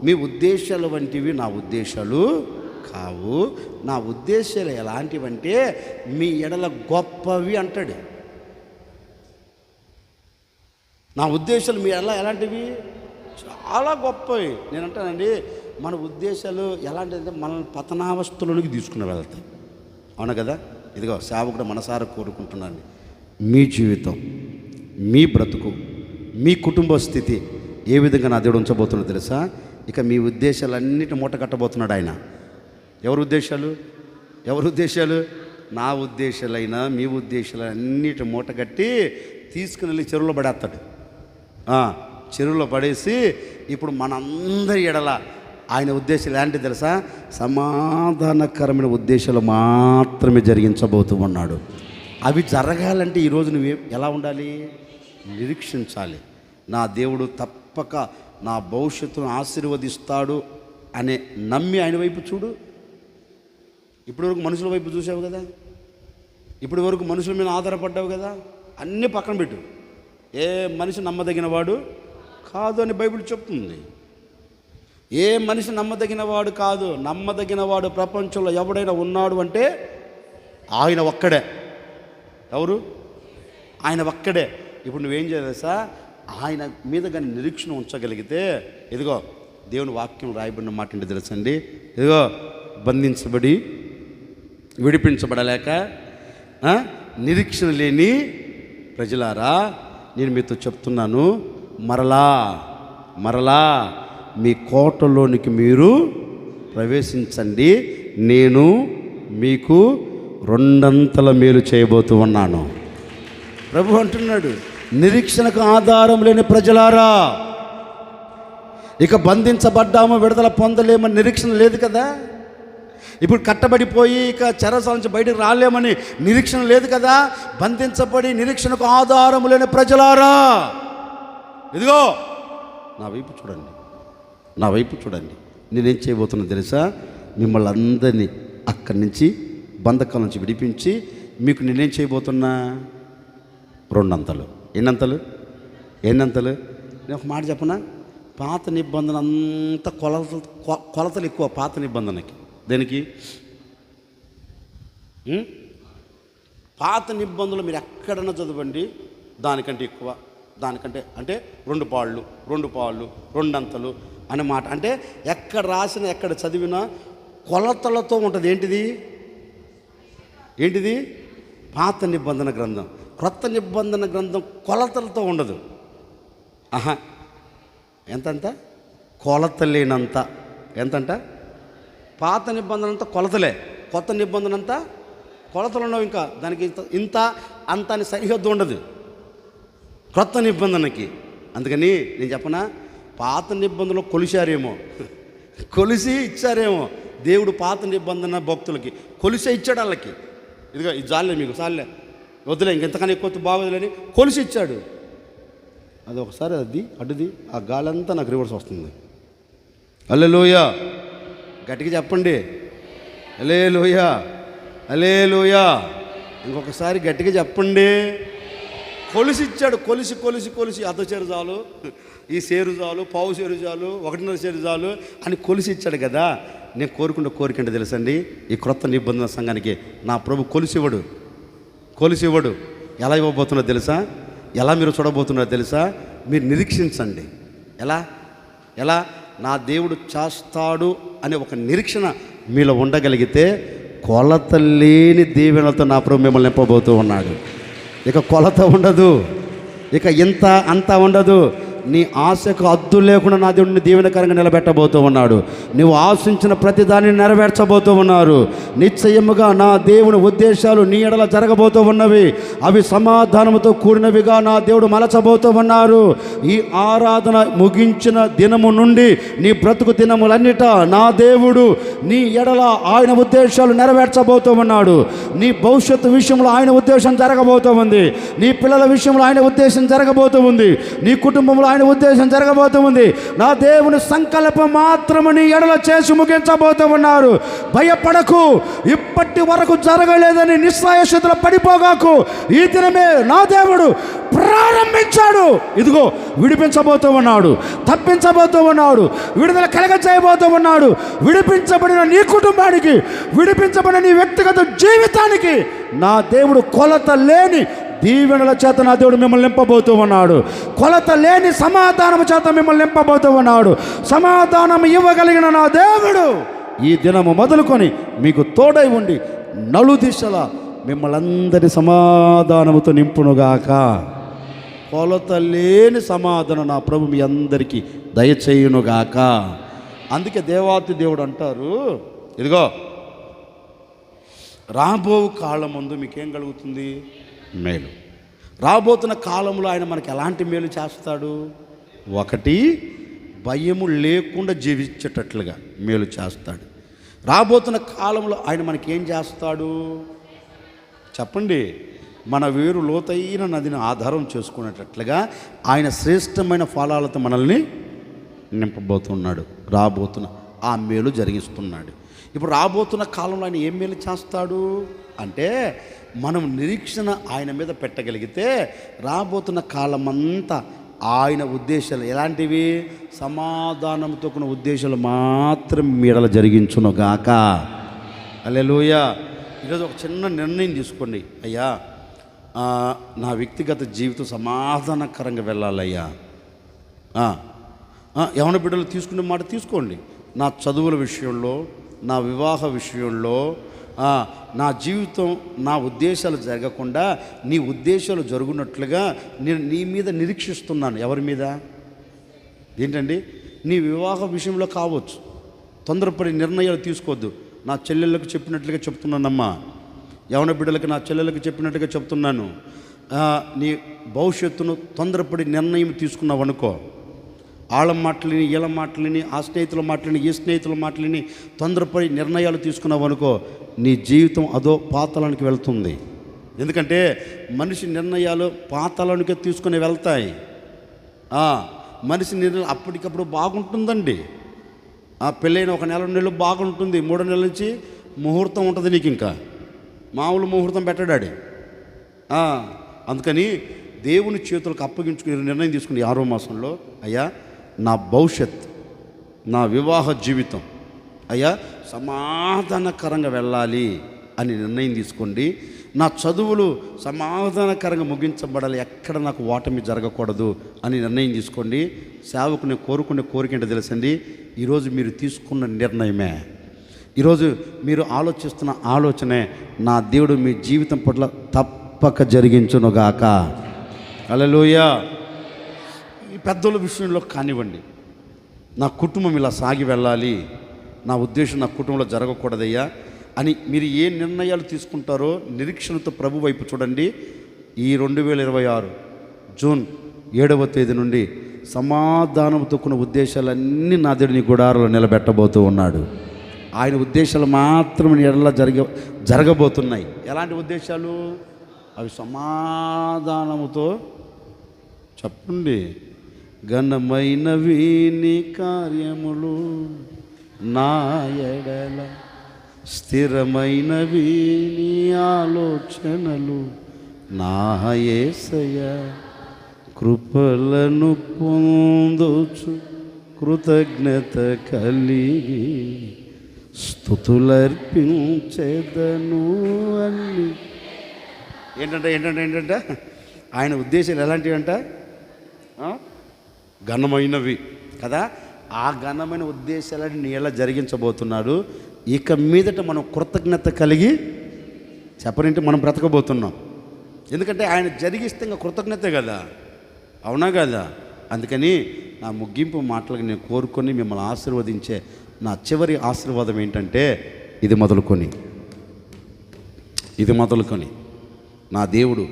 [SPEAKER 2] మీ ఉద్దేశాల వంటివి నా ఉద్దేశాలు కావు. నా ఉద్దేశాలు ఎలాంటివంటే మీ ఎడల గొప్పవి అంటాడు. నా ఉద్దేశాలు మీ ఎడల ఎలాంటివి? చాలా గొప్పవి. నేను అంటానండి, మన ఉద్దేశాలు ఎలాంటిదంటే మనల్ని పతనావస్థలోనికి తీసుకుని వెళ్తాయి. అవును కదా? ఇదిగో సేవకుడు మనసారా కోరుకుంటున్నాను, మీ జీవితం, మీ బ్రతుకు, మీ కుటుంబ స్థితి ఏ విధంగా నా దేవుడు ఉంచబోతున్నా తెలుసా? ఇక మీ ఉద్దేశాలన్నిటి మూట కట్టబోతున్నాడు ఆయన. ఎవరి ఉద్దేశాలు? నా ఉద్దేశాలైనా మీ ఉద్దేశాలు అన్నిటి మూట కట్టి తీసుకుని వెళ్ళి చెరువులో పడేస్తాడు. చెరువులో పడేసి ఇప్పుడు మనందరి ఎడల ఆయన ఉద్దేశాలు ఏంటి తెలుసా? సమాధానకరమైన ఉద్దేశాలు మాత్రమే జరిగించబోతూ ఉన్నాడు. అవి జరగాలంటే ఈరోజు నువ్వు ఎలా ఉండాలి? నిరీక్షించాలి. నా దేవుడు తప్పక నా భవిష్యత్తును ఆశీర్వదిస్తాడు అనే నమ్మి ఆయన వైపు చూడు. ఇప్పటి వరకు మనుషుల వైపు చూసావు కదా, ఇప్పటి వరకు మనుషుల మీద ఆధారపడ్డావు కదా, అన్నీ పక్కన పెట్టు. ఏ మనిషి నమ్మదగిన వాడు కాదు అని బైబిల్ చెప్తుంది. ఏ మనిషి నమ్మదగిన వాడు కాదు. నమ్మదగిన వాడు ప్రపంచంలో ఎవడైనా ఉన్నాడు అంటే ఆయన ఒక్కడే. ఎవరు? ఆయన ఒక్కడే. ఇప్పుడు నువ్వేం చేయాలి సార్? ఆయన మీద కానీ నిరీక్షణ ఉంచగలిగితే, ఇదిగో దేవుని వాక్యం రాయబడిన మాట ఏంటి తెలుసండి? ఇదిగో బంధించబడి విడిపించబడలేక నిరీక్షణ లేని ప్రజలారా, నేను మీతో చెప్తున్నాను, మరలా మీ కోటలోనికి మీరు ప్రవేశించండి. నేను మీకు 2 మేలు చేయబోతూ ఉన్నాను. ప్రభు అంటున్నాడు, నిరీక్షణకు ఆధారం లేని ప్రజలారా, ఇక బంధించబడ్డాము, విడుదల పొందలేమని నిరీక్షణ లేదు కదా. ఇప్పుడు కట్టబడిపోయి ఇక చెరసాల నుంచి బయటకు రాలేమని నిరీక్షణ లేదు కదా. బంధించబడి నిరీక్షణకు ఆధారం లేని ప్రజలారా, ఇదిగో నా వైపు చూడండి. నేనేం చేయబోతున్నా తెలుసా? మిమ్మల్ని అందరినీ అక్కడి నుంచి బంధకాల నుంచి విడిపించి మీకు నేనేం చేయబోతున్నా? 2 ఎన్నంతలు? నేను ఒక మాట చెప్పనా? పాత నిబంధన అంతా కొలతలు ఎక్కువ. పాత నిబంధనకి దేనికి? పాత నిబంధనలు మీరు ఎక్కడన్నా చదవండి, దానికంటే ఎక్కువ, దానికంటే అంటే 2 పాళ్ళు 2 అనే మాట. అంటే ఎక్కడ రాసినా ఎక్కడ చదివినా కొలతలతో ఉంటుంది. ఏంటిది? పాత నిబంధన గ్రంథం. క్రొత్త నిబంధన గ్రంథం కొలతలతో ఉండదు. ఎంతంత? కొలతలేనంత. ఎంతంట? పాత నిబంధన అంతా కొలతలే, కొత్త నిబంధన అంతా కొలతలు ఉండవు. ఇంకా దానికి ఇంత అంత అని సరిహద్దు ఉండదు క్రొత్త నిబంధనకి. అందుకని నేను చెప్పనా, పాత నిబంధనలో కొలిసి ఇచ్చారేమో దేవుడు. పాత నిబంధన భక్తులకి కొలిసే ఇచ్చాడు. వాళ్ళకి ఇదిగో ఇది చాలే, మీకు చాలే, వద్దులే, ఇంకెంతకన్నా ఎక్కువ బాగోదులేని కొలిసి ఇచ్చాడు. అది ఒకసారి అడ్డుది ఆ గాలంతా నాకు రివర్స్ వస్తుంది. హల్లెలూయా, గట్టిగా చెప్పండి. హల్లెలూయా. ఇంకొకసారి గట్టిగా చెప్పండి.
[SPEAKER 1] కొలిసి ఇచ్చాడు. కొలిసి కొలిసి కొలిసి అర్ధ చేరు చాలు, ఈ సేరు చాలు, పావు సేరు చాలు, 1.5 సేరు చాలు అని కొలిసి ఇచ్చాడు కదా. నేను కోరుకున్న కోరికంటే తెలుసండి, ఈ క్రొత్త నిబంధన సంఘానికి నా ప్రభు కొలిసివ్వడు. ఎలా ఇవ్వబోతున్నదో తెలుసా? ఎలా మీరు చూడబోతున్నారో తెలుసా? మీరు నిరీక్షించండి. ఎలా నా దేవుడు చేస్తాడు అనే ఒక నిరీక్షణ మీలో ఉండగలిగితే కొలత లేని దీవెనలతో నా ప్రభు మిమ్మల్ని నింపబోతూ ఉన్నాడు. ఇక కొలత ఉండదు, ఇక ఇంత అంతా ఉండదు. నీ ఆశకు హద్దు లేకుండా నా దేవుడిని దీవెనకరంగా నిలబెట్టబోతూ ఉన్నాడు. నువ్వు ఆశించిన ప్రతి దానిని నెరవేర్చబోతూ ఉన్నారు. నిశ్చయముగా నా దేవుని ఉద్దేశాలు నీ ఎడల జరగబోతూ ఉన్నవి. అవి సమాధానంతో కూడినవిగా నా దేవుడు మలచబోతూ ఉన్నారు. ఈ ఆరాధన ముగించిన దినము నుండి నీ బ్రతుకు దినములన్నిట నా దేవుడు నీ ఎడల ఆయన ఉద్దేశాలు నెరవేర్చబోతూ ఉన్నాడు. నీ భవిష్యత్తు విషయంలో ఆయన ఉద్దేశం జరగబోతూ ఉంది. నీ పిల్లల విషయంలో ఆయన ఉద్దేశం జరగబోతూ ఉంది. నీ కుటుంబంలో ఆయన ఉద్దేశం జరగబోతూ ఉంది. నా దేవుని సంకల్పం మాత్రము నీ ఎడల చేసి ముగించబోతూ ఉన్నారు. భయపడకు, ఇప్పటి వరకు జరగలేదని నిస్సాయస్థితిలో పడిపోగాకు. ఈ దినమే నా దేవుడు ప్రారంభించాడు. ఇదిగో విడిపించబోతూ ఉన్నాడు, తప్పించబోతూ ఉన్నాడు, విడుదల కలగజేయబోతూ ఉన్నాడు. విడిపించబడిన నీ కుటుంబానికి, విడిపించబడిన నీ వ్యక్తిగత జీవితానికి నా దేవుడు కొలత లేని దీవెనల చేత నా దేవుడు మిమ్మల్ని నింపబోతూ ఉన్నాడు. కొలత లేని సమాధానం చేత మిమ్మల్ని నింపబోతూ ఉన్నాడు. సమాధానం ఇవ్వగలిగిన నా దేవుడు ఈ దినము మొదలుకొని మీకు తోడై ఉండి నలుదిశల మిమ్మల్ని అందరి సమాధానముతో నింపునుగాక. కొలత లేని సమాధానం నా ప్రభు మీ అందరికీ దయచేయునుగాక. అందుకే దేవాతి దేవుడు అంటారు, ఇదిగో రాబో కాలం ముందు మీకేం కలుగుతుంది? మేలు. రాబోతున్న కాలంలో ఆయన మనకి ఎలాంటి మేలు చేస్తాడు? ఒకటి, భయము లేకుండా జీవించేటట్లుగా మేలు చేస్తాడు. రాబోతున్న కాలంలో ఆయన మనకి ఏం చేస్తాడు చెప్పండి? మన వేరు లోతైన నదిని ఆధారం చేసుకునేటట్లుగా ఆయన శ్రేష్టమైన ఫలాలతో మనల్ని నింపబోతున్నాడు. రాబోతున్న ఆ మేలు జరిగిస్తున్నాడు. ఇప్పుడు రాబోతున్న కాలంలో ఆయన ఏం మేలు చేస్తాడు అంటే, మనం నిరీక్షణ ఆయన మీద పెట్టగలిగితే రాబోతున్న కాలమంతా ఆయన ఉద్దేశాలు ఎలాంటివి? సమాధానంతో కూడిన ఉద్దేశాలు మాత్రం మీడల జరిగించునుగాక. హల్లెలూయా. ఈరోజు ఒక చిన్న నిర్ణయం తీసుకోండి. అయ్యా, నా వ్యక్తిగత జీవితం సమాధానకరంగా వెళ్ళాలయ్యా. యవన బిడ్డలు తీసుకునే మాట తీసుకోండి. నా చదువుల విషయంలో, నా వివాహ విషయంలో, నా జీవితం, నా ఉద్దేశాలు జరగకుండా నీ ఉద్దేశాలు జరుగునట్లుగా నేను నీ మీద నిరీక్షిస్తున్నాను. ఎవరి మీద? ఏంటండి? నీ వివాహ విషయంలో కావచ్చు. తొందరపడి నిర్ణయాలు తీసుకోవద్దు. నా చెల్లెళ్ళకు చెప్పినట్లుగా చెప్తున్నానమ్మా, యవన బిడ్డలకు నా చెల్లెళ్ళకు చెప్పినట్టుగా చెప్తున్నాను. నీ భవిష్యత్తును తొందరపడి నిర్ణయం తీసుకున్నావు అనుకో, వాళ్ళ మాటలని, వీళ్ళ మాటలని, ఆ స్నేహితుల మాటలని, ఈ స్నేహితుల మాటలని తొందరపడి నిర్ణయాలు తీసుకున్నావు అనుకో, నీ జీవితం అదో పాతాళానికి వెళ్తుంది. ఎందుకంటే మనిషి నిర్ణయాలు పాతాళానికే తీసుకుని వెళ్తాయి. మనిషి నిర్ణయం అప్పటికప్పుడు బాగుంటుందండి. పెళ్ళైన 1 నెల 2 నెలలు బాగుంటుంది. 3 నెలల నుంచి ముహూర్తం ఉంటుంది. నీకు ఇంకా మామూలు ముహూర్తం పెట్టడాడు. అందుకని దేవుని చేతులకు అప్పగించుకుని నిర్ణయం తీసుకుని 6వ మాసంలో, అయ్యా నా భవిష్యత్, నా వివాహ జీవితం అయ్యా సమాధానకరంగా వెళ్ళాలి అని నిర్ణయం తీసుకోండి. నా చదువులు సమాధానకరంగా ముగించబడాలి, ఎక్కడ నాకు ఓటమి జరగకూడదు అని నిర్ణయం తీసుకోండి. సేవకుని కోరుకునే కోరిక ఏంటో తెలుసండి? ఈరోజు మీరు తీసుకున్న నిర్ణయమే, ఈరోజు మీరు ఆలోచిస్తున్న ఆలోచనే నా దేవుడు మీ జీవితం పట్ల తప్పక జరిగించునుగాక. హల్లెలూయా. ఈ పెద్దల విషయంలో కానివ్వండి, నా కుటుంబం ఇలా సాగి వెళ్ళాలి, నా ఉద్దేశం నా కుటుంబంలో జరగకూడదయ్యా అని మీరు ఏ నిర్ణయాలు తీసుకుంటారో నిరీక్షణతో ప్రభు వైపు చూడండి. ఈ 2026 జూన్ 7వ తేదీ నుండి సమాధానంతో కూడిన ఉద్దేశాలన్నీ నా దేవుడు నీ గుడారంలో నిలబెట్టబోతూ ఉన్నాడు. ఆయన ఉద్దేశాలు మాత్రం ఎలా జరగబోతున్నాయి. ఎలాంటి ఉద్దేశాలు? అవి సమాధానముతో చెప్పండి. ఘనమైనవి నీ కార్యములు నా ఎడల, స్థిరమైనవి నీ ఆలోచనలు నా యేసయ్యా కృపలను పొందొచ్చు కృతజ్ఞత కలిగి స్తుతులర్పించెదను అన్ని. ఏంటంటే ఆయన ఉద్దేశాలు ఎలాంటివి అంట? ఘనమైనవి కదా. ఆ ఘనమైన ఉద్దేశాలని నీ ఎలా జరిగించబోతున్నాడు. ఇక మీదట మనం కృతజ్ఞత కలిగి చెప్పనంటే మనం బ్రతకబోతున్నాం. ఎందుకంటే ఆయన జరిగిస్తే ఇంకా కృతజ్ఞతే కదా, అవునా కదా. అందుకని నా ముగింపు మాటలకు నేను కోరుకొని మిమ్మల్ని ఆశీర్వదించే నా చివరి ఆశీర్వాదం ఏంటంటే ఇది మొదలుకొని నా దేవుడు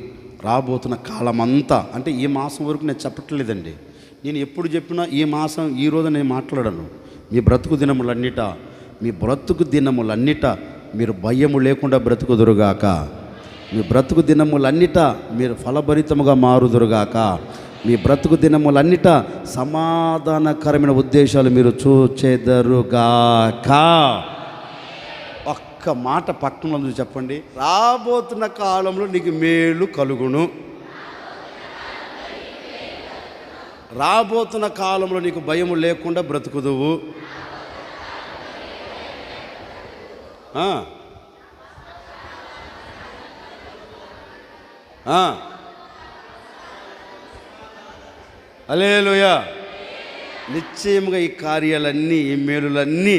[SPEAKER 1] రాబోతున్న కాలమంతా, అంటే ఈ మాసం వరకు నేను చెప్పట్లేదండి. నేను ఎప్పుడు చెప్పినా ఈ మాసం ఈ రోజు నేను మాట్లాడను. మీ బ్రతుకు దినములన్నిట మీరు భయము లేకుండా బ్రతుకుదురుగాక. మీ బ్రతుకు దినములన్నిట మీరు ఫలభరితముగా మారుదురుగాక. మీ బ్రతుకు దినములన్నిట సమాధానకరమైన ఉద్దేశాలు మీరు చూచెదరుగాక. ఒక్క మాట పక్కన చెప్పండి. రాబోతున్న కాలంలో నీకు మేలు కలుగును. రాబోతున్న కాలంలో నీకు భయము లేకుండా బ్రతుకుదువు. హల్లెలూయా. నిశ్చయముగా ఈ కార్యాలన్నీ, ఈ మేలులన్నీ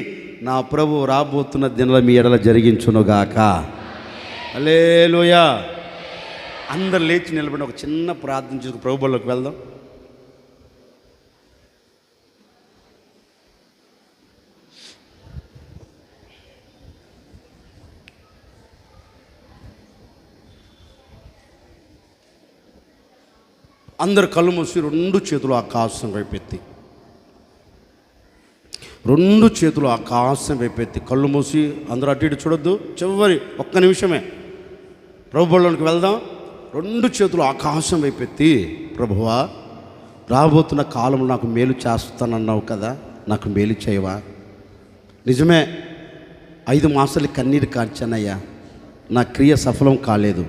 [SPEAKER 1] నా ప్రభు రాబోతున్న దినాల మీ ఎడల జరిగించునుగాక. హల్లెలూయా. అందరు లేచి నిలబడి ఒక చిన్న ప్రార్థన చేసుకుని ప్రభువులోకి వెళ్దాం. అందరు కళ్ళు మూసి రెండు చేతులు ఆకాశం వైపెత్తి కళ్ళు మూసి అందరూ అటు ఇటు చూడొద్దు. చివరి ఒక్క నిమిషమే ప్రభువులోకి వెళ్దాం. రెండు చేతులు ఆకాశం వైపెత్తి, ప్రభువా రాబోతున్న కాలంలో నాకు మేలు చేస్తానన్నావు కదా, నాకు మేలు చేయవా? నిజమే, 5 మాసాలు కన్నీరు కార్చానయ్యా, నా క్రియ సఫలం కాలేదు.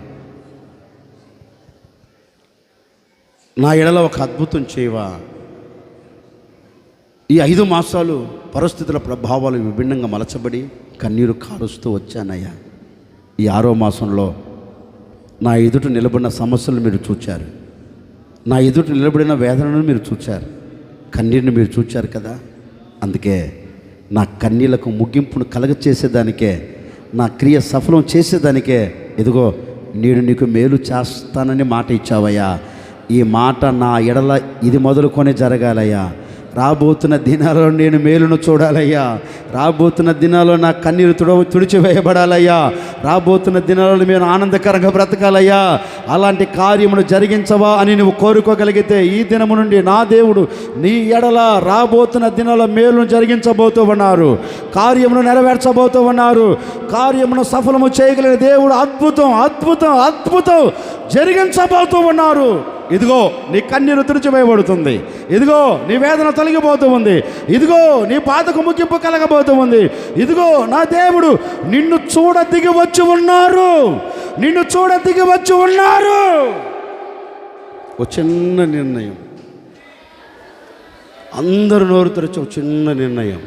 [SPEAKER 1] నా ఎడల ఒక అద్భుతం చేయవా? ఈ 5 మాసాలు పరిస్థితుల ప్రభావాలు విభిన్నంగా మలచబడి కన్నీరు కారుస్తూ వచ్చానయ్యా. ఈ 6వ మాసంలో నా ఎదుట నిలబడిన సమస్యలు మీరు చూచారు, నా ఎదుట నిలబడిన వేదనను మీరు చూచారు, కన్నీరుని మీరు చూచారు కదా. అందుకే నా కన్నీళ్లకు ముగింపును కలగచేసేదానికే, నా క్రియ సఫలం చేసేదానికే ఇదిగో నేను నీకు మేలు చేస్తానని మాట ఇచ్చావయ్యా. ఈ మాట నా ఎడల ఇది మొదలుకొని జరగాలయ్యా. రాబోతున్న దినాలలో నేను మేలును చూడాలయ్యా. రాబోతున్న దినాల్లో నా కన్నీరు తుడిచివేయబడాలయ్యా. రాబోతున్న దినాలలో నేను ఆనందకరంగా బ్రతకాలయ్యా. అలాంటి కార్యమును జరిగించవా అని నువ్వు కోరుకోగలిగితే ఈ దినము నుండి నా దేవుడు నీ ఎడల రాబోతున్న దినాల మేలును జరిగించబోతూ ఉన్నారు, కార్యమును నెరవేర్చబోతూ ఉన్నారు. కార్యమును సఫలము చేయగలిగిన దేవుడు అద్భుతం జరిగించబోతూ ఉన్నారు. ఇదిగో నీ కన్నీరు తుడిచివేయబడుతుంది. ఇదిగో నీ వేదన తొలగిపోతూ ఉంది. ఇదిగో నీ బాధకు ముగింపు కలగబోతూ ఉంది. ఇదిగో నా దేవుడు నిన్ను చూడ దిగి వచ్చి ఉన్నారు. ఒక చిన్న నిర్ణయం, అందరూ నోరు తెరిచి ఒక చిన్న నిర్ణయం.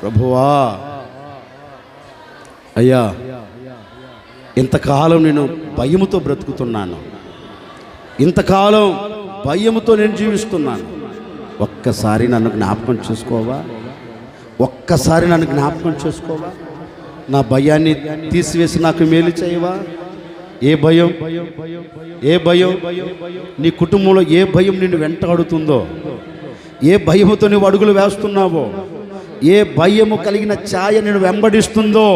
[SPEAKER 1] ప్రభువా అయ్యా, ఇంతకాలం నేను భయముతో బ్రతుకుతున్నాను, ఇంతకాలం భయముతో నేను జీవిస్తున్నాను. ఒక్కసారి నన్ను జ్ఞాపకం చేసుకోవా? నా భయాన్ని తీసివేసి నాకు మేలు చేయవా? ఏ భయం నీ కుటుంబంలో ఏ భయం నిన్ను వెంటాడుతుందో, ఏ భయముతో నువ్వు అడుగులు వేస్తున్నావో, ఏ భయము కలిగిన ఛాయ నేను వెంబడిస్తుందో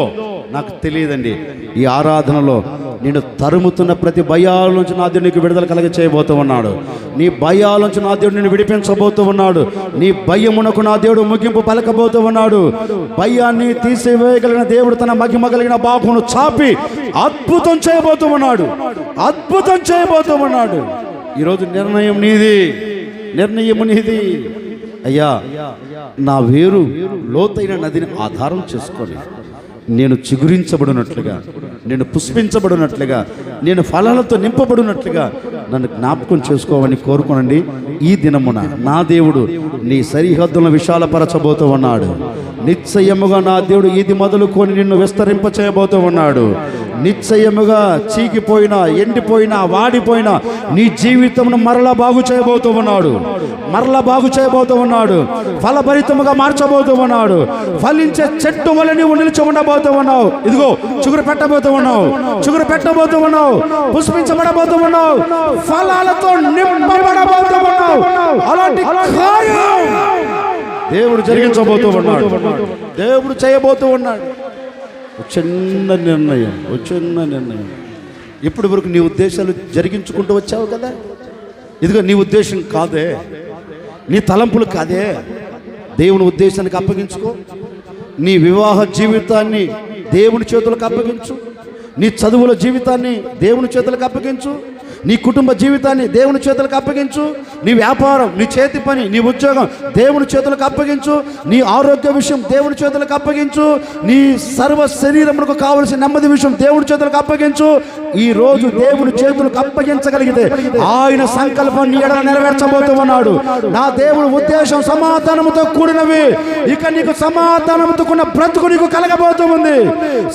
[SPEAKER 1] నాకు తెలియదండి. ఈ ఆరాధనలో నేను తరుముతున్న ప్రతి భయాల నుంచి నా దేవుడు నీకు విడుదల కలిగ చేయబోతూ ఉన్నాడు. నీ భయాల నుంచి నా దేవుడు నిన్ను విడిపించబోతూ ఉన్నాడు. నీ భయమునకు నా దేవుడు ముగింపు పలకబోతూ ఉన్నాడు. భయాన్ని తీసివేయగలిగిన దేవుడు తన మహిమ కలిగిన బాహువును చాపి అద్భుతం చేయబోతూ ఉన్నాడు. ఈరోజు నిర్ణయం నీది. అయ్యా, నా వేరు లోతైన నదిని ఆధారం చేసుకొని నేను చిగురించబడినట్లుగా, నేను పుష్పించబడినట్లుగా, నేను ఫలాలతో నింపబడినట్లుగా నన్ను జ్ఞాపకం చేసుకోమని కోరుకోనండి. ఈ దినమున నా దేవుడు నీ సరిహద్దులను విశాలపరచబోతూ ఉన్నాడు. నిశ్చయముగా నా దేవుడు ఇది మొదలుకొని నిన్ను విస్తరింప చేయబోతూ ఉన్నాడు. నిశ్చయముగా చీకిపోయినా, ఎండిపోయినా, వాడిపోయినా నీ జీవితమును మరలా బాగు చేయబోతూ ఉన్నాడు. మరలా బాగు చేయబోతూ ఉన్నాడు. ఫలభరితముగా మార్చబోతూ ఉన్నాడు. ఫలించే చెట్టు వల్ల నీవు నిలిచి ఉండబోతూ ఉన్నావు. ఇదిగో చిగురు పెట్టబోతూ ఉన్నావు, చిగురు పెట్టబోతూ ఉన్నావు, పుష్పించబడబోతూ ఉన్నావు, ఫలాలతో నింపబడబోతూ ఉన్నావు. అలాంటి కార్యం దేవుడు జరిగించబోతూ ఉన్నాడు. దేవుడు చేయబోతూ ఉన్నాడు. చిన్న నిర్ణయం, చిన్న నిర్ణయం. ఇప్పటి వరకు నీ ఉద్దేశాలు జరిగించుకుంటూ వచ్చావు కదా. ఇదిగో నీ ఉద్దేశం కాదే, నీ తలంపులు కాదే, దేవుని ఉద్దేశానికి అప్పగించుకో. నీ వివాహ జీవితాన్ని దేవుని చేతులకు అప్పగించు. నీ చదువుల జీవితాన్ని దేవుని చేతులకు అప్పగించు. నీ కుటుంబ జీవితాన్ని దేవుని చేతులకు అప్పగించు. నీ వ్యాపారం, నీ చేతి పని, నీ ఉద్యోగం దేవుని చేతులకు అప్పగించు. నీ ఆరోగ్య విషయం దేవుని చేతులకు అప్పగించు. నీ సర్వ శరీరములకు కావలసిన నెమ్మది విషయం దేవుని చేతులకు అప్పగించు. ఈ రోజు దేవుని చేతులకు అప్పగించగలిగితే ఆయన సంకల్పం నీ ఎడల నెరవేర్చబోతూ ఉన్నాడు. నా దేవుని ఉద్దేశం సమాధానముతో కూడినవి. ఇక నీకు సమాధానముతో కూడిన బ్రతుకు నీకు కలగబోతూ ఉంది.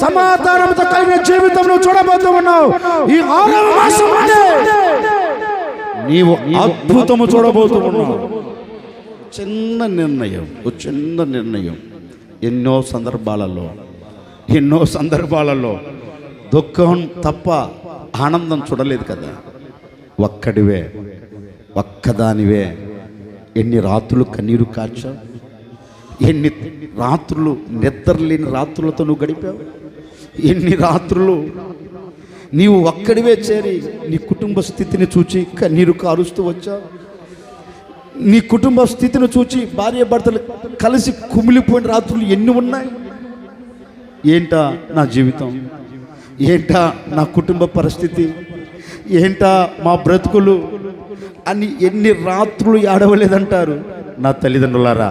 [SPEAKER 1] సమాధానముతో కలిగిన జీవితం నువ్వు చూడబోతూ ఉన్నావు. ఈ 6వ మాసం నీవు అద్భుతము చూడబోతూ ఉన్నావు. చిన్న నిర్ణయం, చిన్న నిర్ణయం. ఎన్నో సందర్భాలలో దుఃఖం తప్ప ఆనందం చూడలేదు కదా. ఒక్కడివే, ఒక్కదానివే ఎన్ని రాత్రులు కన్నీరు కార్చావు, ఎన్ని రాత్రులు నిద్రలేని రాత్రులతో నువ్వు గడిపావు, ఎన్ని రాత్రులు నీవు ఒక్కడివే చేరి నీ కుటుంబ స్థితిని చూచి కన్నీరు కారుస్తూ వచ్చావు. నీ కుటుంబ స్థితిని చూచి భార్య భర్తలు కలిసి కుమిలిపోయిన రాత్రులు ఎన్ని ఉన్నాయి. ఏంటా నా జీవితం, ఏంటా నా కుటుంబ పరిస్థితి, ఏంటా మా బ్రతుకులు అని ఎన్ని రాత్రులు ఏడవలేదంటారు. నా తల్లిదండ్రులారా,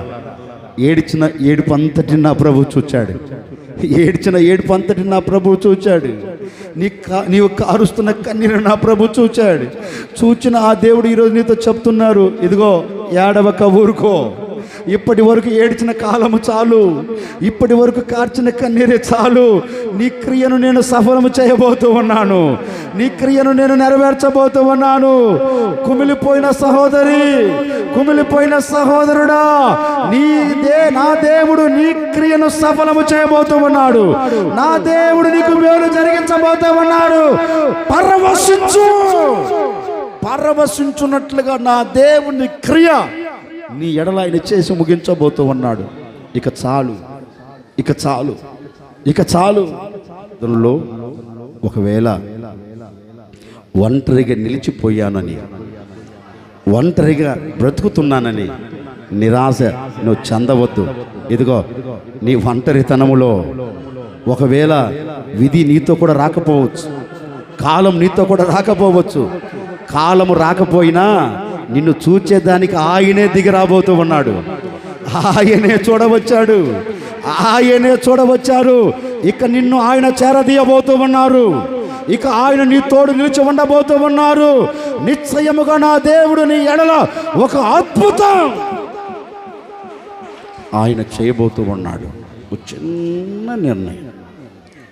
[SPEAKER 1] ఏడ్చిన ఏడుపు అంతటిని నా ప్రభువు చూచాడు. ఏడ్చిన ఏడుపు అంతటి నా ప్రభువు చూచాడు. నీవు కారుస్తున్న కన్నీరు నా ప్రభు చూచాడు. చూచిన ఆ దేవుడు ఈరోజు నీతో చెప్తున్నారు, ఇదిగో ఏడవక ఊరుకో. ఇప్పటి వరకు ఏడ్చిన కాలము చాలు, ఇప్పటి వరకు కార్చిన కన్నీరే చాలు. నీ క్రియను నేను సఫలము చేయబోతూ ఉన్నాను, నీ క్రియను నేను నెరవేర్చబోతూ ఉన్నాను. కుమిలిపోయిన సహోదరి, కుమిలిపోయిన సహోదరుడా, నా దేవుడు నీ క్రియను సఫలము చేయబోతూ ఉన్నాడు. నా దేవుడు నీకు మేలు జరిగించబోతూ ఉన్నాడు. పరవశించున్నట్లుగా నా దేవుని క్రియ నీ ఎడల ఆయన చేసి ముగించబోతూ ఉన్నాడు. ఇక చాలు, ఇక చాలు, ఇక చాలు. అందులో ఒకవేళ ఒంటరిగా నిలిచిపోయానని, ఒంటరిగా బ్రతుకుతున్నానని నిరాశ నువ్వు చెందవద్దు. ఇదిగో నీ ఒంటరితనములో ఒకవేళ విధి నీతో కూడా రాకపోవచ్చు, కాలం నీతో కూడా రాకపోవచ్చు. కాలము రాకపోయినా నిన్ను చూచేదానికి ఆయనే దిగి రాబోతూ ఉన్నాడు. ఆయనే చూడవచ్చాడు, ఆయనే చూడవచ్చారు. ఇక నిన్ను ఆయన చేరదీయబోతూ ఉన్నారు. ఇక ఆయన నీ తోడు నిలిచి ఉండబోతూ ఉన్నారు. నిశ్చయముగా నా దేవుడు నీ ఎడల ఒక అద్భుతం ఆయన చేయబోతూ ఉన్నాడు. ఒక చిన్న నిర్ణయం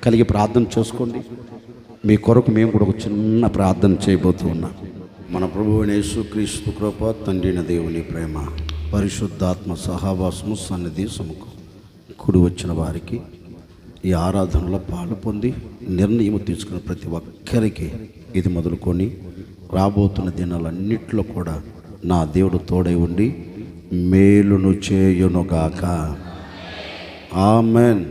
[SPEAKER 1] కలిగి ప్రార్థన చేసుకోండి. మీ కొరకు మేము కూడా ఒక చిన్న ప్రార్థన చేయబోతూ ఉన్నాం. మన ప్రభువైన యేసుక్రీస్తు కృప, తండ్రిన దేవుని ప్రేమ, పరిశుద్ధాత్మ సహవాసము సన్నిధి సముఖం కూడి వచ్చిన వారికి ఈ ఆరాధనలో పాలు పొంది నిర్ణయం తీసుకున్న ప్రతి ఒక్కరికి ఇది మొదలుకొని రాబోతున్న దినాలన్నింటిలో కూడా నా దేవుడు తోడై ఉండి మేలును చేయునుగాక. ఆమెన్.